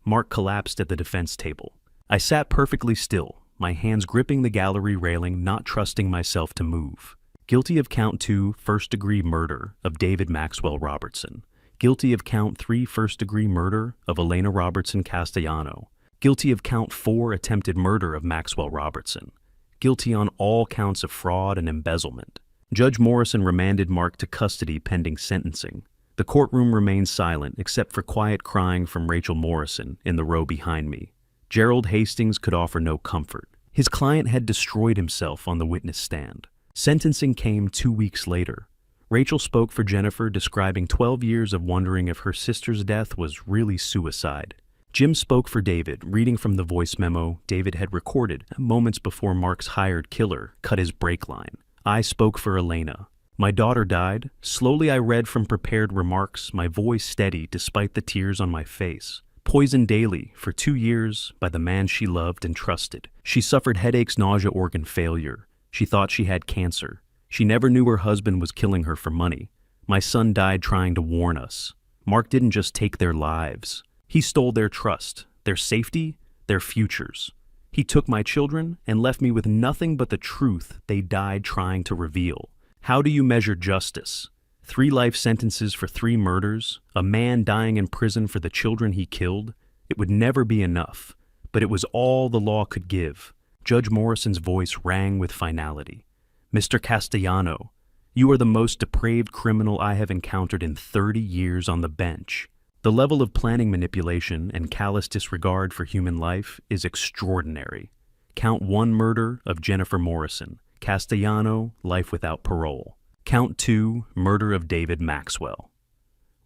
Mark collapsed at the defense table. I sat perfectly still, my hands gripping the gallery railing, not trusting myself to move. Guilty of count 2, first-degree murder of David Maxwell Robertson. Guilty of count 3, first-degree murder of Elena Robertson Castellano. Guilty of count 4, attempted murder of Maxwell Robertson. Guilty on all counts of fraud and embezzlement. Judge Morrison remanded Mark to custody pending sentencing. The courtroom remained silent except for quiet crying from Rachel Morrison in the row behind me. Gerald Hastings could offer no comfort. His client had destroyed himself on the witness stand. Sentencing came 2 weeks later. Rachel spoke for Jennifer, describing 12 years of wondering if her sister's death was really suicide. Jim spoke for David, reading from the voice memo David had recorded moments before Mark's hired killer cut his brake line. I spoke for Elena. My daughter died. Slowly I read from prepared remarks, my voice steady despite the tears on my face. Poisoned daily for 2 years by the man she loved and trusted. She suffered headaches, nausea, organ failure. She thought she had cancer. She never knew her husband was killing her for money. My son died trying to warn us. Mark didn't just take their lives. He stole their trust, their safety, their futures. He took my children and left me with nothing but the truth they died trying to reveal. How do you measure justice? 3 life sentences for 3 murders, a man dying in prison for the children he killed? It would never be enough, but it was all the law could give. Judge Morrison's voice rang with finality. Mr. Castellano, you are the most depraved criminal I have encountered in 30 years on the bench. The level of planning manipulation and callous disregard for human life is extraordinary. Count 1 murder of Jennifer Morrison. Castellano, life without parole. Count 2, murder of David Maxwell.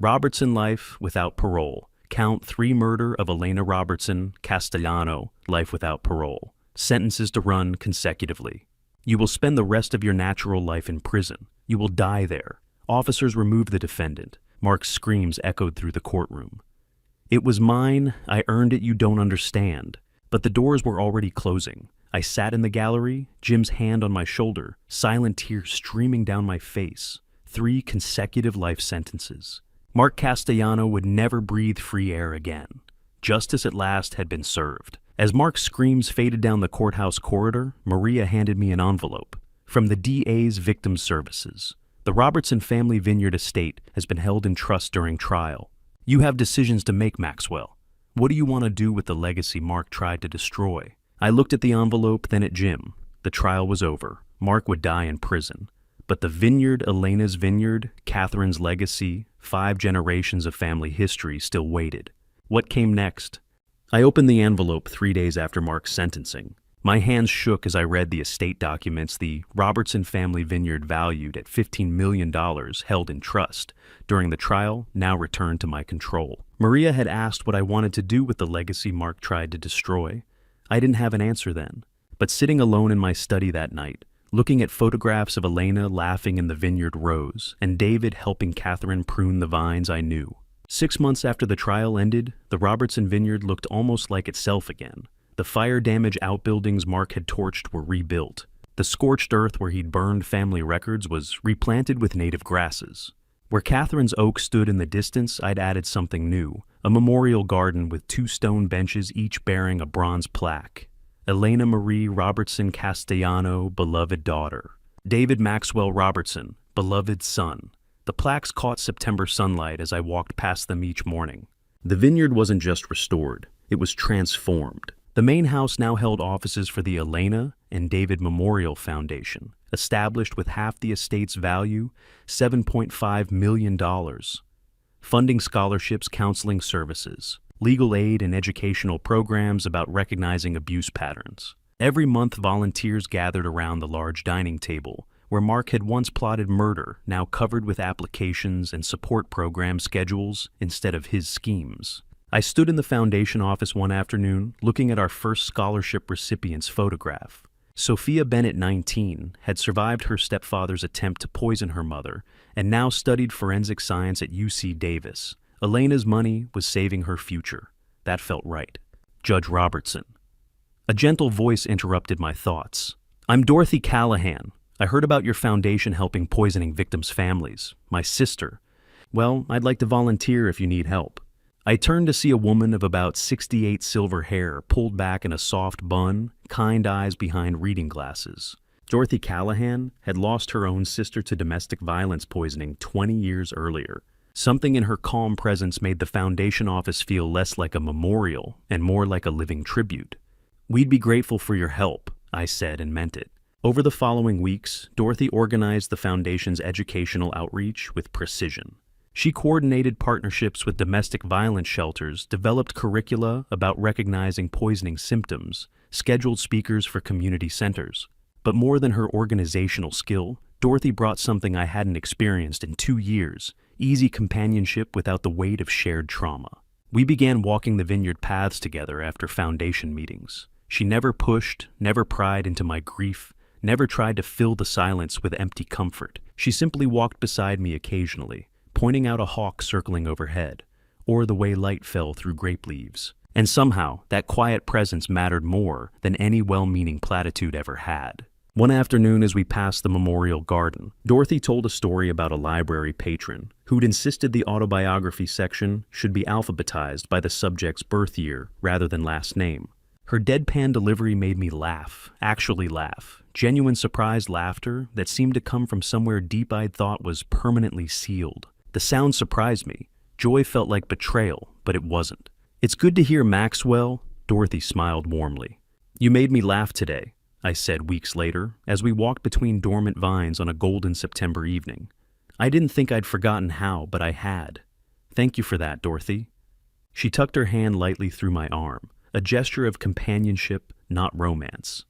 Robertson, life without parole. Count 3, murder of Elena Robertson. Castellano, life without parole. Sentences to run consecutively. You will spend the rest of your natural life in prison. You will die there. Officers removed the defendant. Mark's screams echoed through the courtroom. It was mine. I earned it. You don't understand. But the doors were already closing. I sat in the gallery, Jim's hand on my shoulder, silent tears streaming down my face. 3 consecutive life sentences. Mark Castellano would never breathe free air again. Justice at last had been served. As Mark's screams faded down the courthouse corridor, Maria handed me an envelope. From the DA's Victim Services. The Robertson family vineyard estate has been held in trust during trial. You have decisions to make, Maxwell. What do you want to do with the legacy Mark tried to destroy? I looked at the envelope, then at Jim. The trial was over. Mark would die in prison. But the vineyard, Elena's vineyard, Catherine's legacy, 5 generations of family history still waited. What came next? I opened the envelope 3 days after Mark's sentencing. My hands shook as I read the estate documents the Robertson family vineyard valued at $15 million held in trust during the trial now returned to my control. Maria had asked what I wanted to do with the legacy Mark tried to destroy. I didn't have an answer then, but sitting alone in my study that night, looking at photographs of Elena laughing in the vineyard rows and David helping Catherine prune the vines, I knew. 6 months after the trial ended, the Robertson vineyard looked almost like itself again. The fire-damaged outbuildings Mark had torched were rebuilt. The scorched earth where he'd burned family records was replanted with native grasses. Where Catherine's oak stood in the distance, I'd added something new, a memorial garden with 2 stone benches each bearing a bronze plaque. Elena Marie Robertson Castellano, beloved daughter. David Maxwell Robertson, beloved son. The plaques caught September sunlight as I walked past them each morning. The vineyard wasn't just restored, it was transformed. The main house now held offices for the Elena and David Memorial Foundation, established with half the estate's value, $7.5 million. Funding scholarships, counseling services, legal aid and educational programs about recognizing abuse patterns. Every month, volunteers gathered around the large dining table, where Mark had once plotted murder, now covered with applications and support program schedules instead of his schemes. I stood in the foundation office one afternoon, looking at our first scholarship recipient's photograph. Sophia Bennett, 19, had survived her stepfather's attempt to poison her mother and now studied forensic science at UC Davis. Elena's money was saving her future. That felt right. Judge Robertson. A gentle voice interrupted my thoughts. "I'm Dorothy Callahan. I heard about your foundation helping poisoning victims' families. My sister. Well, I'd like to volunteer if you need help." I turned to see a woman of about 68, silver hair pulled back in a soft bun, kind eyes behind reading glasses. Dorothy Callahan had lost her own sister to domestic violence poisoning 20 years earlier. Something in her calm presence made the foundation office feel less like a memorial and more like a living tribute. "We'd be grateful for your help," I said and meant it. Over the following weeks, Dorothy organized the foundation's educational outreach with precision. She coordinated partnerships with domestic violence shelters, developed curricula about recognizing poisoning symptoms, scheduled speakers for community centers. But more than her organizational skill, Dorothy brought something I hadn't experienced in 2 years: easy companionship without the weight of shared trauma. We began walking the vineyard paths together after foundation meetings. She never pushed, never pried into my grief, never tried to fill the silence with empty comfort. She simply walked beside me occasionally, pointing out a hawk circling overhead, or the way light fell through grape leaves. And somehow, that quiet presence mattered more than any well-meaning platitude ever had. One afternoon as we passed the memorial garden, Dorothy told a story about a library patron who'd insisted the autobiography section should be alphabetized by the subject's birth year rather than last name. Her deadpan delivery made me laugh, actually laugh. Genuine surprised laughter that seemed to come from somewhere deep I'd thought was permanently sealed. The sound surprised me. Joy felt like betrayal, but it wasn't. "It's good to hear, Maxwell," Dorothy smiled warmly. "You made me laugh today," I said weeks later, as we walked between dormant vines on a golden September evening. I didn't think I'd forgotten how, but I had. "Thank you for that, Dorothy." She tucked her hand lightly through my arm, a gesture of companionship, not romance.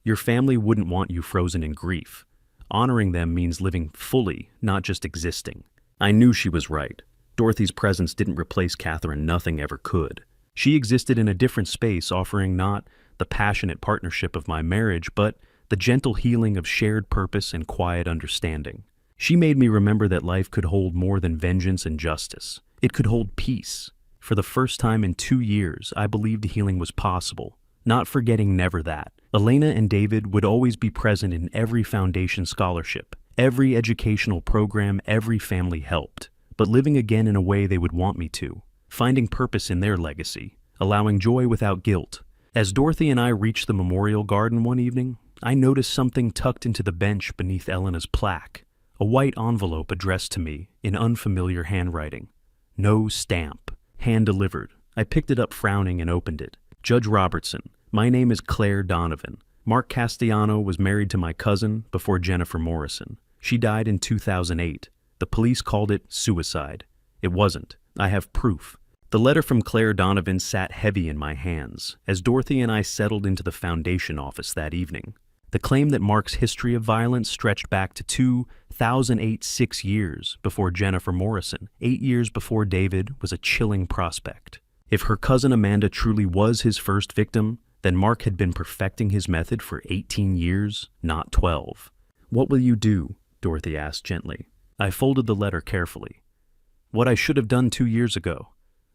"Your family wouldn't want you frozen in grief. Honoring them means living fully, not just existing." I knew she was right. Dorothy's presence didn't replace Catherine, nothing ever could. She existed in a different space, offering not the passionate partnership of my marriage, but the gentle healing of shared purpose and quiet understanding. She made me remember that life could hold more than vengeance and justice. It could hold peace. For the first time in 2 years, I believed healing was possible, not forgetting never that. Elena and David would always be present in every foundation scholarship, every educational program, every family helped, but living again in a way they would want me to, finding purpose in their legacy, allowing joy without guilt. As Dorothy and I reached the memorial garden one evening, I noticed something tucked into the bench beneath Elena's plaque, a white envelope addressed to me in unfamiliar handwriting. No stamp. Hand-delivered. I picked it up frowning and opened it. "Judge Robertson, my name is Claire Donovan. Mark Castellano was married to my cousin before Jennifer Morrison. She died in 2008. The police called it suicide. It wasn't. I have proof." The letter from Claire Donovan sat heavy in my hands as Dorothy and I settled into the foundation office that evening. The claim that Mark's history of violence stretched back to 2008, 6 years before Jennifer Morrison, 8 years before David, was a chilling prospect. If her cousin Amanda truly was his first victim, Then Mark had been perfecting his method for 18 years, not 12. "What will you do?" Dorothy asked gently. I folded the letter carefully. "What I should have done 2 years ago.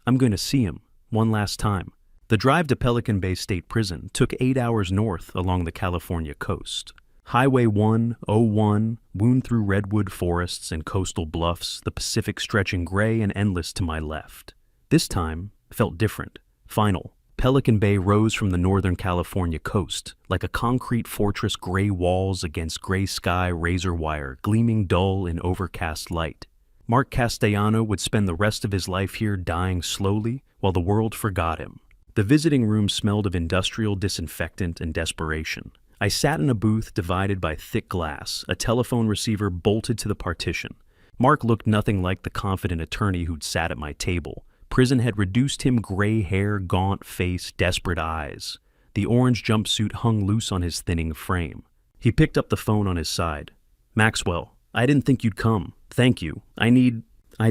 I'm going to see him, one last time." The drive to Pelican Bay State Prison took 8 hours north along the California coast. Highway 101 wound through redwood forests and coastal bluffs, the Pacific stretching gray and endless to my left. This time felt different, final. Pelican Bay rose from the northern California coast, like a concrete fortress, gray walls against gray sky, razor wire, gleaming dull in overcast light. Mark Castellano would spend the rest of his life here dying slowly while the world forgot him. The visiting room smelled of industrial disinfectant and desperation. I sat in a booth divided by thick glass, a telephone receiver bolted to the partition. Mark looked nothing like the confident attorney who'd sat at my table. Prison had reduced him: gray hair, gaunt face, desperate eyes. The orange jumpsuit hung loose on his thinning frame. He picked up the phone on his side. "Maxwell, I didn't think you'd come. Thank you. I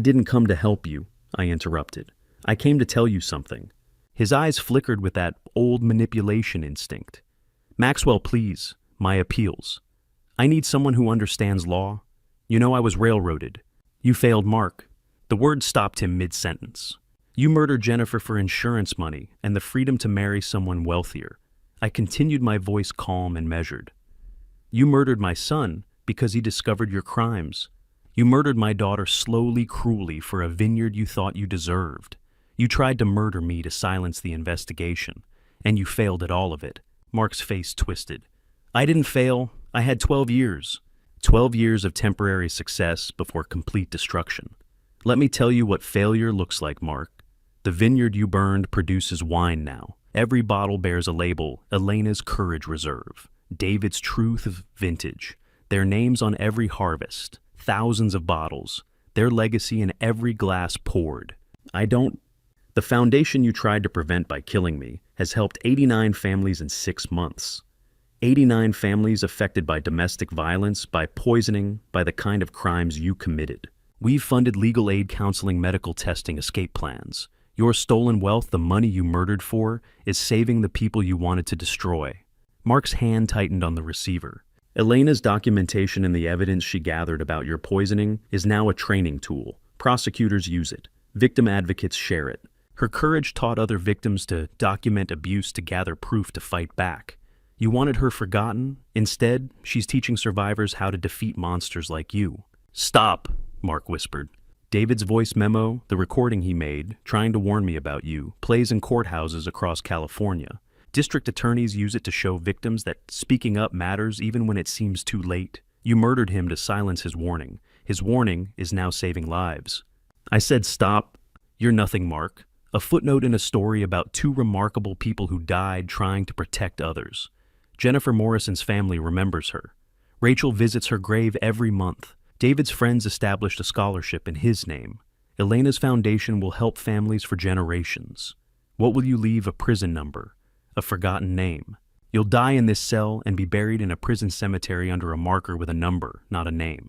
didn't come to help you," I interrupted. "I came to tell you something." His eyes flickered with that old manipulation instinct. "Maxwell, please, my appeals. I need someone who understands law. You know I was railroaded. You failed Mark." The word stopped him mid-sentence. "You murdered Jennifer for insurance money and the freedom to marry someone wealthier." I continued, my voice calm and measured. "You murdered my son because he discovered your crimes. You murdered my daughter slowly, cruelly, for a vineyard you thought you deserved. You tried to murder me to silence the investigation, and you failed at all of it." Mark's face twisted. "I didn't fail. I had 12 years. 12 years of temporary success before complete destruction. Let me tell you what failure looks like, Mark. The vineyard you burned produces wine now. Every bottle bears a label: Elena's Courage Reserve, David's Truth of Vintage, their names on every harvest, thousands of bottles, their legacy in every glass poured. The foundation you tried to prevent by killing me has helped 89 families in 6 months. 89 families affected by domestic violence, by poisoning, by the kind of crimes you committed. We've funded legal aid, counseling, medical testing, escape plans. Your stolen wealth, the money you murdered for, is saving the people you wanted to destroy." Mark's hand tightened on the receiver. "Elena's documentation and the evidence she gathered about your poisoning is now a training tool. Prosecutors use it. Victim advocates share it. Her courage taught other victims to document abuse, to gather proof, to fight back. You wanted her forgotten. Instead, she's teaching survivors how to defeat monsters like you." "Stop," Mark whispered. "David's voice memo, the recording he made, trying to warn me about you, plays in courthouses across California. District attorneys use it to show victims that speaking up matters even when it seems too late. You murdered him to silence his warning. His warning is now saving lives." I said, "Stop." "You're nothing, Mark. A footnote in a story about 2 remarkable people who died trying to protect others. Jennifer Morrison's family remembers her. Rachel visits her grave every month. David's friends established a scholarship in his name. Elena's foundation will help families for generations. What will you leave? A prison number, a forgotten name. You'll die in this cell and be buried in a prison cemetery under a marker with a number, not a name.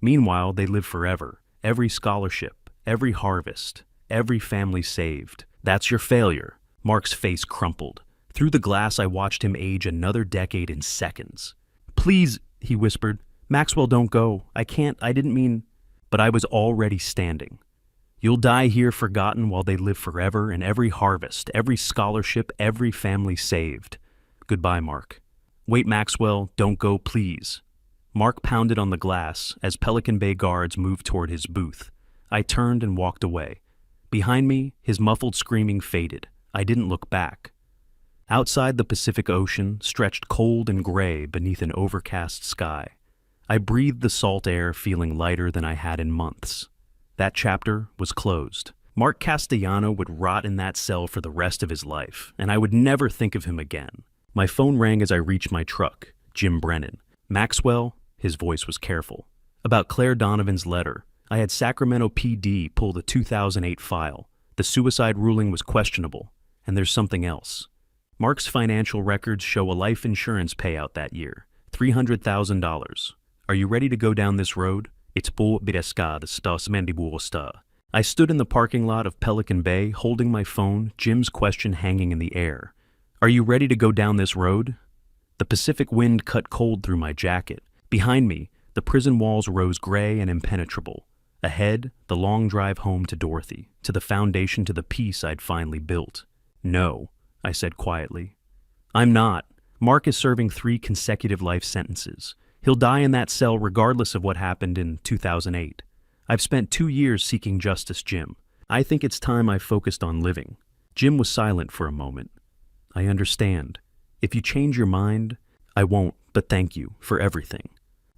Meanwhile, they live forever. Every scholarship, every harvest, every family saved. That's your failure." Mark's face crumpled. Through the glass, I watched him age another decade in seconds. "Please," he whispered. "Maxwell, don't go. I didn't mean..." But I was already standing. "You'll die here forgotten while they live forever in every harvest, every scholarship, every family saved. Goodbye, Mark." "Wait, Maxwell, don't go, please." Mark pounded on the glass as Pelican Bay guards moved toward his booth. I turned and walked away. Behind me, his muffled screaming faded. I didn't look back. Outside, the Pacific Ocean stretched cold and gray beneath an overcast sky. I breathed the salt air, feeling lighter than I had in months. That chapter was closed. Mark Castellano would rot in that cell for the rest of his life, and I would never think of him again. My phone rang as I reached my truck. Jim Brennan. "Maxwell," his voice was careful. "About Claire Donovan's letter. I had Sacramento PD pull the 2008 file. The suicide ruling was questionable, and there's something else. Mark's financial records show a life insurance payout that year, $300,000. Are you ready to go down this road? It's på Bidesca, the Stas Mandibuosta." I stood in the parking lot of Pelican Bay, holding my phone, Jim's question hanging in the air. Are you ready to go down this road? The Pacific wind cut cold through my jacket. Behind me, the prison walls rose gray and impenetrable. Ahead, the long drive home to Dorothy, to the foundation, to the peace I'd finally built. No, I said quietly. I'm not. Mark is serving 3 consecutive life sentences. He'll die in that cell regardless of what happened in 2008. I've spent 2 years seeking justice, Jim. I think it's time I focused on living. Jim was silent for a moment. I understand. If you change your mind, I won't, but thank you for everything.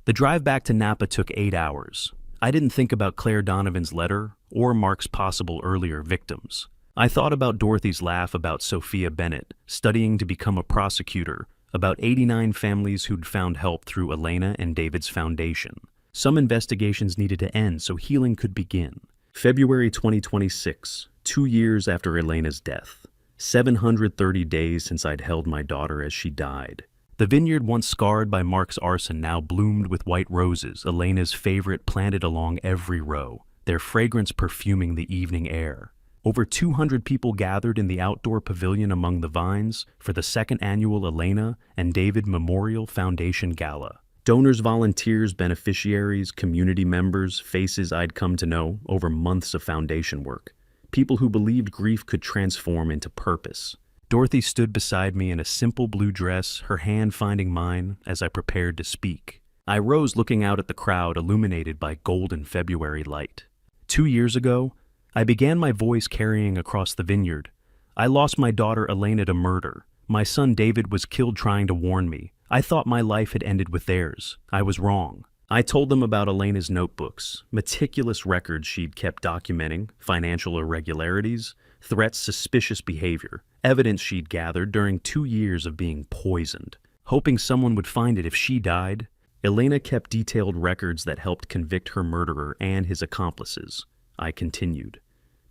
The drive back to Napa took 8 hours. I didn't think about Claire Donovan's letter or Mark's possible earlier victims. I thought about Dorothy's laugh about Sophia Bennett, studying to become a prosecutor, about 89 families who'd found help through Elena and David's foundation. Some investigations needed to end so healing could begin. February 2026, 2 years after Elena's death. 730 days since I'd held my daughter as she died. The vineyard once scarred by Mark's arson now bloomed with white roses, Elena's favorite, planted along every row, their fragrance perfuming the evening air. Over 200 people gathered in the outdoor pavilion among the vines for the 2nd annual Elena and David Memorial Foundation Gala. Donors, volunteers, beneficiaries, community members, faces I'd come to know over months of foundation work. People who believed grief could transform into purpose. Dorothy stood beside me in a simple blue dress, her hand finding mine as I prepared to speak. I rose looking out at the crowd illuminated by golden February light. 2 years ago, I began my voice carrying across the vineyard. I lost my daughter Elena to murder. My son David was killed trying to warn me. I thought my life had ended with theirs. I was wrong. I told them about Elena's notebooks, meticulous records she'd kept documenting, financial irregularities, threats, suspicious behavior, evidence she'd gathered during 2 years of being poisoned. Hoping someone would find it if she died, Elena kept detailed records that helped convict her murderer and his accomplices. I continued.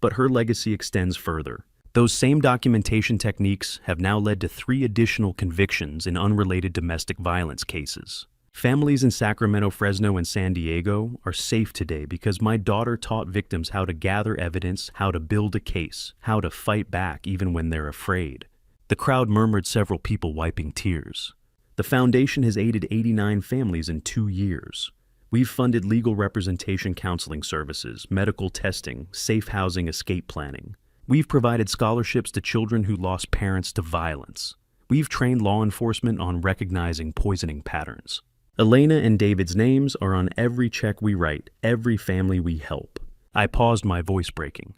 But her legacy extends further. Those same documentation techniques have now led to 3 additional convictions in unrelated domestic violence cases. Families in Sacramento, Fresno, and San Diego are safe today because my daughter taught victims how to gather evidence, how to build a case, how to fight back even when they're afraid. The crowd murmured, several people wiping tears. The foundation has aided 89 families in 2 years. We've funded legal representation counseling services, medical testing, safe housing, escape planning. We've provided scholarships to children who lost parents to violence. We've trained law enforcement on recognizing poisoning patterns. Elena and David's names are on every check we write, every family we help. I paused, my voice breaking.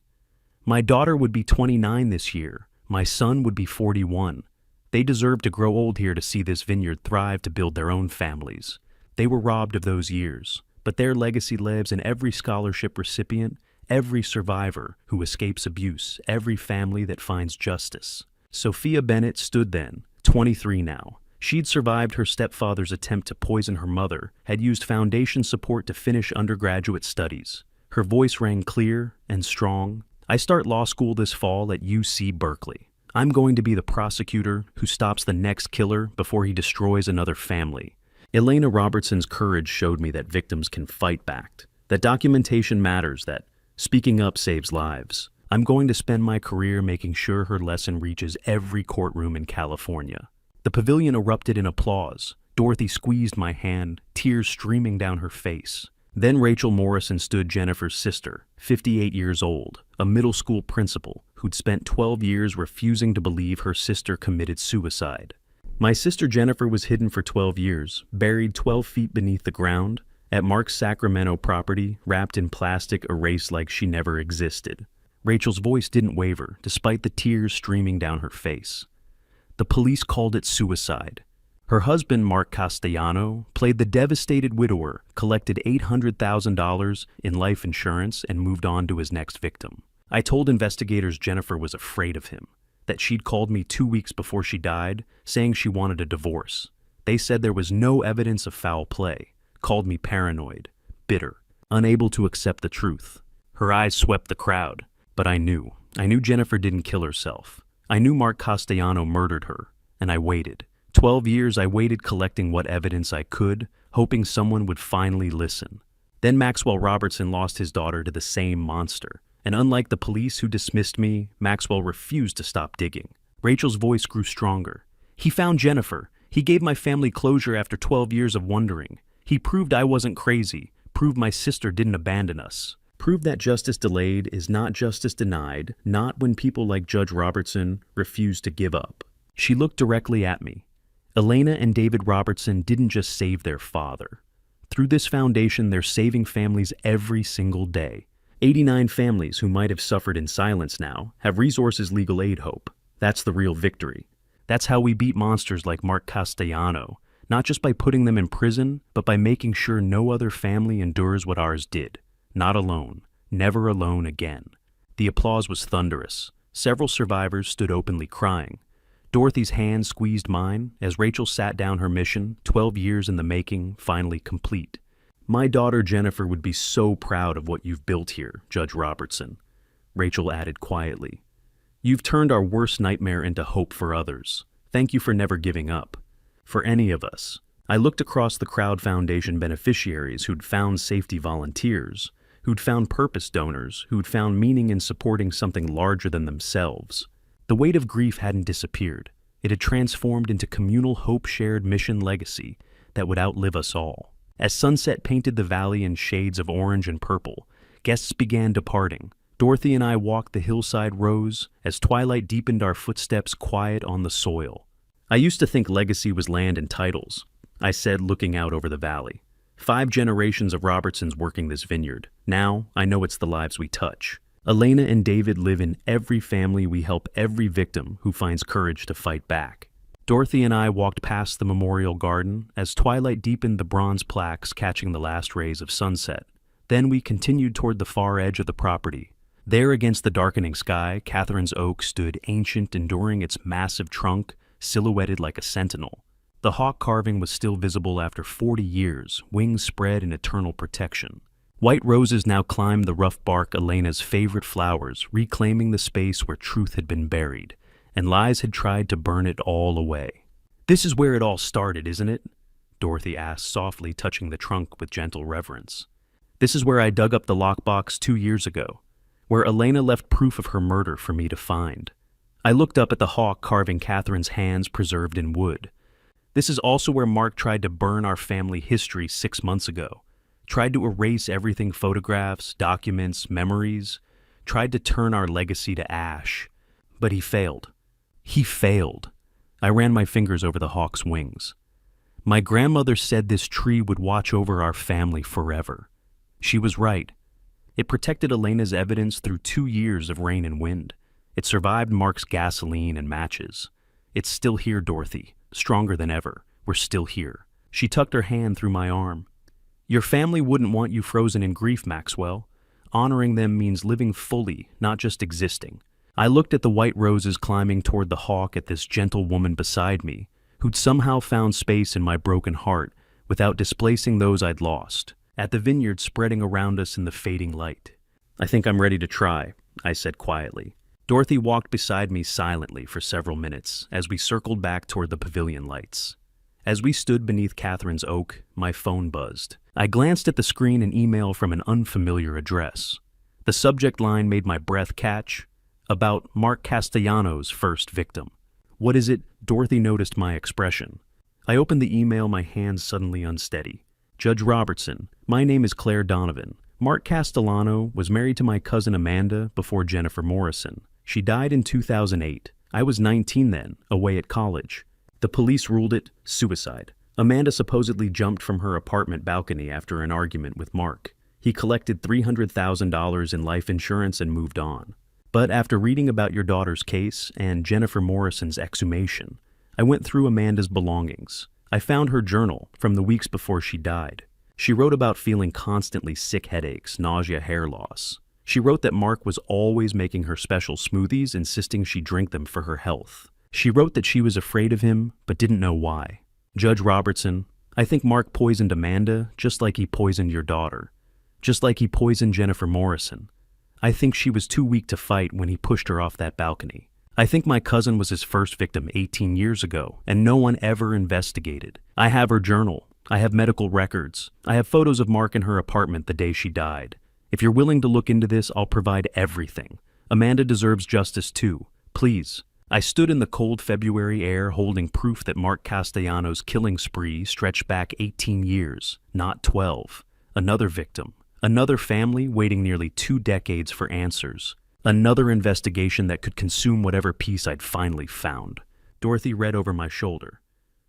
My daughter would be 29 this year. My son would be 41. They deserve to grow old here to see this vineyard thrive, to build their own families. They were robbed of those years, but their legacy lives in every scholarship recipient, every survivor who escapes abuse, every family that finds justice. Sophia Bennett stood then, 23 now. She'd survived her stepfather's attempt to poison her mother, had used foundation support to finish undergraduate studies. Her voice rang clear and strong. I start law school this fall at UC Berkeley. I'm going to be the prosecutor who stops the next killer before he destroys another family. Elena Robertson's courage showed me that victims can fight back, that documentation matters, that speaking up saves lives. I'm going to spend my career making sure her lesson reaches every courtroom in California. The pavilion erupted in applause. Dorothy squeezed my hand, tears streaming down her face. Then Rachel Morrison stood, Jennifer's sister, 58 years old, a middle school principal who'd spent 12 years refusing to believe her sister committed suicide. My sister Jennifer was hidden for 12 years, buried 12 feet beneath the ground, at Mark's Sacramento property, wrapped in plastic, erased like she never existed. Rachel's voice didn't waver, despite the tears streaming down her face. The police called it suicide. Her husband, Mark Castellano, played the devastated widower, collected $800,000 in life insurance, and moved on to his next victim. I told investigators Jennifer was afraid of him, that she'd called me 2 weeks before she died, saying she wanted a divorce. They said there was no evidence of foul play, called me paranoid, bitter, unable to accept the truth. Her eyes swept the crowd, but I knew Jennifer didn't kill herself. I knew Mark Castellano murdered her, and I waited. 12 years I waited, collecting what evidence I could, hoping someone would finally listen. Then Maxwell Robertson lost his daughter to the same monster, and unlike the police who dismissed me, Maxwell refused to stop digging. Rachel's voice grew stronger. He found Jennifer. He gave my family closure after 12 years of wondering. He proved I wasn't crazy, proved my sister didn't abandon us. Proved that justice delayed is not justice denied, not when people like Judge Robertson refuse to give up. She looked directly at me. Elena and David Robertson didn't just save their father. Through this foundation, they're saving families every single day. 89 families who might have suffered in silence now have resources, legal aid, hope. That's the real victory. That's how we beat monsters like Mark Castellano, not just by putting them in prison, but by making sure no other family endures what ours did. Not alone. Never alone again. The applause was thunderous. Several survivors stood openly crying. Dorothy's hand squeezed mine as Rachel sat down her mission, 12 years in the making, finally complete. My daughter Jennifer would be so proud of what you've built here, Judge Robertson. Rachel added quietly. You've turned our worst nightmare into hope for others. Thank you for never giving up. For any of us. I looked across the Crowd Foundation beneficiaries who'd found safety volunteers, who'd found purpose donors, who'd found meaning in supporting something larger than themselves. The weight of grief hadn't disappeared. It had transformed into communal hope-shared mission legacy that would outlive us all. As sunset painted the valley in shades of orange and purple, guests began departing. Dorothy and I walked the hillside rows as twilight deepened our footsteps quiet on the soil. I used to think legacy was land and titles, I said, looking out over the valley. 5 generations of Robertsons working this vineyard. Now, I know it's the lives we touch. Elena and David live in every family we help, every victim who finds courage to fight back. Dorothy and I walked past the memorial garden as twilight deepened the bronze plaques catching the last rays of sunset. Then we continued toward the far edge of the property. There against the darkening sky, Catherine's oak stood ancient, enduring its massive trunk, silhouetted like a sentinel. The hawk carving was still visible after 40 years, wings spread in eternal protection. White roses now climbed the rough bark, Elena's favorite flowers, reclaiming the space where truth had been buried, and lies had tried to burn it all away. This is where it all started, isn't it? Dorothy asked softly, touching the trunk with gentle reverence. This is where I dug up the lockbox 2 years ago, where Elena left proof of her murder for me to find. I looked up at the hawk carving Catherine's hands preserved in wood. This is also where Mark tried to burn our family history 6 months ago. Tried to erase everything, photographs, documents, memories, tried to turn our legacy to ash. But he failed. He failed. I ran my fingers over the hawk's wings. My grandmother said this tree would watch over our family forever. She was right. It protected Elena's evidence through 2 years of rain and wind. It survived Mark's gasoline and matches. It's still here, Dorothy. Stronger than ever. We're still here. She tucked her hand through my arm. Your family wouldn't want you frozen in grief, Maxwell. Honoring them means living fully, not just existing. I looked at the white roses climbing toward the hawk, at this gentle woman beside me, who'd somehow found space in my broken heart without displacing those I'd lost, at the vineyard spreading around us in the fading light. I think I'm ready to try, I said quietly. Dorothy walked beside me silently for several minutes as we circled back toward the pavilion lights. As we stood beneath Catherine's oak, my phone buzzed. I glanced at the screen, an email from an unfamiliar address. The subject line made my breath catch. About Mark Castellanos' first victim. What is it? Dorothy noticed my expression. I opened the email, my hands suddenly unsteady. Judge Robertson, my name is Claire Donovan. Mark Castellano was married to my cousin Amanda before Jennifer Morrison. She died in 2008. I was 19 then, away at college. The police ruled it suicide. Amanda supposedly jumped from her apartment balcony after an argument with Mark. He collected $300,000 in life insurance and moved on. But after reading about your daughter's case and Jennifer Morrison's exhumation, I went through Amanda's belongings. I found her journal from the weeks before she died. She wrote about feeling constantly sick, headaches, nausea, hair loss. She wrote that Mark was always making her special smoothies, insisting she drink them for her health. She wrote that she was afraid of him, but didn't know why. Judge Robertson, I think Mark poisoned Amanda just like he poisoned your daughter. Just like he poisoned Jennifer Morrison. I think she was too weak to fight when he pushed her off that balcony. I think my cousin was his first victim 18 years ago, and no one ever investigated. I have her journal. I have medical records. I have photos of Mark in her apartment the day she died. If you're willing to look into this, I'll provide everything. Amanda deserves justice too. Please. I stood in the cold February air holding proof that Mark Castellanos' killing spree stretched back 18 years, not 12. Another victim. Another family waiting nearly 2 decades for answers. Another investigation that could consume whatever peace I'd finally found. Dorothy read over my shoulder.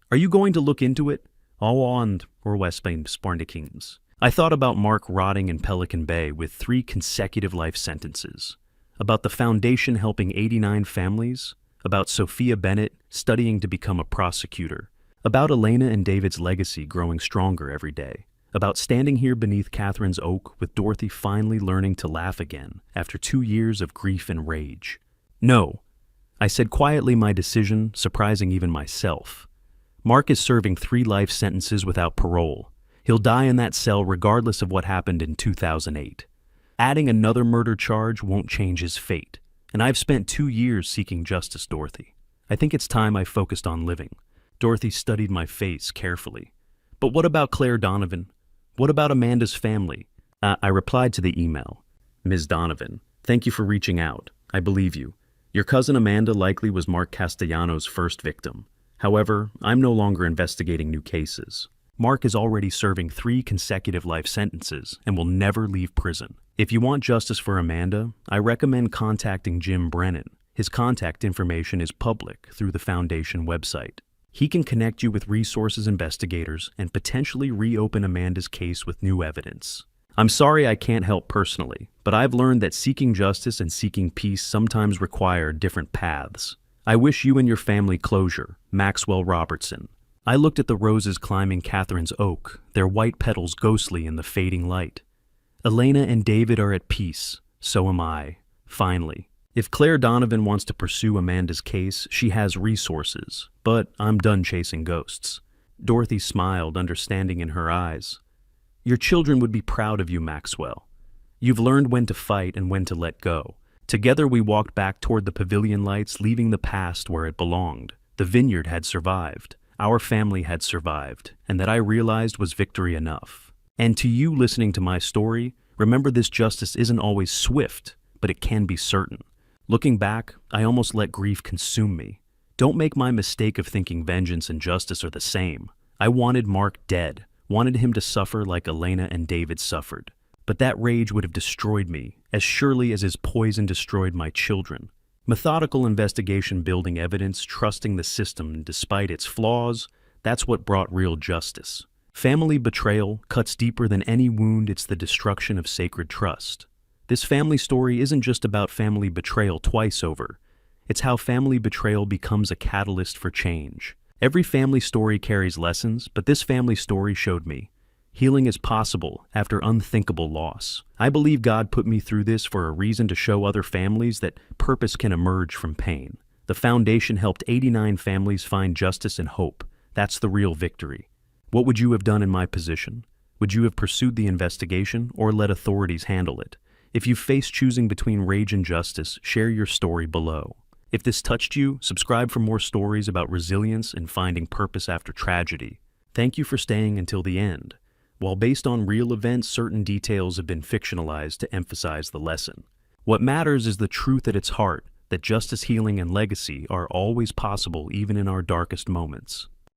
Are you going to look into it? And or West Spain Sparnikings. I thought about Mark rotting in Pelican Bay with 3 consecutive life sentences. About the foundation helping 89 families. About Sophia Bennett studying to become a prosecutor. About Elena and David's legacy growing stronger every day. About standing here beneath Catherine's oak with Dorothy finally learning to laugh again after 2 years of grief and rage. No, I said quietly my decision, surprising even myself. Mark is serving 3 life sentences without parole. He'll die in that cell regardless of what happened in 2008. Adding another murder charge won't change his fate. And I've spent 2 years seeking justice, Dorothy. I think it's time I focused on living. Dorothy studied my face carefully. But what about Claire Donovan? What about Amanda's family? I replied to the email. Ms. Donovan, thank you for reaching out. I believe you. Your cousin Amanda likely was Mark Castellanos' first victim. However, I'm no longer investigating new cases. Mark is already serving 3 consecutive life sentences and will never leave prison. If you want justice for Amanda, I recommend contacting Jim Brennan. His contact information is public through the Foundation website. He can connect you with resources investigators and potentially reopen Amanda's case with new evidence. I'm sorry I can't help personally, but I've learned that seeking justice and seeking peace sometimes require different paths. I wish you and your family closure. Maxwell Robertson. I looked at the roses climbing Catherine's oak, their white petals ghostly in the fading light. Elena and David are at peace. So am I. Finally. If Claire Donovan wants to pursue Amanda's case, she has resources. But I'm done chasing ghosts. Dorothy smiled, understanding in her eyes. Your children would be proud of you, Maxwell. You've learned when to fight and when to let go. Together we walked back toward the pavilion lights, leaving the past where it belonged. The vineyard had survived. Our family had survived, and that I realized was victory enough. And to you listening to my story, remember this justice isn't always swift, but it can be certain. Looking back, I almost let grief consume me. Don't make my mistake of thinking vengeance and justice are the same. I wanted Mark dead, wanted him to suffer like Elena and David suffered. But that rage would have destroyed me, as surely as his poison destroyed my children. Methodical investigation, building evidence, trusting the system despite its flaws, that's what brought real justice. Family betrayal cuts deeper than any wound. It's the destruction of sacred trust. This family story isn't just about family betrayal twice over. It's how family betrayal becomes a catalyst for change. Every family story carries lessons, but this family story showed me healing is possible after unthinkable loss. I believe God put me through this for a reason to show other families that purpose can emerge from pain. The foundation helped 89 families find justice and hope. That's the real victory. What would you have done in my position? Would you have pursued the investigation or let authorities handle it? If you face choosing between rage and justice, share your story below. If this touched you, subscribe for more stories about resilience and finding purpose after tragedy. Thank you for staying until the end. While based on real events, certain details have been fictionalized to emphasize the lesson. What matters is the truth at its heart, that justice, healing, and legacy are always possible even in our darkest moments.